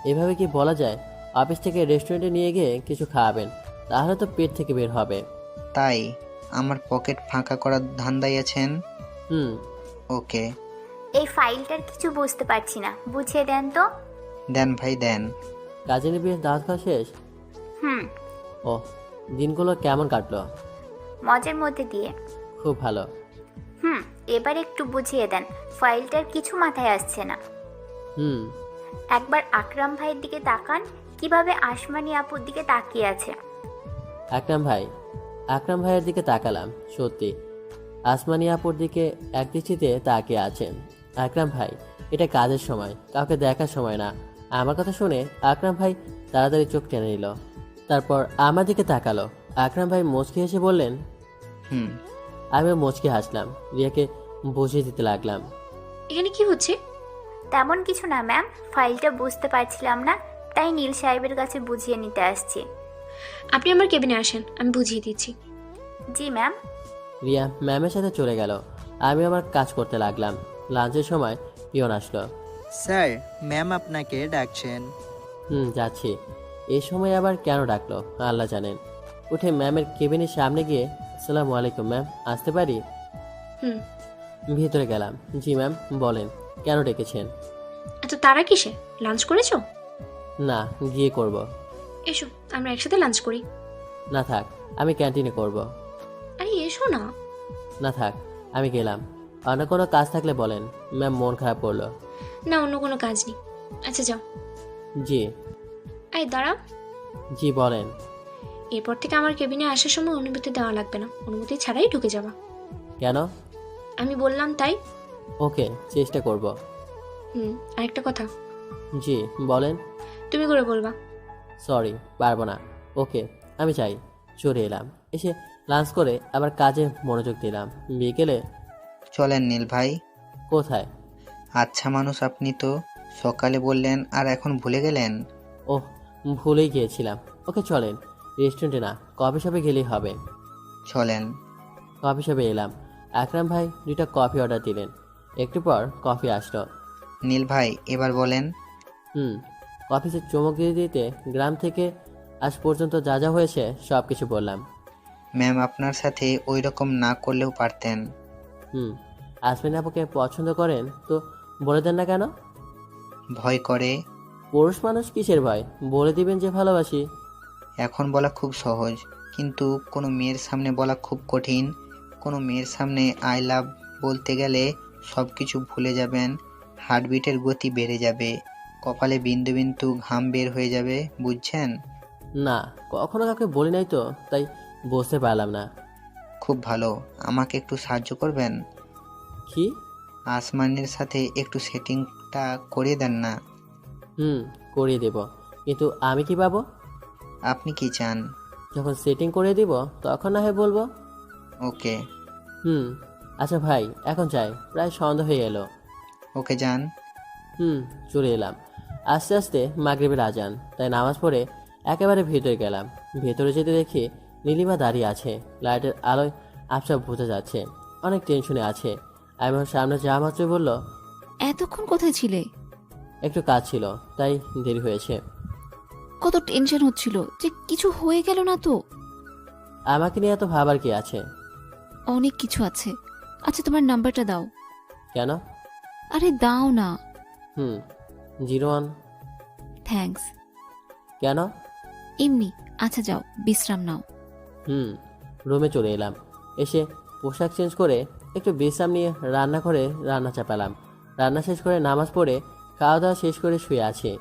এভাবে কি বলা যায়? অফিস থেকে রেস্টুরেন্টে নিয়ে গিয়ে কিছু খাওয়াবেন, তাহলে তো পেট থেকে বের হবে। তাই আমার পকেট ফাঁকা করার ধান্দায় আছেন? হুম। ওকে। এই ফাইলটার কিছু বুঝতে পারছি না, বুঝিয়ে দেন তো। দেন ভাই দেন। কাজে নিয়ে দাঁত খাওয়া শেষ? হুম। ও, দিনগুলো কেমন কাটলো? মজার মধ্যে দিয়ে। খুব ভালো। হুম, এবার একটু বুঝিয়ে দেন, ফাইলটার কিছু মাথায় আসছে না। হুম। একবার আকরাম ভাইয়ের দিকে তাকান, কিভাবে আসমানি আপুর দিকে তাকিয়ে আছে। আকরাম ভাইয়ের দিকে তাকালাম। সত্যি আসমানি আপুর দিকে এক দৃষ্টিতে তাকিয়ে আছেন। আকরাম ভাই, এটা কাজের সময়, কাউকে দেখার সময় না। আমার কথা শুনে আকরাম ভাই তাড়াতাড়ি চোখ টেনে নিল, তারপর আমার দিকে তাকালো। আকরাম ভাই মুচকি হেসে বললেন, হুম। আমিও মুচকি হাসলাম, রিয়াকে বুঝিয়ে দিতে লাগলাম। এখানে কি হচ্ছে? তেমন কিছু না ম্যাম, ফাইলটা বুঝতে পারছিলাম না, তাই নীল সাহেবের কাছে বুঝিয়ে নিতে আসছি। আপনি আমার কেবিনে আসেন, আমি বুঝিয়ে দিচ্ছি। জি ম্যাম। রিয়া ম্যামের সাথে চলে গেল। আমি আমার কাজ করতে লাগলাম। লাঞ্চের সময় পিয়ন আসলো। স্যার, ম্যাম আপনাকে ডাকছেন। যাচ্ছি। এই সময় আবার কেন ডাকলো আল্লাহ জানেন। উঠে ম্যামের কেবিনের সামনে গিয়ে, আসসালামু আলাইকুম ম্যাম, আসতে পারি? হুম। ভিতরে গেলাম। জি ম্যাম, বলেন কেন ডেকেছেন? এত তারা কিসে? লাঞ্চ করেছো? না, গিয়ে করব। এসো আমরা একসাথে লাঞ্চ করি। না থাক, আমি ক্যান্টিনে করব। আরে এসো না। না থাক, আমি গেলাম। অন্য কোনো কাজ থাকলে বলেন। ম্যাম মন খারাপ করলো। না, অন্য কোনো কাজ নেই। আচ্ছা যাও। জি। এই দাঁড়াও। জি বলেন। এরপর থেকে আমার কেবিনে আসার সময় অনুমতি দেওয়া লাগবে না, অনুমতি ছাড়াই ঢুকে যাবা। কেন? আমি বললাম তাই। ওকে, চেষ্টা করব। আরেকটা কথা। জি বলেন। তুমি করে বলবা। সরি, পারবো না। ওকে, আমি চাই। চলে এলাম। এসে লাঞ্চ করে আবার কাজে মনোযোগ দিলাম। বিকেলে চলেন নীল ভাই। কোথায়? আচ্ছা মানুষ আপনি তো, সকালে বললেন আর এখন ভুলে গেলেন। ওহ, ভুলেই গিয়েছিলাম। ওকে চলেন। রেস্টুরেন্টে না, কফি শপে গেলেই হবে। চলেন। কফি শপে এলাম। আকরাম ভাই 2টা কফি অর্ডার দিলেন। একটু পর কফি আসলো। নীল ভাই এবার বলেন। কফিতে চমক দিয়ে দিতে গ্রাম থেকে আজ পর্যন্ত যা যা হয়েছে সব কিছু বললাম। ম্যাম আপনার সাথে ওই রকম না করলেও পারতেন। আসমিন আপুকে পছন্দ করেন তো বলে দেন না কেন? ভয় করে। পুরুষ মানুষ কিসের ভয়? বলে দিবেন যে ভালোবাসি। এখন বলা খুব সহজ, কিন্তু কোনো মেয়ের সামনে বলা খুব কঠিন। কোনো মেয়ের সামনে আই লাভ বলতে গেলে সব কিছু ভুলে যাবেন, হার্টবিটের গতি বেড়ে যাবে, কপালে বিন্দু বিন্দু ঘাম বের হয়ে যাবে, বুঝছেন? না, কখনো কাউকে বলি নাই তো, তাই বুঝতে পারলাম না। খুব ভালো, আমাকে একটু সাহায্য করবেন? কি? আসমানের সাথে একটু সেটিংটা করিয়ে দেন না। করিয়ে দেব, কিন্তু আমি কি পাবো? আপনি কি চান? যখন সেটিং করে দিব তখন না হয় বলবো। ওকে। আচ্ছা ভাই, এখন যাই, প্রায় সন্ধ্যা হয়ে এলো। ওকে যান। চলে এলাম। আস্তে আস্তে মাগরিবের আজান, তাই নামাজ পড়ে একেবারে ভেতরে গেলাম। ভেতরে যেতে দেখি নীলিমা দাঁড়িয়ে আছে। লাইটের আলোয় আবছা বোঝা যাচ্ছে অনেক টেনশনে আছে। আমি ওর সামনে যাওয়া মাত্রই বলল, এতক্ষণ কোথায় ছিলে? একটু কাজ ছিল, তাই দেরি হয়েছে। কত টেনশন হচ্ছিল যে কিছু হয়ে গেল না তো? আমাকে নিয়ে এত ভাবার কি আছে? অনেক কিছু আছে। আচ্ছা তোমার নাম্বারটা দাও। কেন? আরে দাও না। 01। থ্যাঙ্কস। কেন? এমনি। আচ্ছা যাও, বিশ্রাম নাও। রুমে চলে এলাম। এসে পোশাক চেঞ্জ করে একটু বিশ্রাম নিয়ে রান্না করে রান্না চাপালাম। রান্না শেষ করে নামাজ পড়ে খাওয়া দাওয়া শেষ করে শুয়ে আছি।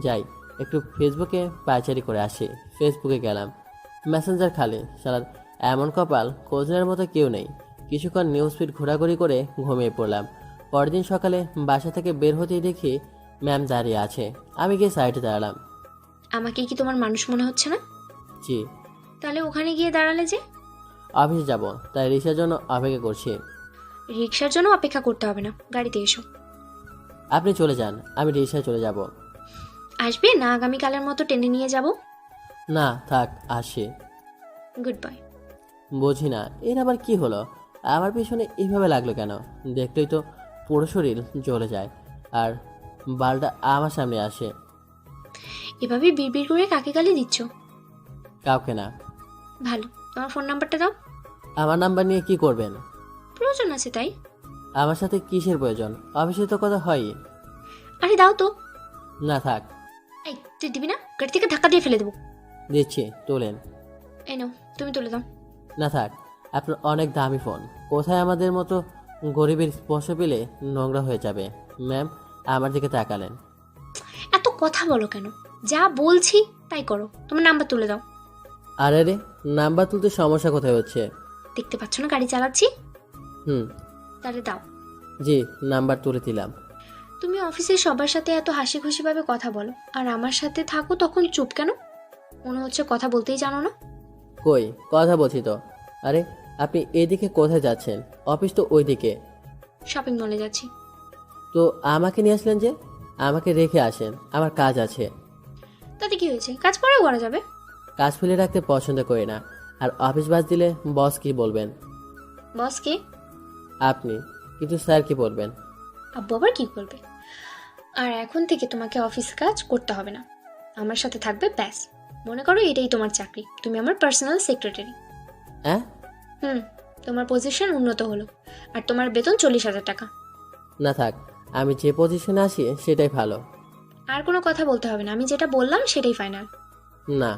যাই একটু ফেসবুকে পায়চারি করে আসি। ফেসবুকে গেলাম, মেসেঞ্জার খালি। সালাদ এমন কপাল, খোঁজনের মতো কেউ নেই। কিছুক্ষণ নিউজ ফিড ঘোরাঘুরি করে ঘুমিয়ে পড়লাম। পরদিন সকালে বাসা থেকে বের হতেই দেখি ম্যাম দাঁড়িয়ে আছে। আমি গিয়ে সাইডে দাঁড়ালাম। আমাকে কি তোমার মানুষ মনে হচ্ছে না? জি। তাহলে ওখানে গিয়ে দাঁড়ালে যে? অফিসে যাব, তাই রিক্সার জন্য অপেক্ষা করছি। রিক্সার জন্য অপেক্ষা করতে হবে না, গাড়িতে এসো। আপনি চলে যান, আমি রিক্সায় চলে যাব। আসবে না আগামীকালের মতো টেনে নিয়ে যাব? না থাক, আসি। Good bye. বুঝি না এর আবার কি হলো, আমার পিছনে এইভাবে লাগলো কেন? দেখলেই তো পুরো শরীর জ্বলে যায়, আর বালটা আমার সামনে আসে। এভাবে বিড়বিড় করে কাকে গালি দিচ্ছ? কাউকে না। ভালো, তোমার ফোন নাম্বারটা দাও। আমার নাম্বার নিয়ে কি করবেন? প্রয়োজন আছে তাই। আমার সাথে কিসের প্রয়োজন? অফিসে তো কথা হয়ই। আরে দাও তো। না থাক। এই তুই দিবি না? গাড়ি থেকে ধাক্কা দিয়ে ফেলে দেবো। দিচ্ছি, তোলেন। এই নাও, তুমি তুলে দাও। না থাক, আপনার অনেক দামি ফোন, কোথায় আমাদের মতো গরিবের স্পর্শ পেলে নোংরা হয়ে যাবে। ম্যাম আমার দিকে তাকালেন। এত কথা বলো কেন? যা বলছি তাই করো। তোমার নাম্বার তুলে দাও। আরে রে, নাম্বার তুলতে সমস্যা কোথায় হচ্ছে? দেখতে পাচ্ছ না গাড়ি চালাচ্ছি? হুম। তাহলে দাও। জি, নাম্বার তুলে দিলাম। তুমি অফিসে সবার সাথে এত হাসি খুশিভাবে কথা বলো, আর আমার সাথে থাকো তখন চুপ কেন? মনে হচ্ছে কথা বলতেই জানো না। কই কথা বলছি তো। আরে আপনি এদিকে কোথায় যাচ্ছেন? অফিস তো ওইদিকে। শপিং মলে যাচ্ছি। তো আমাকে নিয়ে আসলেন যে? আমাকে রেখে আসেন, আমার কাজ আছে। তাতে কি হয়েছে, কাজ পরেও করা যাবে। কাজ ফেলে রাখতে পছন্দ করি না, আর অফিস বাস দিলে বস কি বলবেন? বস কে? আপনি। কিন্তু স্যার কি বলবেন? আব্বু আবার কি বলবে? আর এখন থেকে তোমাকে অফিস কাজ করতে হবে না, আমার সাথে থাকবে ব্যাস। মনে করো এটাই তোমার চাকরি, তুমি আমার পার্সোনাল সেক্রেটারি। হ্যাঁ? তোমার পজিশন উন্নত হলো, আর তোমার বেতন 40,000 টাকা। না থাক, আমি যে পজিশনে আসি সেটাই ভালো। আর কোনো কথা বলতে হবে না, আমি যেটা বললাম সেটাই ফাইনাল। না।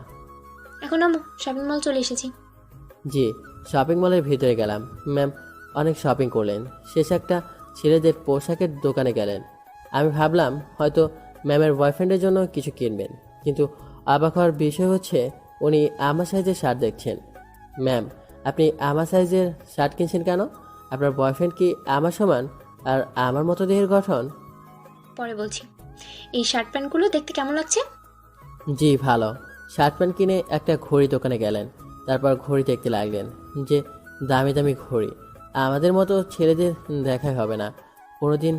এখন আমি শপিং মল চলে এসেছি। জি, শপিং মলের ভিতরে গেলাম। ম্যাম অনেক শপিং করলেন, শেষে একটা ছেলেদের পোশাকের দোকানে গেলেন। আমি ভাবলাম হয়তো ম্যামের বয়ফ্রেন্ডের জন্য কিছু কিনবেন, কিন্তু অবাক হওয়ার বিষয় হচ্ছে উনি আমার সাইজের শার্ট দেখছেন। ম্যাম, আপনি আমার সাইজের শার্ট কিনছেন কেন? আপনার বয়ফ্রেন্ড কি আমার সমান আর আমার মতো দেহের গঠন? পরে বলছি। এই শার্ট প্যান্টগুলো দেখতে কেমন লাগছে? জি ভালো। শার্ট প্যান্ট কিনে একটা ঘড়ি দোকানে গেলেন, তারপর ঘড়ি দেখতে লাগলেন যে দামি দামি ঘড়ি আমাদের মতো ছেলেদের দেখাই হবে না, কোনোদিন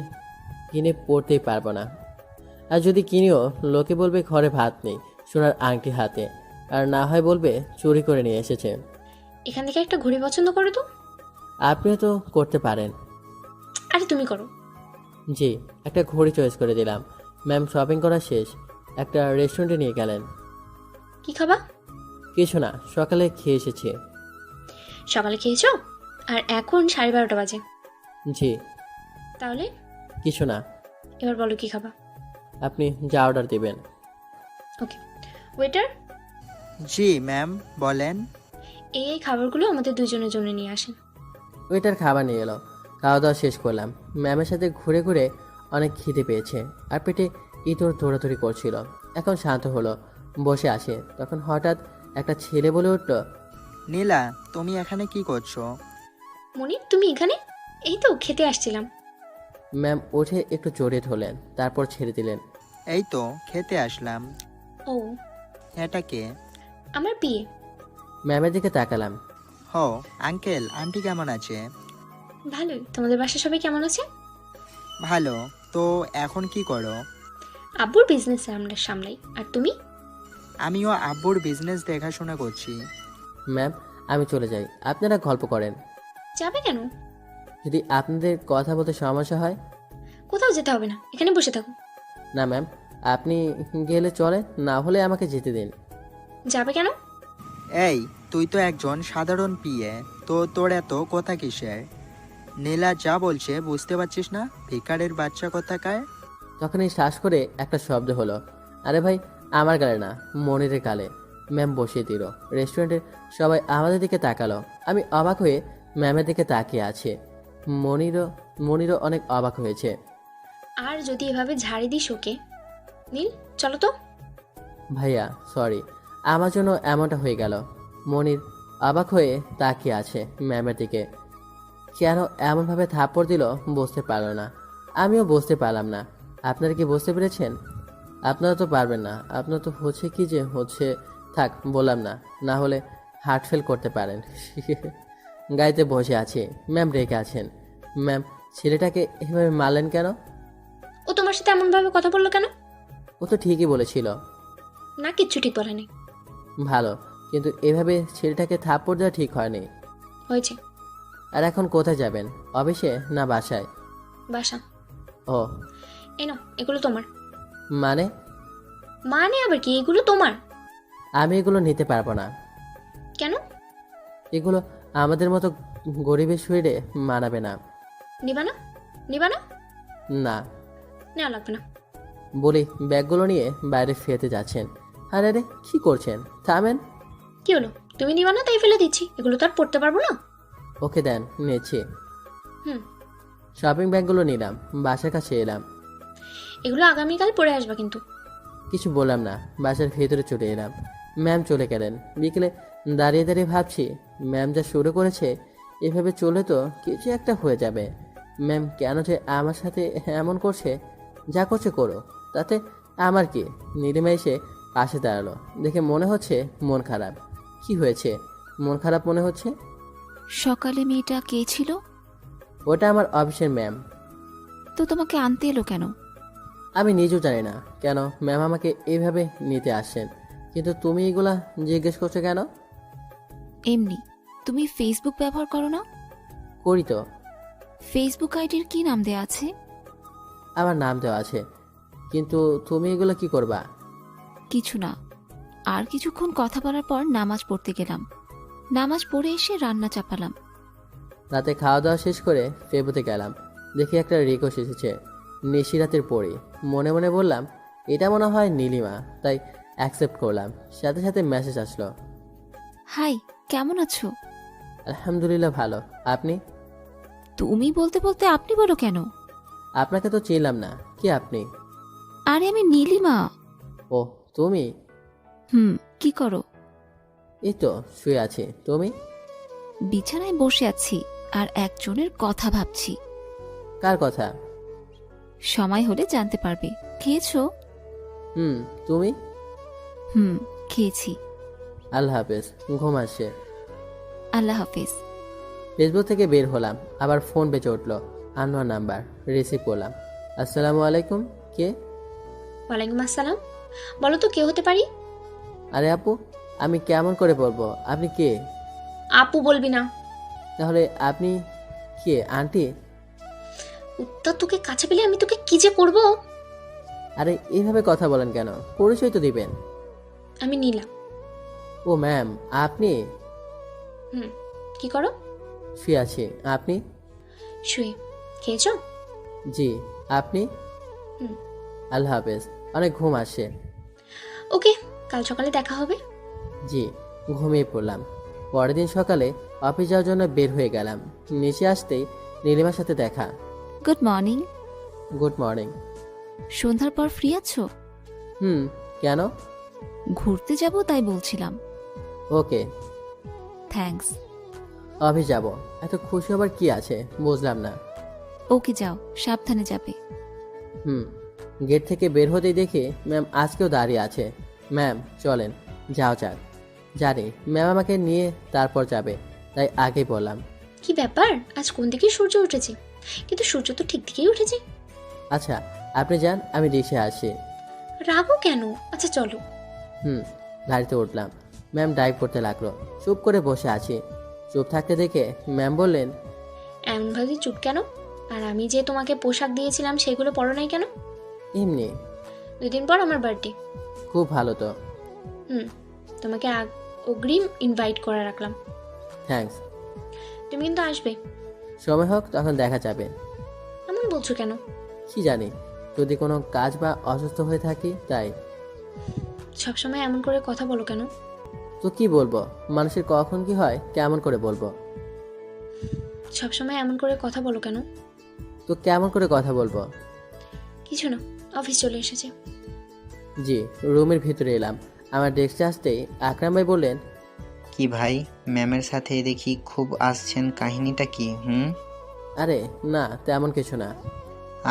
কিনে পড়তেই পারবো না। আর যদি কিনিও লোকে বলবে ঘরে ভাত নেই, সোনার আংটি হাতে, আর না হয় বলবে চুরি করে নিয়ে এসেছে। এখান থেকে একটা ঘড়ি পছন্দ করো তো। আপনিও তো করতে পারেন। আরে তুমি করো। জি, একটা ঘড়ি চয়েস করে দিলাম। ম্যাম শপিং করা শেষ, একটা রেস্টুরেন্টে নিয়ে গেলেন। কি খাবা? কিছু না, সকালে খেয়ে এসেছি। সকালে খেয়েছো? আর এখন 12:30 বাজে। জি। তাহলে? কিছু না। এবার বলো কি খাবা? আপনি যা অর্ডার দিবেন। ওকে। ওয়েটার। জি ম্যাম, বলেন। এই খাবারগুলো আমাদের দুজনের জন্য নিয়ে আসেন। ওইটার খাবার নিয়ে এলো। খাওয়া দাওয়া শেষ করলাম। ম্যামের সাথে ঘুরে ঘুরে অনেক খিদে পেয়েছে, আর পেটে ইতর দৌড়াদৌড়ি করছিল। এখন শান্ত হলো, বসে আসে। তখন হঠাৎ একটা ছেলে বলে উঠল, নীলা, তুমি এখানে কি করছো? মনির, তুমি এখানে? এই তো খেতে আসছিলাম। ম্যাম উঠে একটু জড়িয়ে ধরলেন, তারপর ছেড়ে দিলেন। এই তো খেতে আসলাম। ও, এটা কে? আমার বিয়ে। ম্যামের দিকে তাকালাম। হো, আঙ্কেল আন্টি কেমন আছে? ভালোই। তোমাদের বাসায় সবাই কেমন আছে? ভালো। তো এখন কি করো? আব্বুর বিজনেস আমরা সামলাই। আর তুমি? আমিও আব্বুর বিজনেস দেখাশোনা করছি। ম্যাম আমি চলে যাই, আপনারা গল্প করেন। যাবে কেন? যদি আপনাদের কথা বলতে সমস্যা হয়। কোথাও যেতে হবে না, এখানে বসে থাকো। না ম্যাম, আপনি গেলে চলে, না হলে আমাকে যেতে দিন। যাবে কেন? এই, তুই তো একজন সাধারণ পিএ, তো তোর এত কথা কিসের? নীলা যা বলছে বুঝতে পারছিস না? ভিকারের বাচ্চা কোথাকার। তখনই শ্বাস করে একটা শব্দ হলো। আরে ভাই, আমার গালে না, মনিরের গালে। ম্যাম বসিয়ে দিল। রেস্টুরেন্টের সবাই আমাদের দিকে তাকালো। আমি অবাক হয়ে ম্যামের দিকে তাকিয়ে আছি। মনিরও অনেক অবাক হয়েছে। আর যদি এভাবে ঝাড়ি দিস ওকে। নীল, চলো তো। ভাইয়া সরি, আমার জন্য এমনটা হয়ে গেল। মনির অবাক হয়ে তাকিয়ে আছে ম্যামের দিকে। কেন এমনভাবে থাপ্পড় দিল বুঝতে পারল না, আমিও বুঝতে পারলাম না। আপনারা কি বুঝতে পেরেছেন? আপনারা তো পারবেন না। আপনার তো হচ্ছে কি যে হচ্ছে, থাক বললাম না, না হলে হার্ট ফেল করতে পারেন। গাড়িতে বসে আছি, ম্যাম রেখে আছেন। ম্যাম ছেলেটাকে এভাবে মারলেন কেন? ও তোমার সাথে এমনভাবে কথা বললো কেন? ও তো ঠিকই বলেছিল। না, কিচ্ছু ঠিক বলেনি। ভালো, কিন্তু এভাবে ছেলেটাকে থাপ্পড় দেওয়া ঠিক হয়নি। হয়েছে। আর এখন কোথায় যাবেন, অফিসে না বাসায়? বাসা। ও, এই নাও, এগুলো তোমার। মানে? মানে আবার কি, এগুলো তোমার। আমি এগুলো নিতে পারবো না। কেন? এগুলো আমাদের মতো গরিবের শরীরে মানাবে না। নিবা না? নিবা না? না। নেওয়া লাগবে না। বলি ব্যাগগুলো নিয়ে বাইরে ফেতে যাচ্ছেন। আরে রে, কি করছেন? থামেন। কি হলো? তুমি নিবা না তাই ফেলে দিচ্ছি, এগুলো তো আর পড়তে পারবো না। ওকে দেন, নিচ্ছি। হুম। শপিং ব্যাগগুলো নিলাম, বাসার কাছে এলাম। এগুলো আগামীকাল পরে আসবা কিন্তু। কিছু বললাম না, বাসার ভেতরে চলে এলাম। ম্যাম চলে গেলেন। বিকেলে দাঁড়িয়ে দাঁড়িয়ে ভাবছি, ম্যাম যা শুরু করেছে এভাবে চলে তো কিছু একটা হয়ে যাবে। ম্যাম কেন যে আমার সাথে এমন করছে যা করছে করো, তাতে আমার কি? নীলিমা এসে পাশে দাঁড়ালো, দেখে মনে হচ্ছে মন খারাপ। কি হয়েছে? মন খারাপ মনে হচ্ছে? সকালে মেয়েটা কে ছিল? ওটা আমার অফিসের ম্যাম। তো তোমাকে আনতে এলো কেন? আমি নিজেও জানি না কেন ম্যাম আমাকে এইভাবে নিতে আসছেন, কিন্তু তুমি এগুলা জিজ্ঞেস করছো কেন? এমনি। তুমি ফেসবুক ব্যবহার করো না? করি তো। ফেসবুক আইডির কি নাম দেয়া আছে? আমার নাম দেওয়া আছে, কিন্তু তুমি এগুলো কি করবা? কিছু না। আর কিছুক্ষণ কথা বলার পর নামাজ পড়তে গেলাম। নামাজ পড়ে এসে রান্না চাপালাম। রাতে খাওয়া দাওয়া শেষ করে ফেবুতে গেলাম, দেখি একটা রিকোয়েস্ট এসেছে, নিশিরাতের পড়ি। মনে মনে বললাম এটা মনে হয় নীলিমা, তাই অ্যাকসেপ্ট করলাম। সাথে সাথে মেসেজ আসলো, হাই, কেমন আছো? আলহামদুলিল্লাহ ভালো, আপনি? তুমি বলতে বলতে আপনি বলো কেন? আপনাকে তো চিনলাম না, কি আপনি? আরে আমি নীলিমা। ও তুমি? কি করো? এই তো শুয়ে আছি, তুমি? বিছানায় বসে আছি আর একজনের কথা ভাবছি। কার কথা? সময় হলে জানতে পারবে। খেয়েছো? তুমি? খেয়েছি। আল্লাহ হাফেজ, ঘুম আসছে। আল্লাহ হাফেজ। ফেসবুক থেকে বের হলাম, আবার ফোন বেজে উঠলো, আননোয়ার নাম্বার। রিসিভ করলাম। আসসালামু আলাইকুম, কে? ওয়ালাইকুম আসসালাম। বলো তো কে হতে পারি? আরে আপু, আমি কেমন করে বলবো আপনি কে? আপু বলবি না। তাহলে আপনি কে? আন্টি? উত্তর তোকে কাছে পেলে আমি তোকে কি যে করব। আরে এইভাবে কথা বলেন কেন? পরিচয় তো দিবেন। আমি নীলা। ও ম্যাম, আপনি? কি করো? শুয়ে আছি, আপনি? শুয়ে। খেয়েছো? জি, আপনি? আল্লাহ হাফেজ, অনেক ঘুম আসছে। ওকে, কাল সকালে দেখা হবে। জি, ঘুমিয়ে পড়লাম। পরের দিন সকালে অফিস যাওয়ার জন্য বের হয়ে গেলাম। নিচে আসতেই নীলিমার সাথে দেখা। Good morning. Good morning. সন্ধ্যার পর ফ্রি আছো? কেন? ঘুরতে যাব তাই বলছিলাম। ওকে। থ্যাঙ্কস। অফিস যাব, এত খুশি হবার কি আছে বুঝলাম না। ওকে, যাও, সাবধানে যাবে। গেট থেকে বের হতেই দেখি ম্যাম আজকেও দাঁড়িয়ে আছে। ম্যাম চলেন, যাও যাক। জানি ম্যাম আমাকে নিয়ে তারপর যাবে, তাই আগেই বললাম। কি ব্যাপার, আজ কোন দিকে সূর্য উঠেছে? কিন্তু সূর্য তো ঠিক দিকেই উঠেছে। আচ্ছা আপনি যান, আমি রিক্সায় আসি। রাগও কেন? আচ্ছা চলো। গাড়িতে উঠলাম। ম্যাম ড্রাইভ করতে লাগলো, চুপ করে বসে আছি। চুপ থাকতে দেখে ম্যাম বললেন, এমনভাবে চুপ কেন? আর আমি যে তোমাকে পোশাক দিয়েছিলাম সেগুলো পরো নাই কেন? এমনি। 2 দিন পর আমার বার্থডে। খুব ভালো তো। তোমাকে অগ্রিম ইনভাইট করে রাখলাম। থ্যাঙ্কস। তুমি কিন্তু আসবে। সময় হোক তখন দেখা যাবে। এমন বলছো কেন? কি জানি, যদি কোনো কাজ বা অসুস্থ হয়ে থাকি তাই। সবসময় এমন করে কথা বলো কেন? তো কি বলবো, মানুষের কখন কি হয় কেমন করে বলবো? সবসময় এমন করে কথা বলো কেন? তো কেমন করে কথা বলবো? কিছু না, অফিস চলে এসেছে। জি, রুমের ভিতরে এলাম। আমার ডেস্কে আসতেই আকরাম ভাই বললেন, কি ভাই, ম্যামের সাথে দেখি খুব আসছেন, কাহিনীটা কি? আরে না, তেমন কিছু না।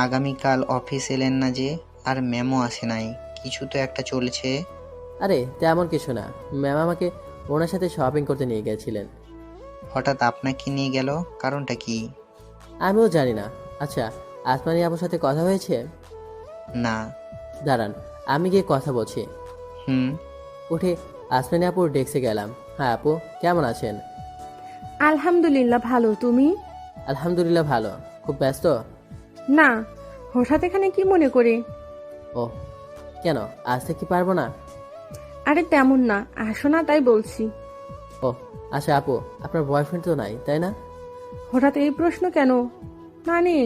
আগামীকাল অফিস এলেন না যে, আর ম্যামও আসে নাই, কিছু তো একটা চলছে। আরে তেমন কিছু না, ম্যাম আমাকে ওনার সাথে শপিং করতে নিয়ে গেছিলেন। হঠাৎ আপনাকে নিয়ে গেল, কারণটা কি? আমিও জানি না। আচ্ছা, আসমানি আপুর সাথে কথা হয়েছে? না। দাঁড়ান, আমি গিয়ে কথা বলছি। উঠে আসমানি আপুর ডেস্কে গেলাম। হ্যাঁ আপু, কেমন আছেন? আলহামদুলিল্লাহ ভালো, তুমি? আলহামদুলিল্লাহ ভালো। খুব ব্যস্ত? না, হঠাৎ এখানে কি মনে করে? ও কেন, আসতে কি পারবো না? আরে তেমন না, আসো না তাই বলছি। ও আচ্ছা আপু, আপনার বয়ফ্রেন্ড তো নাই তাই না? হঠাৎ এই প্রশ্ন কেন? না নেই।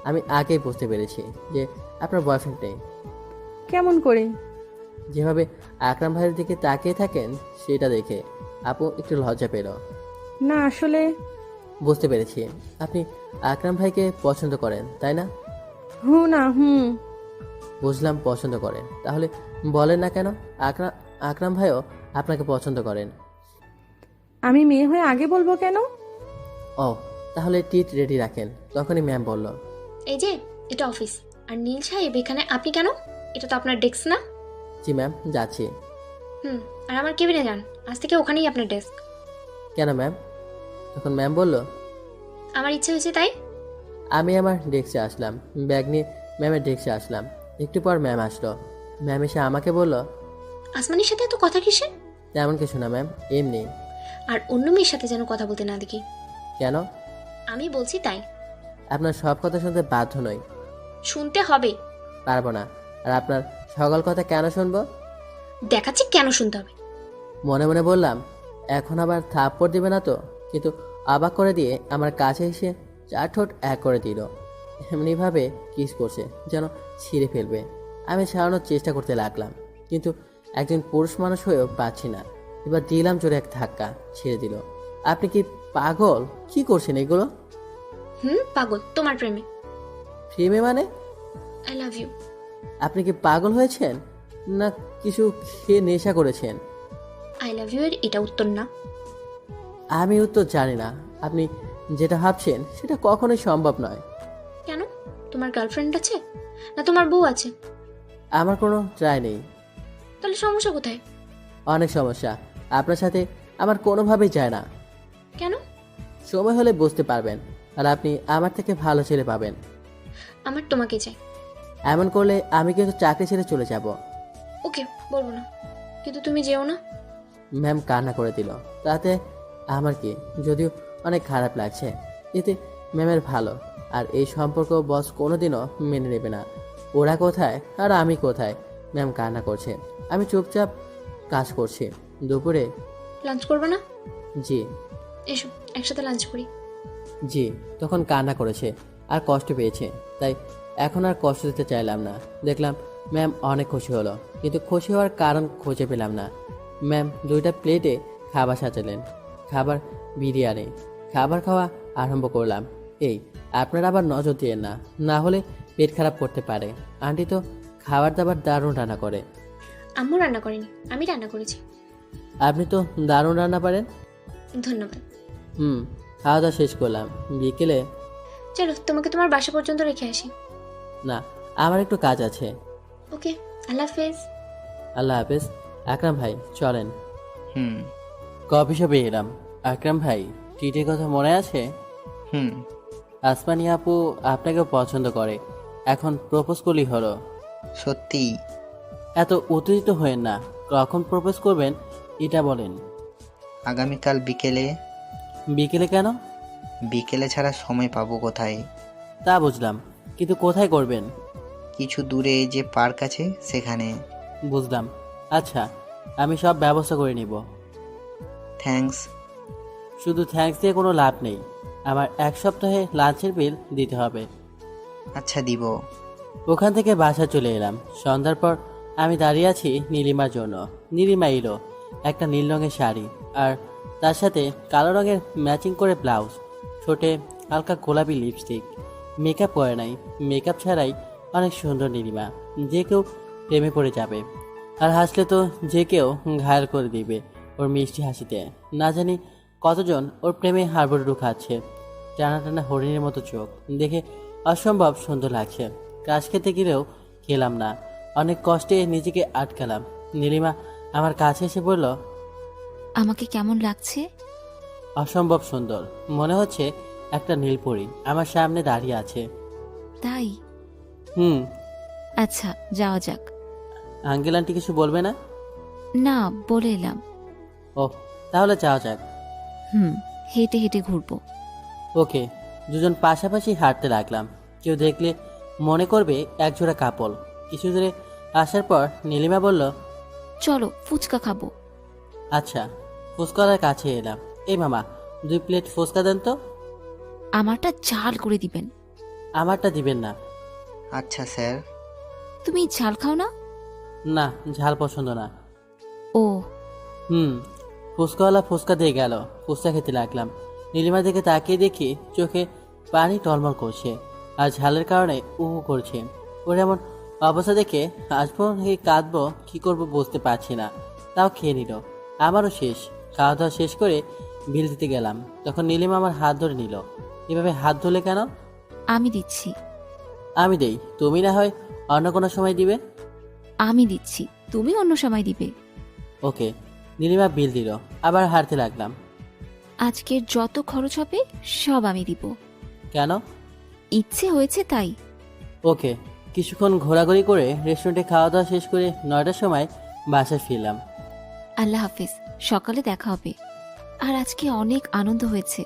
আমি আগেই বুঝতে পেরেছি যে আপনার বয়ফ্রেন্ড নেই। কেমন করে? যেভাবে আকরাম ভাইয়ের দিকে তাকিয়ে থাকেন সেটা দেখে আপু একটু লজ্জা পেল। না আসলে বুঝতে পেরেছি, আপনি আকরাম ভাইকে পছন্দ করেন তাই না? না বুঝলাম পছন্দ করেন, তাহলে বলেন না কেন আকরাম ভাইও আপনাকে পছন্দ করেন? আমি মেয়ে হয়ে আগে বলবো কেন? ও তাহলে টিট রেডি রাখেন। তখনই ম্যাম বলল, এই যে এটা অফিস, আর নীল সাহেব এখানে আপনি কেন? এটা তো আপনার ডেস্ক না? জি ম্যাম, যাচ্ছি। আর আমার কেবিনে যান, আজ থেকে ওখানেই আপনার ডেস্ক। কেন ম্যাম? তখন ম্যাম বলল, আমার ইচ্ছে হয়েছে তাই। আমি আমার ডেস্কে আসলাম, ব্যাগ নিয়ে ম্যামের ডেস্কে আসলাম। একটু পর ম্যাম আসলো। ম্যাম এসে আমাকে বলল, আসমানির সাথে এত কথা কিসে? তেমন কিছু না ম্যাম, এমনি। আর অন্য মেয়ের সাথে যেন কথা বলতে না দেখি। কেন? আমি বলছি তাই। আপনার সব কথা শুনতে বাধ্য নই। শুনতে হবে। পারবো না। আর আপনার সকল কথা কেন শুনবো? দেখাচ্ছি কেন শুনতে হবে। মনে মনে বললাম, এখন আবার থাপ্পড় দিবে না তো? কিন্তু অবাক করে দিয়ে আমার কাছে এসে 4 ঠোঁট এক করে দিল। এমনিভাবে কিস করছে যেন ছিঁড়ে ফেলবে। আমি ছাড়ানোর চেষ্টা করতে লাগলাম, কিন্তু একজন পুরুষ মানুষ হয়েও পাচ্ছি না। এবার দিলাম জোরে এক ধাক্কা, ছেড়ে দিল। আপনি কি পাগল? কি করছেন এগুলো? পাগল তোমার প্রেমে। প্রেমে মানে? I love you. আপনি কি পাগল হয়েছেন, না কিছু খেয়ে নেশা করেছেন? আই লাভ ইউ এর এটা উত্তর না। আমি উত্তর জানি না। আপনি যেটা ভাবছেন সেটা কখনোই সম্ভব নয়। কেন? তোমার গার্লফ্রেন্ড আছে না তোমার বউ আছে? আমার কোনো ট্রাই নেই। তাহলে সমস্যা কোথায়? অনেক সমস্যা। আপনার সাথে আমার কোনোভাবেই যায় না। কেন? সময় হলে বুঝতে পারবেন। আর আপনি আমার থেকে ভালো ছেলে পাবেন। আমার তোমাকে চাই। এমন করলে আমি কিন্তু চাকরি ছেড়ে চলে যাব। ওকে, বলবো না, কিন্তু তুমি যেও না। ম্যাম কান্না করে দিল। তাতে আমার কি, যদিও অনেক খারাপ লাগছে। এতে ম্যামের ভালো। আর এই সম্পর্ক বস কোনোদিনও মেনে নেবে না। ওরা কোথায় আর আমি কোথায়? ম্যাম কান্না করছে, আমি চুপচাপ কাজ করছি। দুপুরে লাঞ্চ করবে না? জি। এসো একসাথে লাঞ্চ করি। জি। তখন কান্না করেছে আর কষ্ট পেয়েছে, তাই এখন আর কষ্ট দিতে চাইলাম না। দেখলাম ম্যাম অনেক খুশি হলো, কিন্তু খুশি হওয়ার কারণ খুঁজে পেলাম না। ম্যাম 2টা প্লেটে খাবার সাজালেন। খাবার বিরিয়ানি। খাবার খাওয়া আরম্ভ করলাম। এই, আপনারা আবার নজর দিয়েন না, না হলে পেট খারাপ করতে পারে। আন্টি তো খাবার দাবার দারুণ রান্না করে। আম্মু রান্না করেনি, আমি রান্না করেছি। আপনি তো দারুণ রান্না পারেন। ধন্যবাদ। খাওয়া দাওয়া শেষ করলাম। বিকেলে চলো তোমাকে তোমার বাসা পর্যন্ত রেখে আসি। না, আমার একটু কাজ আছে। ওকে, আল্লাহ হাফেজ। আল্লাহ হাফেজ। আকরাম ভাই চলেন। হুম কফি শপে এলাম। আকরাম ভাই, ট্রিটের কথা মনে আছে? হুম আসমানি আপু আপনাকেও পছন্দ করে, এখন প্রপোজ করলেই হলো। সত্যি? এত উত্তেজিত হয়েন না। কখন প্রপোজ করবেন এটা বলেন। আগামীকাল বিকেলে। বিকেলে কেন? বিকেলে ছাড়া সময় পাবো কোথায়? তা বুঝলাম, কিন্তু কোথায় করবেন? কিছু দূরে যে পার্ক আছে সেখানে। বুঝলাম। আচ্ছা, আমি সব ব্যবস্থা করে নিব। থ্যাঙ্কস। শুধু থ্যাঙ্কস দিয়ে কোনো লাভ নেই। আমার 1 সপ্তাহে লাঞ্চের বিল দিতে হবে। আচ্ছা, দিব। ওখান থেকে বাসা চলে এলাম। সন্ধ্যার পর আমি দাঁড়িয়ে আছি নীলিমার জন্য। নীলিমা এলো। একটা নীল রঙের শাড়ি আর তার সাথে কালো রঙের ম্যাচিং করে ব্লাউজ, ঠোঁটে হালকা গোলাপি লিপস্টিক। মেকআপ করে নাই, মেকআপ ছাড়াই অনেক সুন্দর নীলিমা। যে কেউ প্রেমে পড়ে যাবে। আর হাসলে তো যে কেউ ঘায়াল করে দিবে ওর মিষ্টি হাসিতে। না জানি কতজন ওর প্রেমে হাড়বুডু খাচ্ছে। টানা টানা হরিণের মতো চোখ দেখে অসম্ভব সুন্দর লাগছে। কাজ খেতে গেলেও খেলাম না, অনেক কষ্টে নিজেকে আটকালাম। নীলিমা আমার কাছে এসে বলল, আমাকে কেমন লাগছে? অসম্ভব সুন্দর। মনে হচ্ছে একটা নীলপরী আমার সামনে দাঁড়িয়ে আছে। তাই? হুম। আচ্ছা, যাওয়া যাক। আঙ্কেল আন্টি কিছু বলবে না? না, বলে এলাম। ওহ, তাহলে যাওয়া যাক। হেঁটে হেঁটে ঘুরবো। ওকে। দুজন পাশাপাশি হাঁটতে লাগলাম। কেউ দেখলে মনে করবে একজোড়া কাপড়। কিছু দূরে আসার পর নীলিমা বলল, চলো ফুচকা খাবো। আচ্ছা। ফুচকার কাছে এলাম। এই মামা, 2 প্লেট ফুচকা দেন তো। আমারটা ঝাল করে দিবেন। আমারটা দিবেন না। আচ্ছা স্যার। তুমি ঝাল খাও না? না, ঝাল পছন্দ না। ও। ফুচকাওয়ালা ফুচকা দিয়ে গেল। ফুচকা খেতে লাগলাম। নীলিমা দিকে তাকিয়ে দেখি চোখে পানি টলমল করছে আর ঝালের কারণে উহু করছে। ওর এমন অবস্থা দেখে হাসবো নাকি কাঁদবো কি করবো বুঝতে পারছি না। তাও খেয়ে নিল। আমারও শেষ। খাওয়া দাওয়া শেষ করে বিল দিতে গেলাম, তখন নীলিমা আমার হাত ধরে নিল। এভাবে হাত ধরলে কেন? আমি দিচ্ছি। আমি দেই, তুমি না হয় অন্য কোনো সময় দিবে। আমি দিচ্ছি, তুমি অন্য সময় দিবে। ওকে। নীলিমা বিল দিল, আবার হারতে লাগলাম। আজকের যত খরচ হবে সব আমি দিব। কেন? ইচ্ছে হয়েছে তাই। ওকে। কিছুক্ষণ ঘোরাঘুরি করে রেস্টুরেন্টে খাওয়া দাওয়া শেষ করে 9টার সময় বাসায় ফিরলাম। আল্লাহ হাফিজ, সকালে দেখা হবে। আর আজকে অনেক আনন্দ হয়েছে,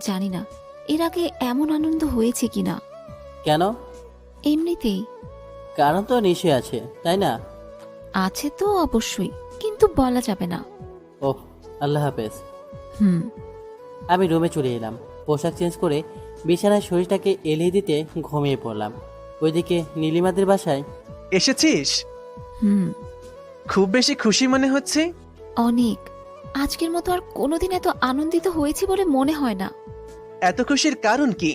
জানি না এর আগে এমন আনন্দ হয়েছে কিনা। কেন? এমনিতেই। কারণ তো নিশ্চয়ই আছে, তাই না? আছে তো অবশ্যই, কিন্তু বলা যাবে না। ওহ, আল্লাহ হাফেজ। হুম। আমি রুমে চলে এলাম। পোশাক চেঞ্জ করে বিছানায় শরীরটাকে এলিয়ে দিতে ঘুমিয়ে পড়লাম। ওইদিকে নীলিমাদের বাসায়। এসেছিস? হুম। খুব বেশি খুশি মনে হচ্ছে। অনেক। আজকের মতো আর কোনোদিন এত আনন্দিত হয়েছি বলে মনে হয় না। এত খুশির কারণ কি?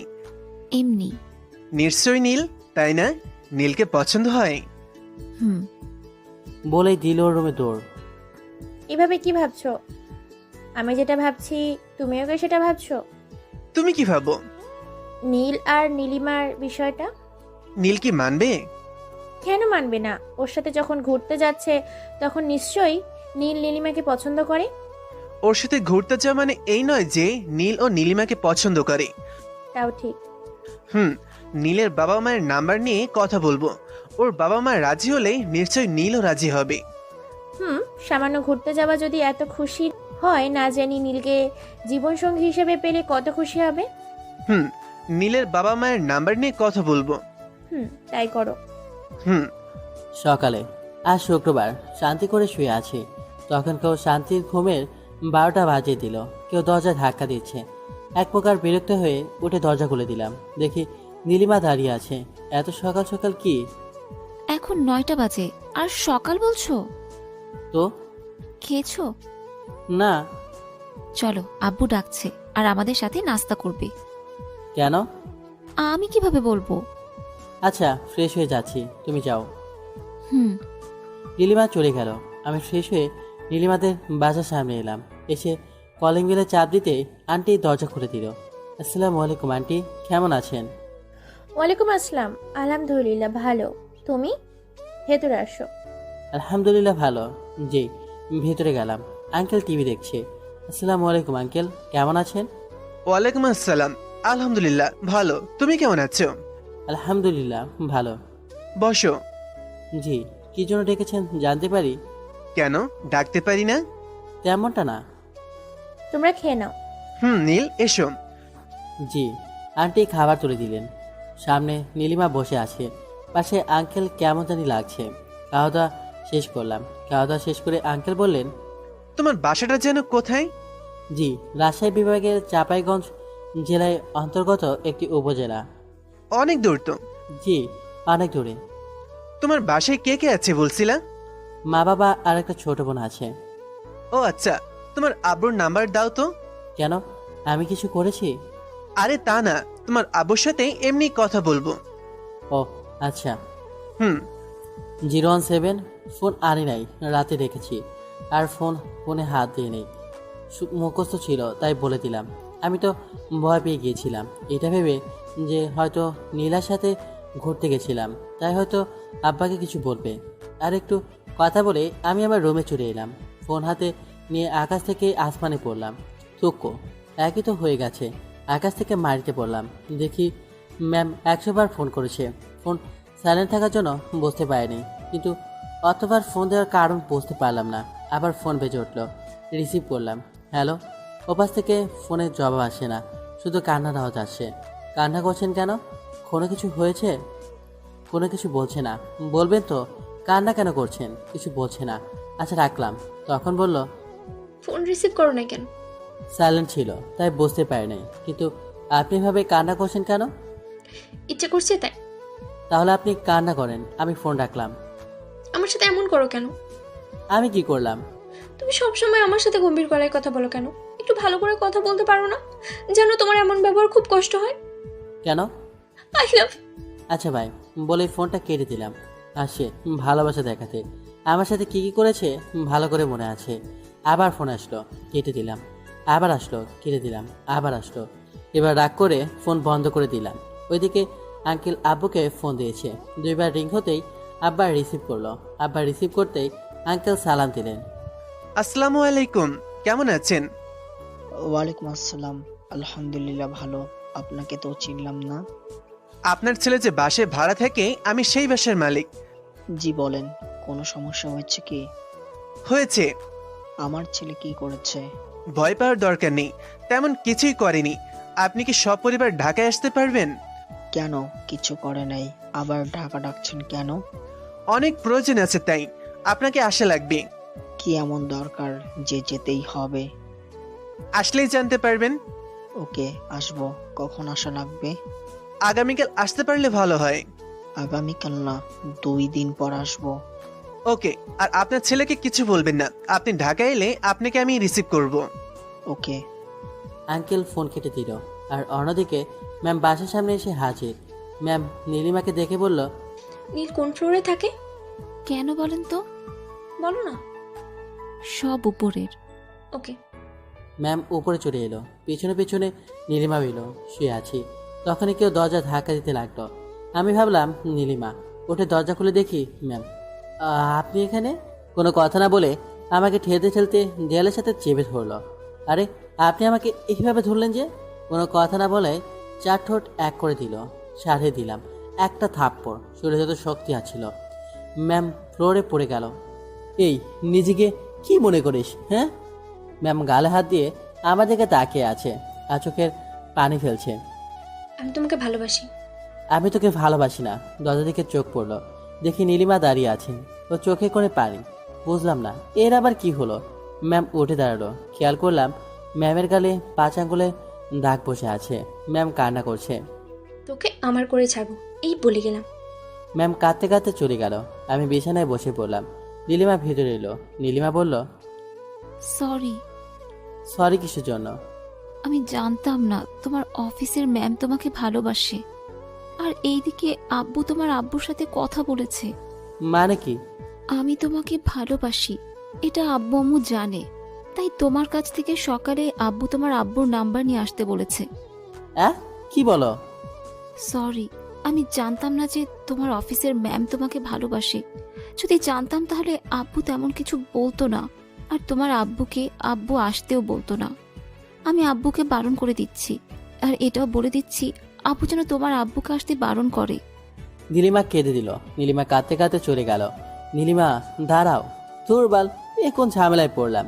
এমনি। নিশ্চয়ই নীল, তাই না? নীলকে পছন্দ হয়। হুম। বলেই দিল রুমে দৌড়। এভাবে কি ভাবছো? আমি যেটা ভাবছি তুমিও কি সেটা ভাবছো? তুমি কি ভাবো? নীল আর নীলিমার বিষয়টা। নীল কি মানবে? কেন মানবে না? ওর সাথে যখন ঘুরতে যাচ্ছে তখন নিশ্চয়ই নীল নীলিমাকে পছন্দ করে। ওর সাথে ঘুরতে যাওয়া মানে এই নয় যে নীল ও নীলিমাকে পছন্দ করে। তাও ঠিক। নীলের বাবা মায়ের নাম্বার নিয়ে কথা বলবো। ওর বাবা মা রাজি হলে নিশ্চয়ই নীলও রাজি হবে। সামান্য ঘুরতে যাওয়া যদি এত খুশি হয়, না জানি নীলকে জীবনসঙ্গী হিসেবে পেলে কত খুশি হবে। নীলের বাবা মায়ের নাম্বার নিয়ে কথা বলবো। তাই করো। সকালে আজ শুক্রবার শান্তি করে শুয়ে আছি, তখন কেউ শান্তির ঘুমের 12টা বাজিয়ে দিল। কেউ দরজায় ধাক্কা দিচ্ছে। এক প্রকার বিরক্ত হয়ে উঠে দরজা খুলে দিলাম। দেখি নীলিমা দাঁড়িয়ে আছে। এত সকাল সকাল কি? এখন 9টা বাজে আর সকাল বলছো? তো খেয়েছো? না। চলো, আব্বু ডাকছে আর আমাদের সাথে নাস্তা করবে। কেন? আমি কিভাবে বলবো? আচ্ছা, ফ্রেশ হয়ে যাচ্ছি, তুমি যাও। হুম। নীলিমা চলে গেল। আমি ফ্রেশ হয়ে নীলিমাদের বাসার সামনে এলাম। এসে কলিং বেলে চাপ দিতে আন্টি দরজা খুলে দিল। আসসালামু আলাইকুম আন্টি, কেমন আছেন? ওয়ালাইকুম আসসালাম। আলহামদুলিল্লাহ ভালো। তুমি ভেতরে আসো। আলহামদুলিল্লাহ ভালো। জি, ভেতরে গেলাম। আঙ্কেল টিভি দেখছে। আসসালামু আলাইকুম আঙ্কেল, কেমন আছেন? ওয়ালাইকুম আসসালাম। আলহামদুলিল্লাহ ভালো। তুমি কেমন আছো? আলহামদুলিল্লাহ ভালো। বসো। জি, কি জন্য ডেকেছেন জানতে পারি? কেন, ডাকতে পারি না? তেমনটা না। তোমরা খেয়ে নাও। নীল এসো। জি। আন্টি খাবার তুলে দিলেন। সামনে নীলিমা বসে আছে, পাশে আঙ্কেল কেমন জানি লাগছে। খাওয়া দাওয়া শেষ করলাম। খাওয়া দাওয়া শেষ করে আঙ্কেল বললেন, তোমার বাসাটা যেন কোথায়? জি, রাজশাহী বিভাগের চাঁপাইগঞ্জ জেলায় অন্তর্গত একটি উপজেলা। অনেক দূর তো। জি, অনেক দূরে। তোমার বাসায় কে কে আছে বলছিলা? মা বাবা আর একটা ছোট বোন আছে। ও আচ্ছা, তোমার আব্বুর নাম্বার দাও তো। কেন, আমি কিছু করেছি? আরে তা না, তোমার আব্বুর সাথে এমনি কথা বলবো। ও আচ্ছা। 017 ফোন আনি নাই, রাতে রেখেছি। আর ফোনে হাত দিয়ে নেই, মুখস্থ ছিল তাই বলে দিলাম। আমি তো ভয় পেয়ে গিয়েছিলাম, এটা ভেবে যে হয়তো নীলার সাথে ঘুরতে গেছিলাম, তাই হয়তো আব্বাকে কিছু বলবে। আর একটু কথা বলে আমি আমার রুমে চলে এলাম। ফোন হাতে নিয়ে আকাশ থেকে আসমানে পড়লাম। থুক্কো, একই তো হয়ে গেছে। আকাশ থেকে মারিতে পড়লাম। দেখি ম্যাম 100 বার ফোন করেছে। ফোন সাইলেন্ট থাকার জন্য বুঝতে পারিনি, কিন্তু অতবার ফোন দেওয়ার কারণ বুঝতে পারলাম না। আবার ফোন বেজে উঠল। রিসিভ করলাম। হ্যালো। ওপাশ থেকে ফোনের জবাব আসে না, শুধু কান্নার আওয়াজ আসছে। কান্না করছেন কেন? কোনো কিছু হয়েছে? কোনো কিছু বলছে না। বলবেন তো কান্না কেন করছেন? কিছু বলছে না। আচ্ছা রাখলাম। তখন বলল, ফোন রিসিভ করো না কেন? সাইলেন্ট ছিল তাই বুঝতে পারি নাই। কিন্তু আপনি এভাবে কান্না করছেন কেন? ইচ্ছে করছে তাই। তাহলে আপনি কান্না করেন, আমি ফোন রাখলাম। আমার সাথে এমন করো কেন? আমি কি করলাম? তুমি সবসময় আমার সাথে গম্ভীর গলায় কথা বলো কেন? একটু ভালো করে কথা বলতে পারো না? জানো তোমার এমন ব্যবহার খুব কষ্ট হয়। কেন? I love. আচ্ছা ভাই, বলে ফোনটা কেটে দিলাম। আসে ভালোবাসা দেখাতে। আমার সাথে কি কি করেছে ভালো করে মনে আছে। আবার ফোন আসলো, কেটে দিলাম। আবার আসলো, কেটে দিলাম। আবার আসলো। এবার রাগ করে ফোন বন্ধ করে দিলাম। ওইদিকে আঙ্কেল আব্বুকে ফোন দিয়েছে। 2বার রিং হতেই আব্বা রিসিভ করলো। আব্বা রিসিভ করতেই আঙ্কেল সালাম দিলেন। আসসালামু আলাইকুম, কেমন আছেন? ওয়ালাইকুম আসসালাম, আলহামদুলিল্লাহ ভালো। আপনাকে তো চিনলাম না। আপনার ছেলে যে বাসে ভাড়া থাকে, আমি সেই বাসের মালিক। জি বলেন, কোনো সমস্যা হয়েছে কি? হয়েছে। আমার ছেলে কি করেছে? ভয় পাওয়ার দরকার নেই, তেমন কিছুই করেনি। আপনি কি সপরিবার ঢাকায় আসতে পারবেন? কেন, কিছু করে নাই, আবার ঢাকা ডাকছেন কেন? অনেক প্রয়োজন আছে, তাই আপনাকে আসা লাগবে। কি এমন দরকার যে যেতেই হবে? আসলেই জানতে পারবেন। ওকে, আসবো। কখন আসা লাগবে? আগামীকাল আসতে পারলে ভালো হয়। আগামীকাল না, 2 দিন পর আসবো। ওকে, আর আপনার ছেলেকে কিছু বলবেন না। আপনি ঢাকায় এলে আপনাকে আমি রিসিভ করব। ওকে। আঙ্কেল ফোন কেটে দিল। আর অন্যদিকে ম্যাম বাসার সামনে এসে হাজির। ম্যাম নীলিমাকে দেখে বলল, নীল কোন ফ্লোরে থাকে? কেন বলেন তো? বলো না। সব উপরের। ওকে। ম্যাম উপরে চলে এলো। পিছনে পিছনে নীলিমা এলো। শুয়ে আছি, তখনই কেউ দরজা ধাক্কা দিতে লাগলো। আমি ভাবলাম নীলিমা। উঠে দরজা খুলে দেখি ম্যাম। আপনি এখানে? কোনো কথা না বলে আমাকে ঠেলতে ঠেলতে দেয়ালের সাথে চেপে ধরলো। আরে আপনি আমাকে এইভাবে ধরলেন যে? কোনো কথা না বলে 4 ঠোঁট এক করে দিল। সারিয়ে দিলাম একটা থাপ্পড়। শরীরে যত শক্তি আছিল। ম্যাম ফ্লোরে পড়ে গেল। এই নিজেকে কি মনে করিস, হ্যাঁ? ম্যাম গালে হাত দিয়ে আমার দিকে তাকিয়ে আছে আর চোখের পানি ফেলছে। আমি তোমাকে ভালোবাসি। আমি তোকে ভালোবাসি না। দরজা দিকে চোখ পড়লো, দেখি নীলিমা দাঁড়িয়ে আছেন। ও চোখে করে পানি। বুঝলাম না এর আবার কি হলো। ম্যাম উঠে দাঁড়ালো। খেয়াল করলাম ম্যামের গালে 5 আঙ্গুলে দাগ বসে আছে। ম্যাম কান্না করছে। তোকে আমার করে ছাড়বো, এই বলে গেলাম। ম্যাম কাঁদতে কাঁদতে চলে গেল। আমি বিছানায় বসে পড়লাম। নীলিমা ভিতরে এলো। নীলিমা বলল, সরি। সরি কিসের জন্য? আমি জানতাম না তোমার অফিসের ম্যাম তোমাকে ভালোবাসে। আর এইদিকে আব্বু তোমার আব্বুর সাথে কথা বলেছে। মানে কি? আমি তোমাকে ভালোবাসি, এটা আব্বু আম্মু জানে। তাই তোমার কাছ থেকে সকালে আব্বু তোমার আব্বুর নাম্বার নিয়ে আসতে বলেছে। কি বলো? সরি, আমি জানতাম না যে তোমার অফিসের ম্যাম তোমাকে ভালোবাসে। যদি জানতাম তাহলে আব্বু তেমন কিছু বলতো না, আর তোমার আব্বুকে আব্বু আসতেও বলতো না। আমি আব্বুকে বারণ করে দিচ্ছি, আর এটাও বলে দিচ্ছি আব্বু যেন তোমার আব্বুকে আসতে বারণ করে। নীলিমা কেঁদে দিল। নীলিমা কাঁদতে কাঁদতে চলে গেল। নীলিমা দাঁড়াও, দুর্বল, এ কোন ঝামেলায় পড়লাম।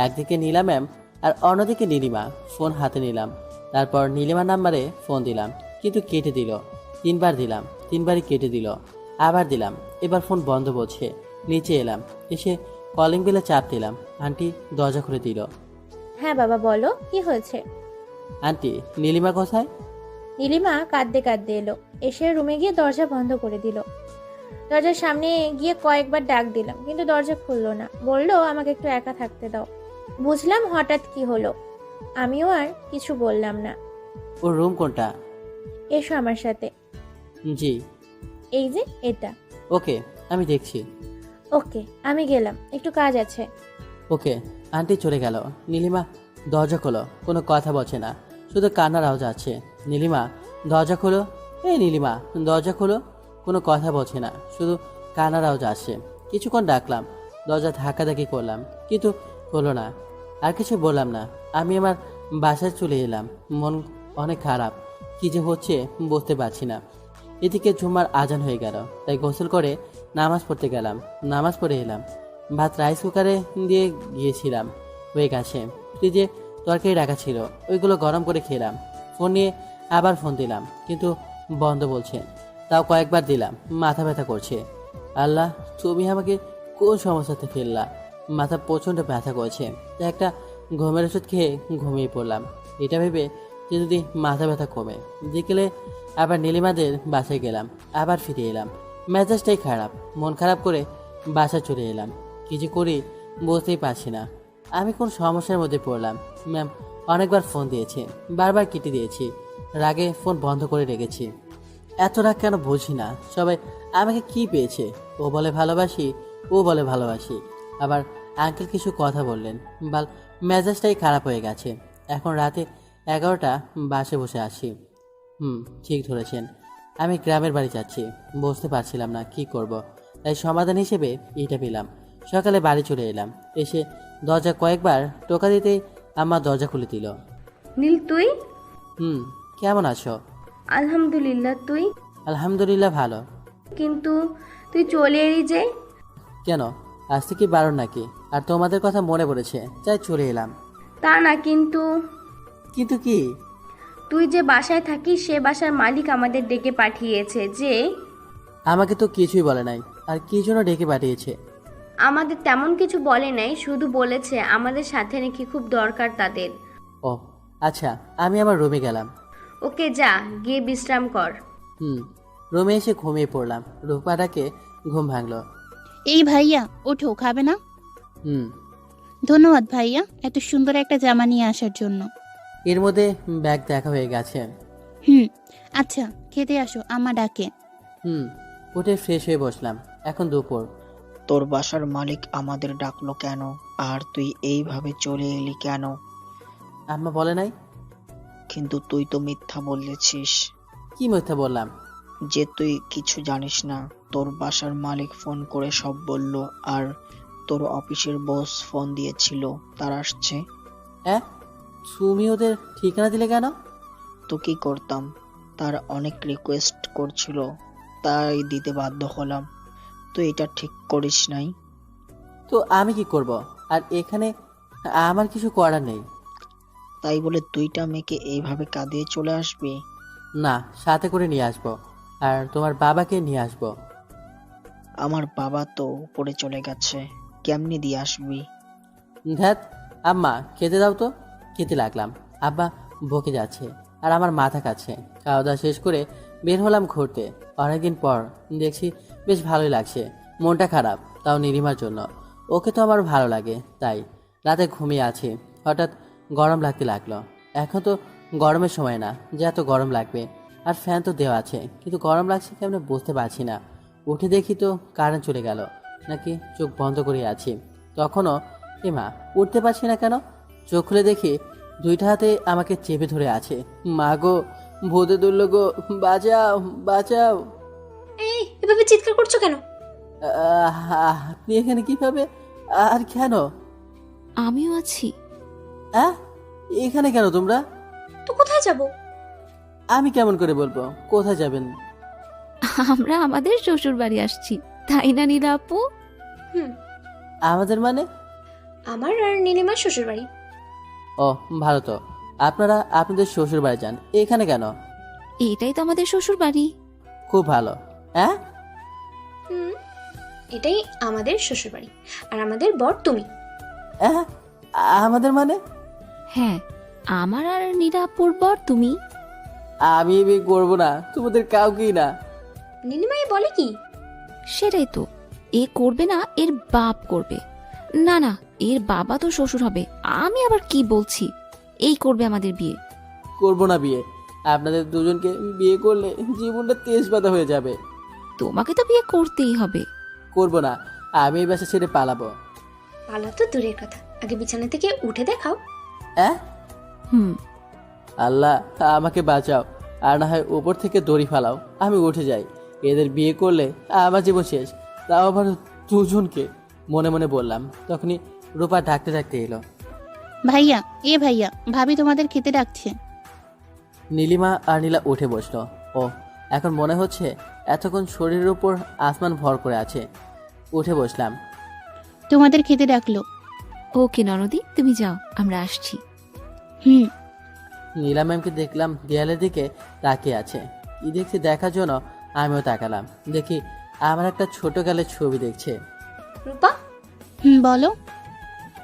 একদিকে নীলা ম্যাম আর অন্যদিকে নীলিমা। ফোন হাতে নিলাম। তারপর নীলিমার নাম্বারে ফোন দিলাম, কিন্তু কেটে দিল। 3বার দিলাম, 3বারই কেটে দিল। আবার দিলাম, এবার ফোন বন্ধ বলছে। নিচে এলাম, এসে কলিং বেলে চাপ দিলাম। আন্টি দরজা খুলে দিল। হ্যাঁ বাবা, বলো কি হয়েছে? আন্টি নীলিমা কোথায়? নীলিমা কাঁদতে কাঁদতে এলো। এসে রুমে গিয়ে দরজা বন্ধ করে দিল। দরজার সামনে গিয়ে কয়েকবার ডাক দিলাম, কিন্তু দরজা খুললো না। বললো আমাকে একটু একা থাকতে দাও। বুঝলাম হঠাৎ কি হলো। আমিও আর কিছু বললাম না। ওর রুম কোনটা? এসো আমার সাথে। জি। এই যে এটা। ওকে, আমি দেখছি। ওকে, আমি গেলাম, একটু কাজ আছে। ওকে। আন্টি চলে গেল। নীলিমা দরজা খোলো। কোনো কথা বলছে না, শুধু কান্নার আওয়াজ আছে। নীলিমা দরজা খোলো, এই নীলিমা দরজা খোলো। কোনো কথা বলছে না, শুধু কান্নার আওয়াজ আসছে। কিছুক্ষণ ডাকলাম, দরজা ধাক্কাধাক্কি করলাম, কিন্তু হলো না। আর কিছু বললাম না। আমি আমার বাসায় চলে এলাম। মন অনেক খারাপ, কি যে হচ্ছে বুঝতে পারছি না। এদিকে জুম্মার আজান হয়ে গেল, তাই গোসল করে নামাজ পড়তে গেলাম। নামাজ পড়ে এলাম। ভাত রাইস কুকারে দিয়ে গিয়েছিলাম, হয়ে গেছে। ফ্রিজে তরকারি রাখা ছিল, ওইগুলো গরম করে খেলাম। ফোন নিয়ে আবার ফোন দিলাম, কিন্তু বন্ধ বলছে। তাও কয়েকবার দিলাম, মাথা ব্যথা করছে। আল্লাহ, তুমি আমাকে কোন সমস্যাতে ফেললা? মাথা প্রচণ্ড ব্যথা করছে। তাই একটা ঘুমের ওষুধ খেয়ে ঘুমিয়ে পড়লাম, এটা ভেবে যে যদি মাথা ব্যথা কমে। বিকেলে আবার নীলিমাদের বাসায় গেলাম, আবার ফিরে এলাম। মেজাজটাই খারাপ, মন খারাপ করে বাসায় চলে এলাম। কিছু করি বুঝতেই পারছি না আমি কোন সমস্যার মধ্যে পড়লাম। ম্যাম অনেকবার ফোন দিয়েছে, বারবার কেটে দিয়েছি। রাগে ফোন বন্ধ করে রেখেছি। এত রাগ কেন বুঝি না। সবাই আমাকে কি পেয়েছে? ও বলে ভালোবাসি, ও বলে ভালোবাসি। আবার আঙ্কেল কিছু কথা বললেন, বাল মেজাজটাই খারাপ হয়ে গেছে। এখন রাতে 11টা, বাসে বসে আসি। ঠিক ধরেছেন, আমি গ্রামের বাড়ি যাচ্ছি, বুঝতে পারছিলাম না কি করব, তাই সমাধান হিসেবে এটা পেলাম। সকালে বাড়ি চলে এলাম, এসে দরজা কয়েকবার টোকা দিতেই আম্মা দরজা খুলে দিল। নীল তুই? কেমন আছো? আলহামদুলিল্লাহ, তুই? আলহামদুলিল্লাহ ভালো। কিন্তু তুই চলে এলি যে? কেন, আজকে কি বারণ নাকি? আর তোমাদের কথা মনে পড়েছে তাই চলে এলাম। তা না, কিন্তু কিন্তু কি? তুই যে বাসায় থাকিস সে বাসার মালিক আমাদের ডেকে পাঠিয়েছে যে। আমাকে তো কিছুই বলে নাই, আর কি জন্য ডেকে পাঠিয়েছে? আমাদের তেমন কিছু বলে নাই, শুধু বলেছে আমাদের সাথে নাকি খুব দরকার তাদের। ও আচ্ছা, আমি আমার রুমে গেলাম। ওকে, যা গিয়ে বিশ্রাম কর। রুমে এসে ঘুমিয়ে পড়লাম। রূপাটাকে ঘুম ভাঙলো। এই ভাইয়া ওঠো, খাবে না? হুম। ধন্যবাদ ভাইয়া, এত সুন্দর একটা জামা নিয়ে আসার জন্য। এর মধ্যে ব্যাগ দেখা হয়ে গেছে। আচ্ছা খেতে আসো, আম্মা ডাকে। উঠে ফ্রেশ হয়ে বসলাম। এখন দুপুর। তোর বাসার মালিক আমাদের ডাকলো কেন? আর তুই এইভাবে চলে এলি কেন? আম্মা বলে নাই। কিন্তু তুই তো মিথ্যা বলেছিস। কি মিথ্যা বললাম? যে তুই কিছু জানিস না। তোর বাসার মালিক ফোন করে সব বলল, আর তোর অফিসের বস ফোন দিয়েছিল, তার আসছে। হ্যাঁ, তুমি ওদের ঠিকানা দিলে কেন? তো কি করতাম, তার অনেক রিকোয়েস্ট করছিল, তাই দিতে বাধ্য হলাম। তুই এটা ঠিক করিস নাই। তো আমি কি করব? আর এখানে আমার কিছু করার নেই। তাই বলে দুইটা মেয়েকে এইভাবে কাঁদিয়ে চলে আসবি? না, সাথে করে নিয়ে আসবো, আর তোমার বাবাকে নিয়ে আসবো। আমার বাবা তো উপরে চলে গেছে, কেমনি দিয়ে আসবি? ধ্যাত, আম্মা খেতে দাও তো। খেতে লাগলাম। আব্বা বকে যাচ্ছে আর আমার মাথা কাছে। খাওয়া দাওয়া শেষ করে বের হলাম ঘুরতে। অনেকদিন পর দেখছি বেশ ভালোই লাগছে। মনটা খারাপ, তাও নীলিমার জন্য। ওকে তো আমার ভালো লাগে, তাই রাতে ঘুমিয়ে আছি। হঠাৎ গরম লাগতে লাগলো। এখন তো গরমের সময় না যে এত গরম লাগবে, আর ফ্যান তো দেওয়া আছে, কিন্তু গরম লাগছে কেমন বুঝতে পারছি না। উঠে দেখি তো কারেন্ট চলে গেল, নাকি চোখ বন্ধ করে আছি তখনও। মা, উঠতে পারছি না কেন? চোখ খুলে দেখি দুইটা হাতে আমাকে চেপে ধরে আছে। মা গো, ভূতে ধরল গো, বাঁচাও বাঁচাও। এই এভাবে চিৎকার করছো কেন? আপনি এখানে কিভাবে, আর কেন? আমিও আছি। এখানে কেন তোমরা? তো কোথায় যাব? আমি কেমন করে বলবো কোথায় যাবেন? আমরা আমাদের শ্বশুর বাড়ি আসছি, তাই না নীলা আপু? আমাদের মানে? আমার আর নীলিমার শ্বশুর বাড়ি। ও ভালো তো, আপনারা আপনাদের শ্বশুর বাড়ি যান, এখানে কেন? এটাই তো আমাদের শ্বশুর বাড়ি। খুব ভালো। এটাই আমাদের শ্বশুর বাড়ি, আর আমাদের বর তুমি। আমাদের মানে? হ্যাঁ, আমার আর নীলা আপুর বর তুমি। আমি বিয়ে করবো না, তোমাদের কাউকেই না। নীলিমাই বলে কি? সেটাই তো, এ করবে না, এর বাপ করবে। না না, এর বাবা তো শ্বশুর হবে। আমি আবার কি বলছি, এই করবে আমাদের বিয়ে। করবো না বিয়ে। আপনাদের দুজনকে বিয়ে করলে জীবনটা তেজপাতা হয়ে যাবে। তোমাকে তো বিয়ে করতেই হবে। করবো না, আমি এই বাসা ছেড়ে পালাবো। পালা তো দূরের কথা, আগে বিছানা থেকে উঠে দেখাও। আল্লাহ আমাকে বাঁচাও, আর না হয় উপর থেকে দড়ি ফালাও, আমি উঠে যাই। এদের বিয়ে করলে আমার জীবন শেষ, তাও আবার দুজনকে। মনে মনে বললাম। তখনই রূপা ডাকতে ডাকতে এলো। ভাইয়া, ভাইয়া, ভাবি তোমাদের খেতে ডাকছে। নীলিমা আর নীলা উঠে বসলো। ও, এখন মনে হচ্ছে এতক্ষণ শরীরের উপর আসমান ভর করে আছে। উঠে বসলাম। তোমাদের খেতে ডাকলো। ওকে ননদি, তুমি যাও, আমরা আসছি। নীলা ম্যামকে দেখলাম দেয়ালের দিকে তাকিয়ে আছে। কি দেখছি দেখার জন্য আমিও তাকালাম। দেখি আমার একটা ছোট কালের ছবি দেখছে। রূপা, বলো।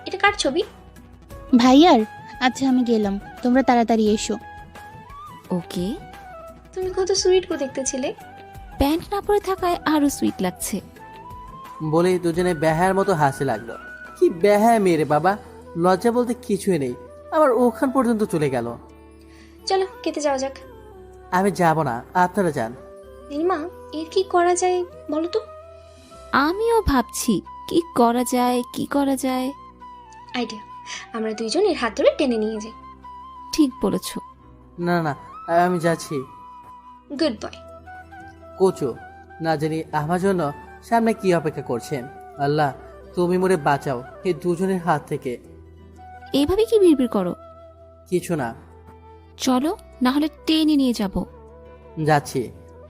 এটা কার ছবি? ভাইয়ার। আচ্ছা আমি গেলাম, তোমরা তাড়াতাড়ি এসো। ওকে। তুমি কত সুইট গো দেখতেছিলে। প্যান্ট না পরে থাকায় আরো সুইট লাগছে। বলেই দুজনে বেহায়ার মতো হাসি লাগলো। কি বেহায়া মেরে বাবা, লজ্জা বলতে কিছুই নেই। আবার ওখান পর্যন্ত চলে গেল। চলো খেতে যাওয়া যাক। আমি যাব না, আপনারা যান। নীলিমা, এর কি করা যায় বলো তো? আমিও ভাবছি কি করা যায়, কি করা যায়। আইডিয়া, আমরা দুইজন এর হাত ধরে টেনে নিয়ে যাই। ঠিক বলেছো। না না, আমি যাচ্ছি। Good boy. কচু, না জানি আমার জন্য সামনে কি অপেক্ষা করছে। আল্লাহ, তুমি মোরে বাঁচাও এই দুজনের হাত থেকে। এইভাবে কি বিড়বিড় করো? কিছু না, চলো, না হলে টেনে নিয়ে যাব। যাচ্ছি।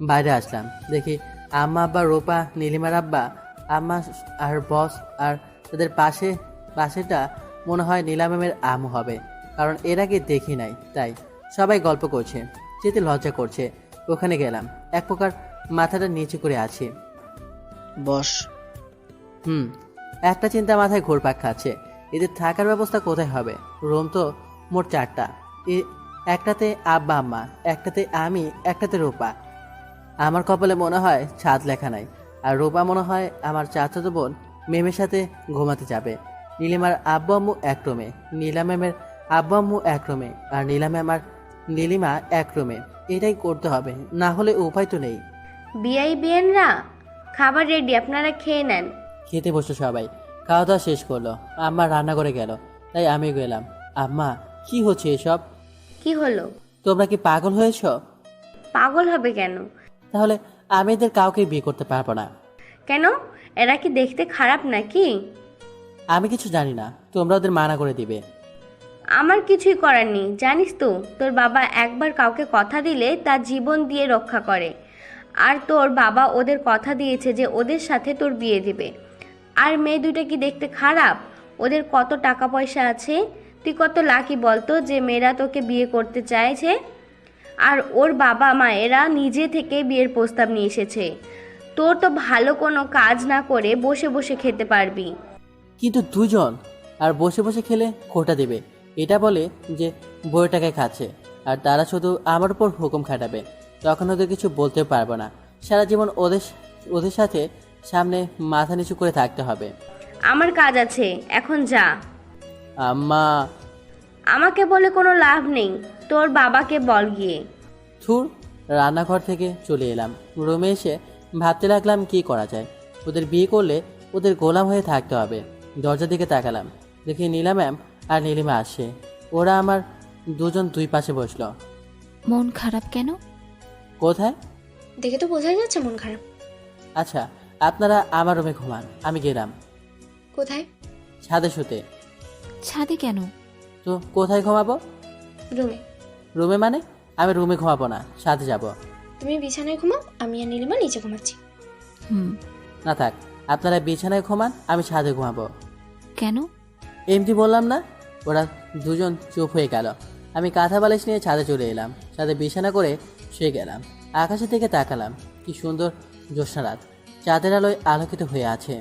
বাইরে আসলাম, দেখি আম্মা, আব্বা, রূপা, নীলিমার আব্বা, আম্মা আর বস, আর তাদের পাশেটা মনে হয় নীলা ম্যামের আম্মু হবে, কারণ এর আগে দেখি নাই। তাই সবাই গল্প করছে, যেতে লজ্জা করছে। ওখানে গেলাম, এক প্রকার মাথাটা নিচু করে আছি। বস। একটা চিন্তা মাথায় ঘুরপাক খাচ্ছে, এদের থাকার ব্যবস্থা কোথায় হবে? রুম তো মোট 4টা, একটাতে আব্বা আম্মা, একটাতে আমি, একটাতে রূপা। আমার কপালে মনে হয় ছাদ লেখা নাই। আর রূপা মনে হয় আমার চাচাতো বোন মেমের সাথে ঘুমাতে যাবে। নীলিমার আব্বু আম্মু এক রুমে, নীলা ম্যামের আব্বু আম্মু এক রুমে, আর নীলা ম্যাম আর নীলিমা এক রুমে। এটাই করতে হবে, না হলে উপায় তো নেই। বিআইবিএনরা, খাবার রেডি, আপনারা খেয়ে নেন। খেতে বসলো সবাই, খাওয়া দাওয়া শেষ করলো। আম্মা রান্না করে গেল, তাই আমি গেলাম। আম্মা, কি হচ্ছে এসব? কি হলো? তোমরা কি পাগল হয়েছ? পাগল হবে কেন? তাহলে আমি এদের কাউকে বিয়ে করতে পারবো না। কেন? এরা কি দেখতে খারাপ নাকি? আমি কিছু জানি না, তোমরা ওদের মানা করে দিবে। আমার কিছুই করার নেই, জানিস তো তোর বাবা একবার কাউকে কথা দিলে তার জীবন দিয়ে রক্ষা করে। আর তোর বাবা ওদের কথা দিয়েছে যে ওদের সাথে তোর বিয়ে দিবে। আর মেয়ে দুইটা কি দেখতে খারাপ? ওদের কত টাকা পয়সা আছে, তুই কত লাকি বলতো যে মেয়েরা তোকে বিয়ে করতে চাইছে। আর ওর বাবা মায়েরা নিজে থেকে বিয়ের প্রস্তাব নিয়ে এসেছে। তোর তো ভালো কোনো কাজ না করে বসে বসে খেতে পারবি। কিন্তু দুজন আর বসে বসে খেলে খোটা দেবে, এটা বলে যে বইয়ের টাকায় খাচ্ছে। আর তারা শুধু আমার উপর হুকুম খাটাবে, তখন ওদের কিছু বলতেও পারবো না। সারা জীবন ওদের সাথে সামনে মাথা নিচু করে থাকতে হবে। আমার কাজ আছে, এখন যা। আম্মা। আমাকে বলে কোনো লাভ নেই, তোর বাবাকে বল গিয়ে। থুর, রান্নাঘর থেকে চলে এলাম। রুমে এসে ভাবতে লাগলাম কি করা যায়। ওদের বিয়ে করলে ওদের গোলাম হয়ে থাকতে হবে। দরজার দিকে তাকালাম, দেখি নীলা ম্যাম আর নীলিমা আসে। ওরা আমার দুজন দুই পাশে বসলো। মন খারাপ কেন? কোথায়? দেখে তো বোঝাই যাচ্ছে মন খারাপ। আচ্ছা, আপনারা আমার রুমে ঘুমান, আমি গেলাম। কোথায়? ছাদে শুতে। ছাদে কেন? তো কোথায় ঘুমাবো? রুমে। রুমে মানে? আমি রুমে ঘুমাবো না, ছাদে যাব। তুমি বিছানায় ঘুমাও, আমি আর নীলিমা নিচে ঘুমাচ্ছি। না থাক, আপনারা বিছানায় ঘুমান, আমি ছাদে ঘুমাবো। কেন? এমনি বললাম না। ওরা দুজন চুপ হয়ে গেল। আমি কাঁথা বালিশ নিয়ে ছাদে চলে এলাম, ছাদে বিছানা করে শুয়ে গেলাম। আকাশের দিকে তাকালাম, কি সুন্দর জ্যোৎস্না রাত, চাঁদের আলোয় আলোকিত হয়ে আছে।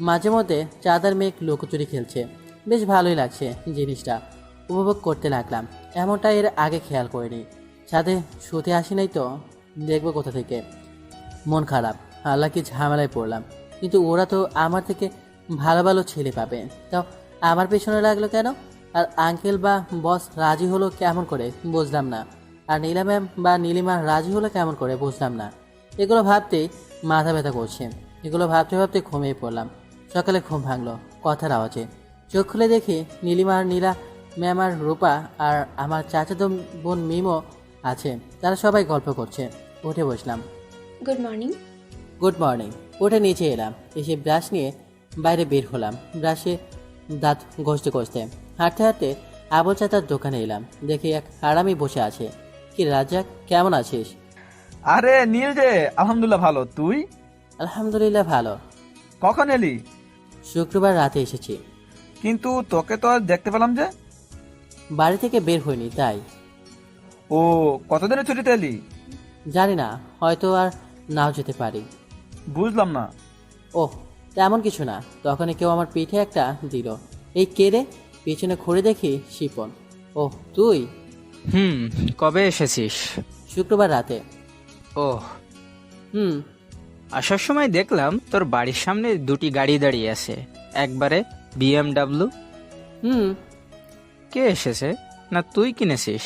মাঝে মধ্যে চাঁদের মেঘ লুকোচুরি খেলছে, বেশ ভালোই লাগছে জিনিসটা, উপভোগ করতে লাগলাম। এমনটা এর আগে খেয়াল করিনি। ছাদে শুতে আসি নাই তো দেখবো কোথা থেকে। মন খারাপ, আল্লাহ কি ঝামেলায় পড়লাম। কিন্তু ওরা তো আমার থেকে ভালো ভালো ছেলে পাবে, তাও আমার পেছনে লাগলো কেন? আর আঙ্কেল বা বস রাজি হলো কেমন করে বুঝলাম না। আর নীলা ম্যাম বা নীলিমা রাজি হলো কেমন করে বুঝলাম না। এগুলো ভাবতেই মাথা ব্যথা করছে। এগুলো ভাবতে ভাবতে ঘুমিয়ে পড়লাম। সকালে ঘুম ভাঙলো কথার আওয়াজে। চোখ খুলে দেখি নীলিমা আর নীলা ম্যাম আর রূপা আর আমার চাচাতো বোন মিমো আছে। তারা সবাই গল্প করছে। উঠে বসলাম। Good morning. Good morning. উঠে নিচে এলাম, এসে ব্রাশ নিয়ে বাইরে বের হলাম। ব্রাশে দাঁত ঘষতে ঘষতে হাঁটতে হাঁটতে আবুল চাচার দোকানে এলাম। দেখি এক হারামি বসে আছে। কি রাজ্জাক, কেমন আছিস? আরে নীল যে, আলহামদুলিল্লাহ ভালো, তুই? আলহামদুলিল্লাহ ভালো। কখন এলি? শুক্রবার রাতে এসেছি। কিন্তু তোকে তো আর দেখতে পেলাম যে। বাড়ি থেকে বের হইনি তাই। ও, কতদিনের ছুটিতে এলি? জানি না, হয়তো আর নাও যেতে পারি। বুঝলাম না। ওহ, তেমন কিছু না। তখনই কেউ আমার পিঠে একটা দিল। এই কে রে? পিছনে ঘুরে দেখি শিপন। ওহ, তুই? কবে এসেছিস? শুক্রবার রাতে। ওহ। আসার সময় দেখলাম তোর বাড়ির সামনে দুটি গাড়ি দাঁড়িয়ে আছে, একবারে BMW। কে এসেছে? না তুই কিনেছিস?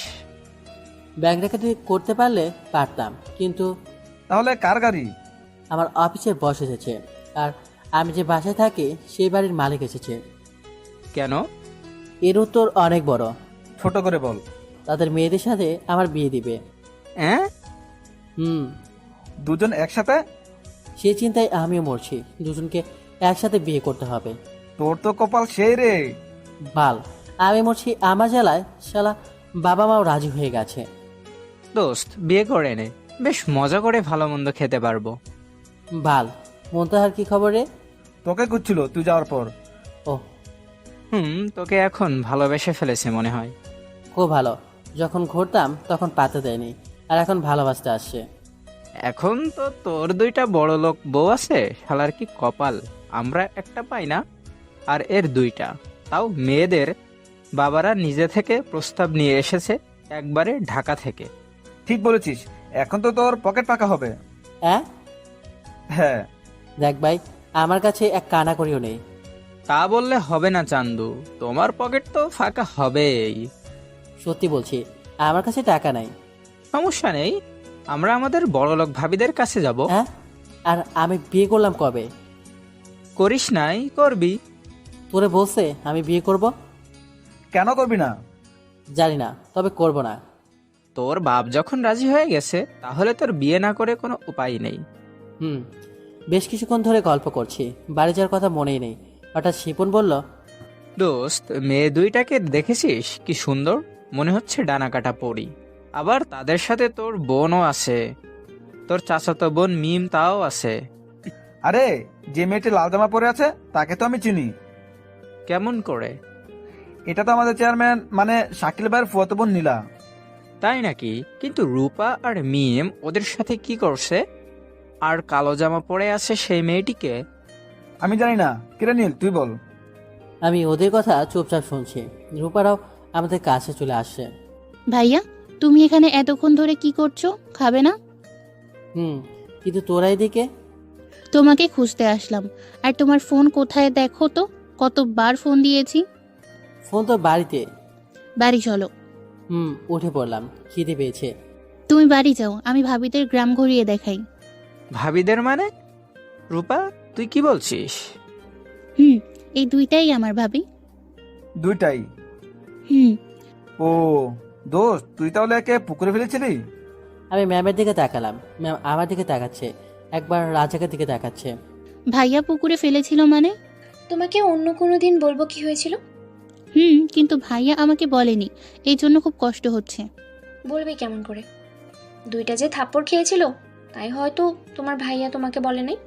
ব্যাংক ডাকাতি করতে পারলে পারতাম, কিন্তু। তাহলে কার গাড়ি? আমার অফিসের বস এসেছে, আর আমি যে বাসায় থাকি সেই বাড়ির মালিক এসেছে। কেন? এর উত্তর অনেক বড়। ছোট করে বল। তাদের মেয়েদের সাথে আমার বিয়ে দিবে। দুজন একসাথে? সে চিন্তায় আমিও মরছি, দুজনকে একসাথে বিয়ে করতে হবে। তোর তো কপাল সেই রে। বাল, আমি মরছি আমার জ্বালায়, শালা বাবা মাও রাজি হয়ে গেছে। দোস্ত বিয়ে করে নে, বেশ মজা করে ভালো মন্দ খেতে পারবো। বাল, মন্তাহার কি খবর রে? তোকে খুঁজছিল তুই যাওয়ার পর। ও তোকে এখন ভালোবেসে ফেলেছে মনে হয়। খুব ভালো, যখন ঘুরতাম তখন পাতে দেয়নি, আর এখন ভালোবাসতে আসছে। এখন তো তোর দুইটা বড় লোক বউ আছে, শালার কি কপাল, আমরা একটা পাই না আর এর দুইটা, তাও মেয়েদের বাবারা নিজে থেকে প্রস্তাব নিয়ে এসেছে, একবারে ঢাকা থেকে। ঠিক বলেছিস, এখন তো তোর পকেট পাকা হবে। হ্যাঁ দেখ ভাই, আমার কাছে এক কানা করিও নেই। তা বললে হবে না চান্দু, তোমার পকেট তো ফাঁকা হবেই। সত্যি বলছি, আমার কাছে টাকা নাই। সমস্যা নেই, আমরা আমাদের বড়লোক ভাবিদের কাছে যাব। হ্যাঁ, আর আমি বিয়ে করলাম কবে? করিস নাই, করবি। তোরে বলছে আমি বিয়ে করব? কেন করবি না? জানি না, তবে করব না। তোর বাপ যখন রাজি হয়ে গেছে, তাহলে তোর বিয়ে না করে কোনো উপায় নেই। বেশ কিছুক্ষণ ধরে গল্প করছি, বাড়ি যাওয়ার কথা মনেই নেই। হঠাৎ শিপন বলল, দোস্ত মেয়ে দুইটাকে দেখেছিস কি সুন্দর, মনে হচ্ছে ডানা কাটা পরি। আবার তাদের সাথে তোর বোনও আছে, তোর চাচাতো বোন মিম তাও আছে। আরে যে মেয়েটি লাল জামা পরে আছে তাকে তো আমি চিনি। কেমন করে? এটা তো আমাদের চেয়ারম্যান মানে শাকিল ভাইয়ের ফুয়াতো বোন নীলা। তাই নাকি? কিন্তু রূপা আর মিম ওদের সাথে কি করছে? আর কালো জামা পরে আছে সেই মেয়েটিকে? আমি জানি না, কিরে নীল তুই বল। আমি ওদের কথা চুপচাপ শুনছি। রূপারাও আমাদের কাছে চলে আসছে। ভাইয়া, তুমি এখানে এতক্ষণ ধরে কি করছো? খাবে না? কিন্তু তোরা এদিকে? তোমাকে খুঁজতে আসলাম। আর তোমার ফোন কোথায় দেখো তো, কতবার ফোন দিয়েছি। ফোন তো বাড়িতে। বাড়ি চলো। উঠে পড়লাম, খিদে পেয়েছে। তুমি বাড়ি যাও, আমি ভাবিদের গ্রাম ঘুরিয়ে দেখাই। ভাবিদের মানে? রূপা তুই কি বলছিস? এই দুইটাই আমার ভাবি। দুইটাই? ও দোস্ত, তুই তাহলে একে পুকুরে ফেলেছিলি? আমি ম্যামের দিকে তাকালাম, ম্যাম আমার দিকে তাকাচ্ছে, একবার রাজাকের দিকে তাকাচ্ছে। ভাইয়া পুকুরে ফেলেছিল মানে? তোমাকে অন্য কোনো দিন বলবো কি হয়েছিল। কিন্তু ভাইয়া আমাকে বলেনি, এই জন্য খুব কষ্ট হচ্ছে। বলবে কেমন করে? দুইটা যে থাপ্পড় খেয়েছিল, তাই হয়তো তোমার ভাইয়া তোমাকে বলে নাই।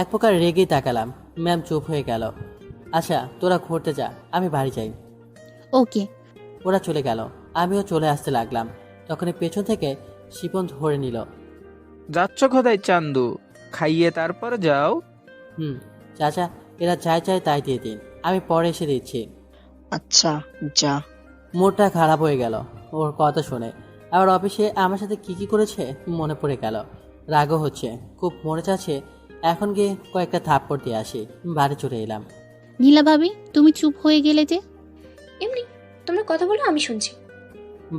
এক প্রকার রেগেই তাকালাম। ম্যাম চুপ হয়ে গেল। আচ্ছা তোরা ঘুরতে যা, আমি বাড়ি যাই। ওকে। ওরা চলে গেল, আমিও চলে আসতে লাগলাম। তখনই পেছন থেকে শিপন ধরে নিল। যাচ্ছ কোথায় চান্দু? খাইয়ে তারপর যাও। চাচা, এরা চাই চাই তাই দিয়ে দিন, আমি পরে এসে দিচ্ছি। আচ্ছা যা। মোটটা খারাপ হয়ে গেল ওর কথা শুনে। আবার অফিসে আমার সাথে কি কি করেছে মনে পড়ে গেল। রাগও হচ্ছে, খুব মনে চাচ্ছে এখন গিয়ে কয়েকটা থাপ্পড় দিয়ে আসি। বাড়ি চলে এলাম। নীলা ভাবি, তুমি চুপ হয়ে গেলে যে? এমনি তোমরা কথা বলো, আমি শুনছি।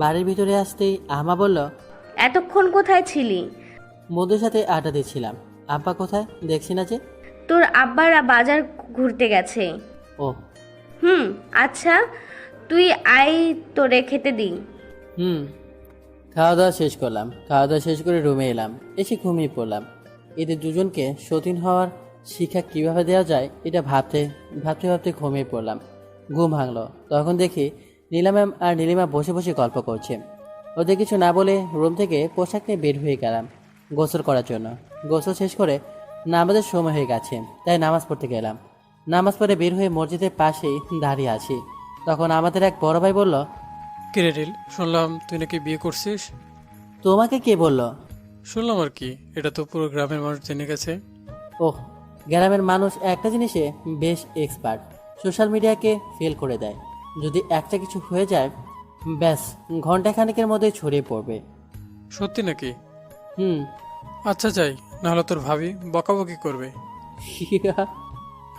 বাড়ির ভিতরে আসতেই আমা বলল, এতক্ষণ কোথায় ছিলি? বন্ধুর সাথে আড্ডা দিচ্ছিলাম। আব্বা কোথায় দেখছি না যে? তোর আব্বারা বাজার ঘুরতে গেছে। ও আচ্ছা তুই আই, তোরে খেতে দিই। খাওয়া দাওয়া শেষ করলাম। খাওয়া দাওয়া শেষ করে রুমে এলাম, এসে ঘুমিয়ে পড়লাম। এদের দুজনকে সতীন হওয়ার শিক্ষা কিভাবে দেওয়া যায় এটা ভাবতে ভাবতে ভাবতে ঘুমিয়ে পড়লাম। ঘুম ভাঙলো, তখন দেখি নীলা ম্যাম আর নীলিমা বসে বসে গল্প করছে। ওদের কিছু না বলে রুম থেকে পোশাক নিয়ে বের হয়ে গেলাম গোসল করার জন্য। গোসল শেষ করে নামাজের সময় হয়ে গেছে, তাই নামাজ পড়তে গেলাম। নামাজ পড়ে বের হয়ে মসজিদের পাশেই দাঁড়িয়ে আছি। তখন আমাদের এক বড় ভাই বলল, কিরে রিল, শুনলাম তুই নাকি বিয়ে করছিস। তোমাকে কে বলল? শুনলাম আর কি, এটা তো পুরো গ্রামের মানুষ জেনে গেছে। ওহ, গ্রামের মানুষ একটা জিনিসে বেশ এক্সপার্ট, সোশ্যাল মিডিয়াকে ফেল করে দেয়। যদি একটা কিছু হয়ে যায় ব্যাস ঘন্টাখানেকের মধ্যে ছড়িয়ে পড়বে। সত্যি নাকি? আচ্ছা যাই, নাহলে তোর ভাবি বকাবকি করবে।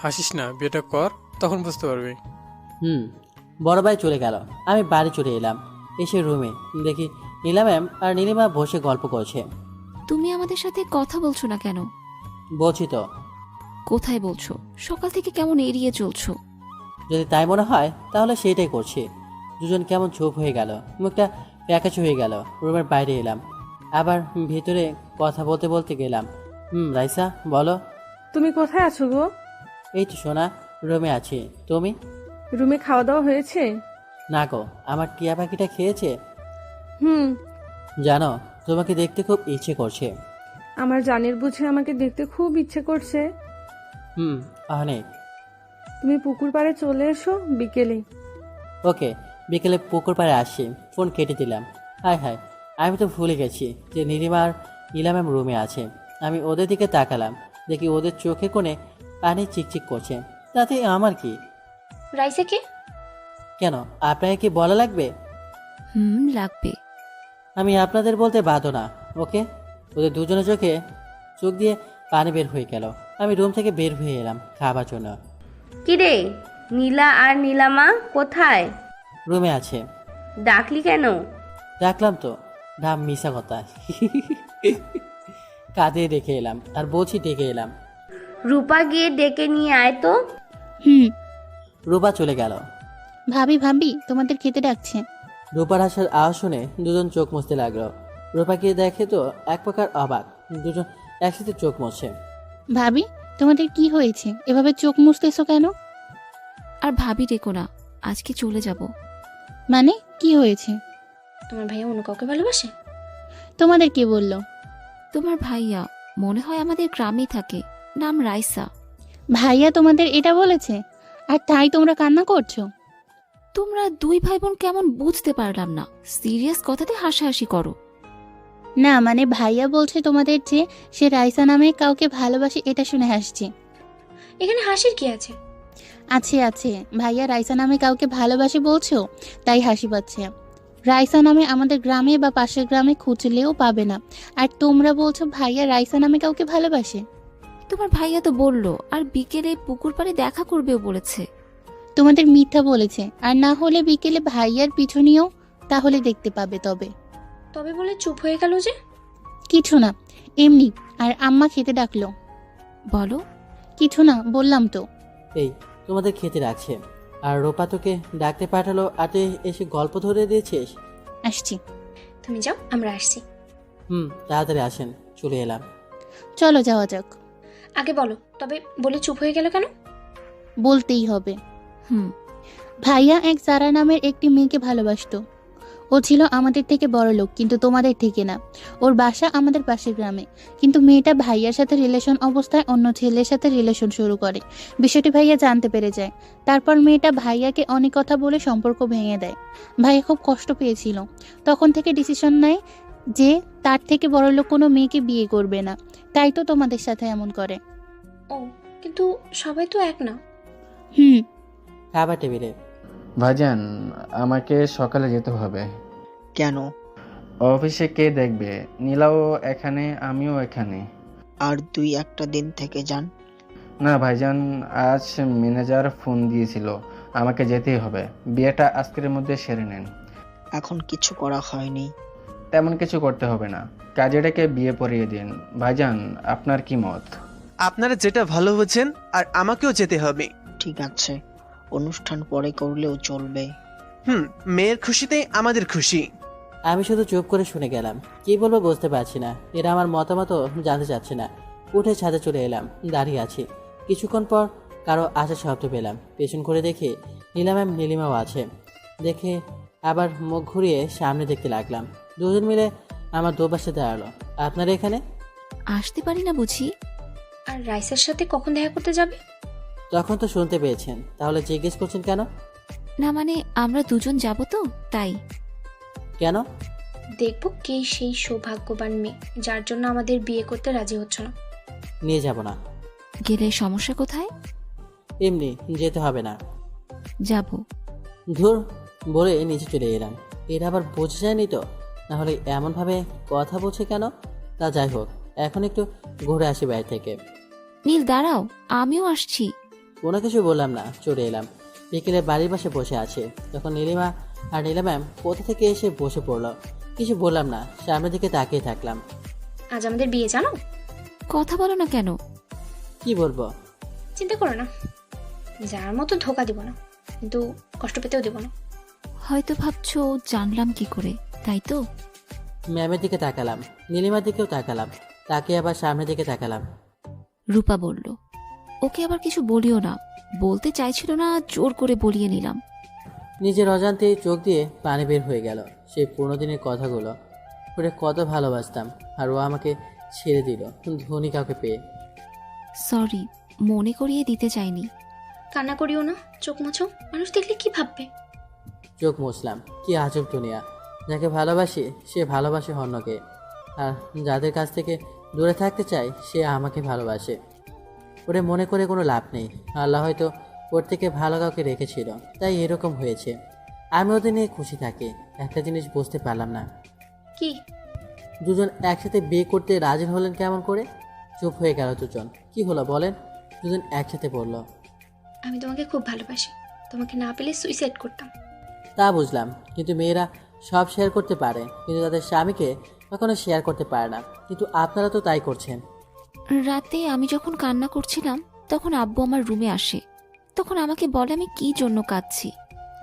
হাসিস না, বিয়েটা কর, তখন বুঝতে পারবি। বড় ভাই চলে গেল, আমি বাড়ি চলে এলাম। এসে রুমে দেখি নীলা ম্যাম আর নীলিমা বসে গল্প করছে। তুমি আমাদের সাথে কথা বলছো না কেন? বলছি তো। কোথায় বলছো? সকাল থেকে কেমন এড়িয়ে চলছো। যদি তাই মনে হয় তাহলে সেইটাই করছি। দুজন কেমন চুপ হয়ে গেল, মুখটা প্যাকাচ হয়ে গেল। রুমের বাইরে এলাম, আবার ভিতরে কথা বলতে বলতে গেলাম। রাইসা বলো। তুমি কোথায় আছো গো? এই তো সোনা, রুমে আছি। তুমি? রুমে খাওয়া দাওয়া হয়েছে? না গো, আমার টিয়া পাখিটা খেয়েছে। হুম। জানো, তোমাকে দেখতে খুব ইচ্ছে করছে। আমার জানের বুঝে আমাকে দেখতে খুব ইচ্ছে করছে। অনেক। তুমি পুকুর পাড়ে চলে এসো বিকেলে। ওকে, বিকেলে পুকুর পাড়ে আসি। ফোন কেটে দিলাম। হায় হায়, আমি তো ভুলে গেছি যে নীলিমা আর নীলা ম্যাম রুমে আছে। আমি ওদের দিকে তাকালাম, দেখি ওদের চোখে কোণে পানি চিকচিক করছে। তাতে আমার কি? রাইসা কে? কেন, আপনাকে কি বলা লাগবে? লাগবে। আমি আপনাদের বলতে বাধ্য না। ওকে। ওদের দুজনের চোখে চোখ দিয়ে পানি বের হয়ে গেল। আমি রুম থেকে বের হয়ে এলাম খাবার জন্য। কিরে, নীলা আর নীলামা কোথায়? রুমে আছে। ডাকলি কেন? ডাকলাম তো, নাম মিশা কথা। কাঁধে রেখে এলাম আর বলছি ডেকে এলাম। রূপা গিয়ে ডেকে নিয়ে আয় তো। রূপা চলে গেল। ভাবি ভাবি তোমাদের খেতে ডাকছে। রূপার আসার আওয়াজ শুনে দুজন চোখ মুছতে লাগলো। রূপাকে দেখে তো এক প্রকার অবাক। দুজন একসাথে চোখ মুছছে। ভাবি তোমাদের কি হয়েছে, এভাবে চোখ মুছতেছো কেন? আর ভাবি রেখো না, আজকে চলে যাব। মানে কি হয়েছে? তোমার ভাইয়া অন্য কাউকে ভালোবাসে? তোমাদের কে বলল? তোমার ভাইয়া মনে হয় আমাদের গ্রামেই থাকে, নাম রাইসা। ভাইয়া তোমাদের এটা বলেছে আর তাই তোমরা কান্না করছো? তোমরা দুই ভাই বোন কেমন বুঝতে পারলাম না, সিরিয়াস কথাতে হাসাহাসি করো। না মানে ভাইয়া বলছে তোমাদের যে সে রাইসা নামে কাউকে ভালোবাসে, এটা শুনে হাসছে। এখানে হাসির কি আছে? আছে আছে, ভাইয়া রাইসা নামে কাউকে ভালোবাসে বলছো তাই হাসি পাচ্ছে। রাইসা নামে আমাদের গ্রামে বা পাশের গ্রামে খুঁজলেও পাবে না, আর তোমরা বলছো ভাইয়া রাইসা নামে কাউকে ভালোবাসে। তোমার ভাইয়া তো বললো আর বিকেলে পুকুর পাড়ে দেখা করবেও বলেছে। তোমাদের মিথ্যা বলেছে, আর না হলে বিকেলে ভাইয়ার পিছনেও তাহলে দেখতে পাবে। তবে বলে চুপ হয়ে গেল যে? কিছু না, এমনি। আর আম্মা খেতে ডাকলো। বলো। কিছু না, বললাম তো। এই তোমাদের খেতে রাখছে, আর রূপা তোকে ডাকতে পাঠালো, আর তুই এসে গল্প ধরে দিয়েছিস। আসছি। তুমি যাও, আমরা আসছি। তাড়াতাড়ি আসেন। চলে এলাম। চলো যাওয়া যাক। আগে বলো, তবে বলে চুপ হয়ে গেল কেন? বলতেই হবে। ভাইয়া এক জারা নামের একটি মেয়েকে ভালোবাসতো। ও ছিল আমাদের থেকে বড় লোক, কিন্তু তোমাদের থেকে না। ওর বাসা আমাদের পাশের গ্রামে। কিন্তু মেয়েটা ভাইয়ার সাথে রিলেশন অবস্থায় অন্য ছেলের সাথে রিলেশন শুরু করে। বিষয়টি ভাইয়া জানতে পেরে যায়। তারপর মেয়েটা ভাইয়াকে অনেক কথা বলে সম্পর্ক ভেঙে দেয়। ভাইয়া খুব কষ্ট পেয়েছিল। তখন থেকে ডিসিশন নেয় যে তার থেকে বড় লোক কোনো মেয়েকে বিয়ে করবে না। তাই তো তোমাদের সাথে এমন করে। ও, কিন্তু সবাই তো এক না। খাবার টেবিলে। ভাইজান, আমাকে সকালে যেতে হবে। কেন? অফিসে কে দেখবে? নীলাও এখানে, আমিও এখানে। আর 2-1 দিন থেকে যান। না ভাইজান, আজ ম্যানেজার ফোন দিয়েছিল, আমাকে যেতেই হবে। বিয়েটা আজকের মধ্যে সেরে নেন। এখন কিছু করা হয়নি। তেমন কিছু করতে হবে না, কাজেটাকে বিয়ে পড়িয়ে দিন। ভাইজান, আপনার কি মত? আপনারা যেটা ভালো বুঝছেন, আর আমাকেও যেতে হবে। ঠিক আছে, অনুষ্ঠান পরে করলেও চলবে। মেয়ের খুশিতে আমাদের খুশি। আমি শুধু চুপ করে শুনে গেলাম। কি বলবো বুঝতে পারছি না। এরা আমার মতামতও জানতে চাচ্ছে না। উঠে ছাদে চলে এলাম। দাঁড়িয়ে আছি। কিছুক্ষণ পর কারো আসার শব্দ পেলাম। পেছন করে দেখে নীলা ম্যাম নীলিমাও আছে। দেখে আবার মুখ ঘুরিয়ে সামনে দেখতে লাগলাম। দুজন মিলে আমার দুপাশে দাঁড়ালো। আপনারা এখানে? আসতে পারি না বুঝি? আর রাইসার সাথে কখন দেখা করতে যাবে? তখন তো শুনতে পেয়েছেন, তাহলে জিজ্ঞেস করছেন কেন? না মানে আমরা দুজন যাব তো, তাই। কেন? দেখবো কে সেই সৌভাগ্যবান মেয়ে যার জন্য আমাদের বিয়ে করতে রাজি হচ্ছে না। নিয়ে যাব না। গেলে সমস্যা কোথায়? এমনি যেতে হবে না। যাব। ধুর বলে নিচে চলে এলাম। এরা আবার বোঝা যায়নি তো, না হলে এমনভাবে কথা বলছে কেন? তা যাই হোক, এখন একটু ঘুরে আসি বাইরে থেকে। নীল দাঁড়াও, আমিও আসছি। কোনো কিছু বললাম না, চলে এলাম। বিকেলে বাড়ির পাশে বসে আছে। তখন নীলিমা আর নীলা ম্যাম কোথা থেকে এসে বসে পড়লো। কিছু বললাম না, সামনের দিকে তাকিয়ে থাকলাম। আজ আমাদের বিয়ে, জানো? কথা বলো না কেন? কি বলবো? চিন্তা করো না, যার মতো ধোকা দিব না, কিন্তু কষ্ট পেতেও দেব না। হয়তো ভাবছো জানলাম কি করে, তাই তো? ম্যামের দিকে তাকালাম, নীলিমার দিকেও তাকালাম, তাকে আবার সামনের দিকে তাকালাম। রূপা বলল, ওকে আবার কিছু বলিও না। বলতে চাইছিল না, জোর করে বলিয়ে নিলাম। নিজের অজান্তে চোখ দিয়ে পানি বের হয়ে গেল। সেই পুরোনো দিনের কথাগুলো, ওরে কত ভালোবাসতাম, আর ও আমাকে ছেড়ে দিল ধনী কাউকে পেয়ে। সরি, মনে করিয়ে দিতে চাইনি। কান্না করিও না, চোখ মোছো, মানুষ দেখলে কি ভাববে? চোখ মুছলাম। কি আজব দুনিয়া, যাকে ভালোবাসি সে ভালোবাসে অন্যকে, আর যাদের কাছ থেকে দূরে থাকতে চাই সে আমাকে ভালোবাসে। ওরে মনে করে কোনো লাভ নেই, আল্লাহ হয়তো ওর থেকে ভালো কাউকে রেখেছিল, তাই এরকম হয়েছে। আমি ওদের নিয়ে খুশি থাকি। একটা জিনিস বুঝতে পারলাম না, কি? দুজন একসাথে বিয়ে করতে রাজি হলেন কেমন করে? চুপ হয়ে গেল দুজন। কি হলো বলেন? দুজন একসাথে বলল, আমি তোমাকে খুব ভালোবাসি, তোমাকে না পেলে সুইসাইড করতাম। তা বুঝলাম, কিন্তু মেয়েরা সব শেয়ার করতে পারে, কিন্তু তাদের স্বামীকে কখনো শেয়ার করতে পারে না। কিন্তু আপনারা তো তাই করছেন। রাতে আমি যখন কান্না করছিলাম তখন আব্বু আমার রুমে আসে। তখন আমাকে বলে আমি কি জন্য কাঁদছি।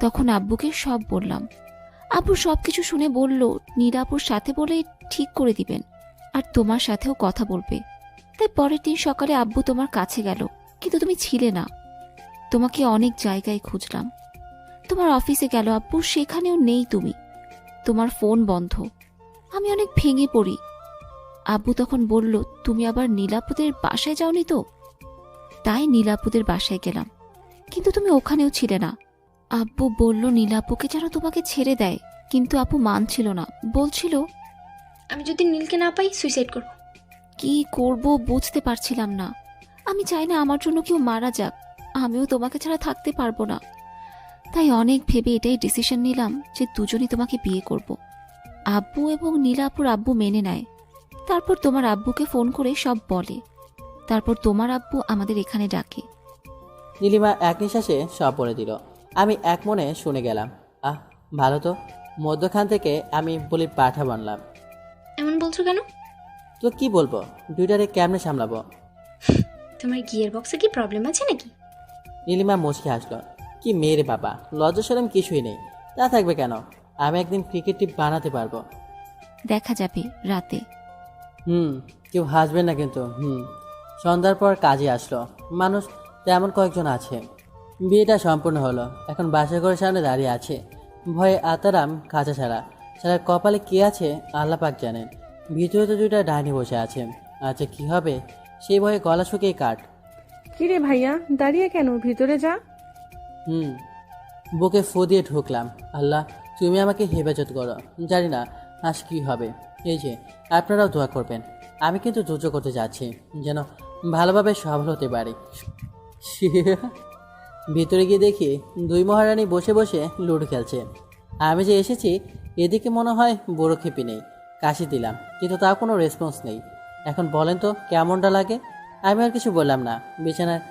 তখন আব্বুকে সব বললাম। আব্বু সবকিছু শুনে বলল, নীলাপুর সাথে বলে ঠিক করে দিবেন, আর তোমার সাথেও কথা বলবে। তাই পরের দিন সকালে আব্বু তোমার কাছে গেল, কিন্তু তুমি ছিলে না। তোমাকে অনেক জায়গায় খুঁজলাম। তোমার অফিসে গেল আব্বু, সেখানেও নেই তুমি। তোমার ফোন বন্ধ। আমি অনেক ভেঙে পড়ি। আব্বু তখন বলল, তুমি আবার নীলাপুদের বাসায় যাওনি তো? তাই নীলাপুদের বাসায় গেলাম, কিন্তু তুমি ওখানেও ছিলে না। আব্বু বলল নীলাপুকে যেন তোমাকে ছেড়ে দেয়, কিন্তু আপু মানছিল না, বলছিল আমি যদি নীলকে না পাই সুইসাইড করব। কি করব বুঝতে পারছিলাম না। আমি চাই না আমার জন্য কেউ মারা যাক, আমিও তোমাকে ছাড়া থাকতে পারবো না। তাই অনেক ভেবে এটাই ডিসিশন নিলাম যে দুজনই তোমাকে বিয়ে করব। আব্বু এবং নীলাপুর আব্বু মেনে নেয়। তারপর তোমার আব্বুকে ফোন করে সব বলে। তারপর তোমার আব্বু আমাদের এখানে ডাকে। নীলিমা এক নিঃশ্বাসে সব বলে দিল। আমি এক মনে শুনে গেলাম। আহ, ভালো তো। মধ্যখান থেকে আমি বলি পাঠা বানলাম। এমন বলছো কেন? তো কি বলবো, দুইটারে কেমনে সামলাবো? তোমার গিয়ার বক্সে কি প্রবলেম আছে নাকি? নীলিমা মুচকে হাসলো। কি মেয়েরে বাবা, লজ্জা শরম কিছুই নেই। তা থাকবে কেন? আমি একদিন ক্রিকেট টিম বানাতে পারবো। দেখা যাবে রাতে। কেউ হাসবেন না কিন্তু। সন্ধ্যার পর কাজে আসলো। মানুষ তেমন কয়েকজন আছে। বিয়েটা সম্পূর্ণ হলো। এখন বাসা ঘরের সামনে দাঁড়িয়ে আছে, ভয়ে আতারাম খাঁচা ছাড়া। সারা কপালে কি আছে আল্লাহ পাক জানেন। ভিতরে তো দুইটা ডাইনি বসে আছে। আচ্ছা কি হবে সেই ভয়ে গলা শুকিয়ে কাট। কিরে ভাইয়া, দাঁড়িয়ে কেন? ভিতরে যা। বুকে ফু দিয়ে ঢুকলাম। আল্লাহ তুমি আমাকে হেফাজত করো। জানি না আজ কি হবে। এই যে আপনারাও দোয়া করবেন। আমি কিন্তু যুদ্ধ করতে যাচ্ছি, যেন ভালোভাবে সফল হতে পারি। ভিতরে গিয়ে দেখি দুই মহারানী বসে বসে লুডো খেলছে। আমি যে এসেছি এদিকে মনে হয় বড় খেপি নেই। কাশি দিলাম, কিন্তু তাও কোনো রেসপন্স নেই। এখন বলেন তো কেমনটা লাগে? আমি আর কিছু বললাম না। বিছানার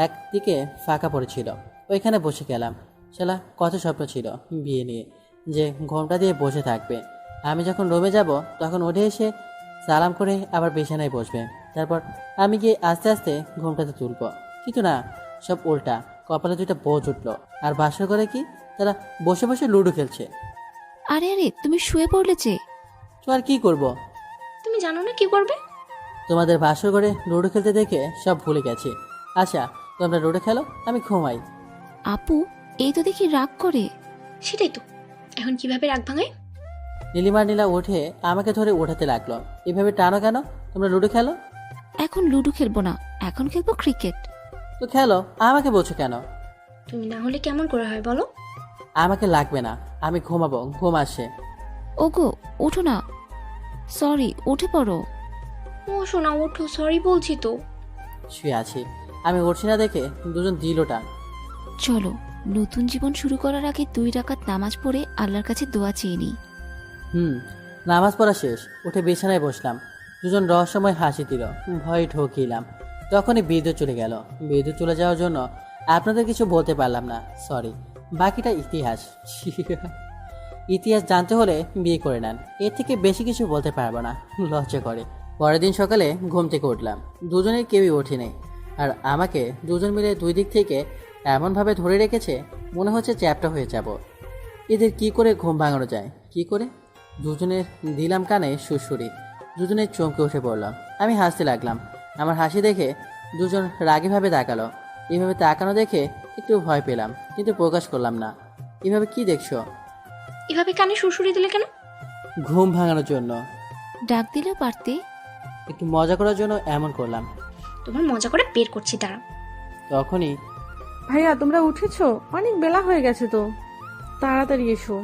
একদিকে ফাঁকা পড়েছিল, ওইখানে বসে গেলাম। শালা কত স্বপ্ন ছিল বিয়ে নিয়ে, যে ঘোমটা দিয়ে বসে থাকবে। আমি যখন রুমে যাব তখন উঠে এসে সালাম করে আবার বিছানায় বসবে। তারপর আমি গিয়ে আস্তে আস্তে ঘোমটাতে তুলব। কিন্তু না, সব উল্টা। কপালে দুইটা বোঝ উঠলো। আর বাসর করে কি, তারা বসে বসে লুডো খেলছে। আরে আরে, তুমি শুয়ে পড়লে যে। তো আর কি করব? তুমি জানো না কি করবে? তোমাদের বাসর করে লুডো খেলতে দেখে সব ভুলে গেছি। আচ্ছা তোমরা লুডো খেলো, আমি ঘুমাই। আপু এই তো দেখি রাগ করে। সেটাই তো, এখন কিভাবে রাগ ভাঙায়? নীলা উঠে আমাকে ধরে ওঠাতে লাগলো। এভাবে টানো কেন? তোমরা লুডো খেলো। এখন লুডো খেলবো না, এখন খেলবো ক্রিকেট। তো খেলো, আমাকে বলছো কেন? তুমি না হলে কেমন করে হয় বলো? আমাকে লাগবে না, আমি ঘুমাবো, ঘুম আসে। ওগো ওঠো না। সরি, উঠে পড়ো। ও শোনা, ওঠো, সরি বলছি তো। শুয়ে আছি, আমি উঠছি না দেখে দুজন দিল টান। চলো নতুন জীবন শুরু করার আগে 2 রাকাত নামাজ পড়ে আল্লাহর কাছে দোয়া চেয়ে নিই। নামাজ পড়া শেষ, উঠে বিছানায় বসলাম। দুজন রহস্যময় হাসি দিল। ভয়ে ঢোকিলাম। তখনই বিদ্যুৎ চলে গেল। বিদ্যুৎ চলে যাওয়ার জন্য আপনাদের কিছু বলতে পারলাম না, সরি। বাকিটা ইতিহাস। ইতিহাস জানতে হলে বিয়ে করে নেন, এর থেকে বেশি কিছু বলতে পারবো না, লজ্জা করে। পরের দিন সকালে ঘুম থেকে উঠলাম। দুজনের কেউই ওঠেনি, আর আমাকে দুজন মিলে দুই দিক থেকে এমনভাবে ধরে রেখেছে মনে হচ্ছে চ্যাপটা হয়ে যাব। এদের কি করে ঘুম ভাঙানো যায়? কি করে? দুজনের দিলাম কানে সুরসুরি। দুজনের চমকে উঠে পড়লাম। আমি হাসতে লাগলাম। আমার হাসি দেখে দুজন রাগীভাবে তাকালো। এইভাবে তাকানো দেখে একটু ভয় পেলাম, কিন্তু প্রকাশ করলাম না। এভাবে কি দেখছো? এভাবে কানে সুরসুরি দিলে কেন? ঘুম ভাঙানোর জন্য। ডাক দিলে পারতে। একটু মজা করার জন্য এমন করলাম। তোমার মজা করে বের করছি, দাঁড়া। তখনই ভাইয়া তোমরা উঠেছো? অনেক বেলা হয়ে গেছে তো, তাড়াতাড়ি এসো।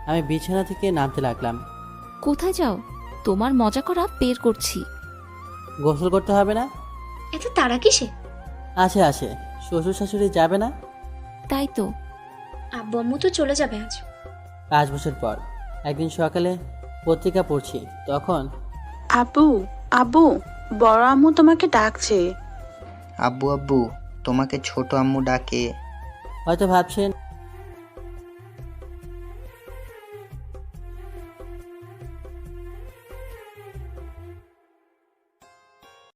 আমি বিছানা থেকে নামতে লাগলাম। কোথায় যাও? তোমার মজা করা বের করছি। গোসল করতে হবে না? এত তাড়া কিসে? আছে আছে, শ্বশুর শাশুড়ি যাবে না? তাই তো। আব্বু আম্মু তো চলে যাবে আজ। 5 বছর পর একদিন সকালে পত্রিকা পড়ছি, তখন আব্বু, আব্বু, বড় আম্মু তোমাকে ডাকছে। আব্বু আব্বু, তোমাকে ছোট আম্মু ডাকে। হয়তো ভাবছেন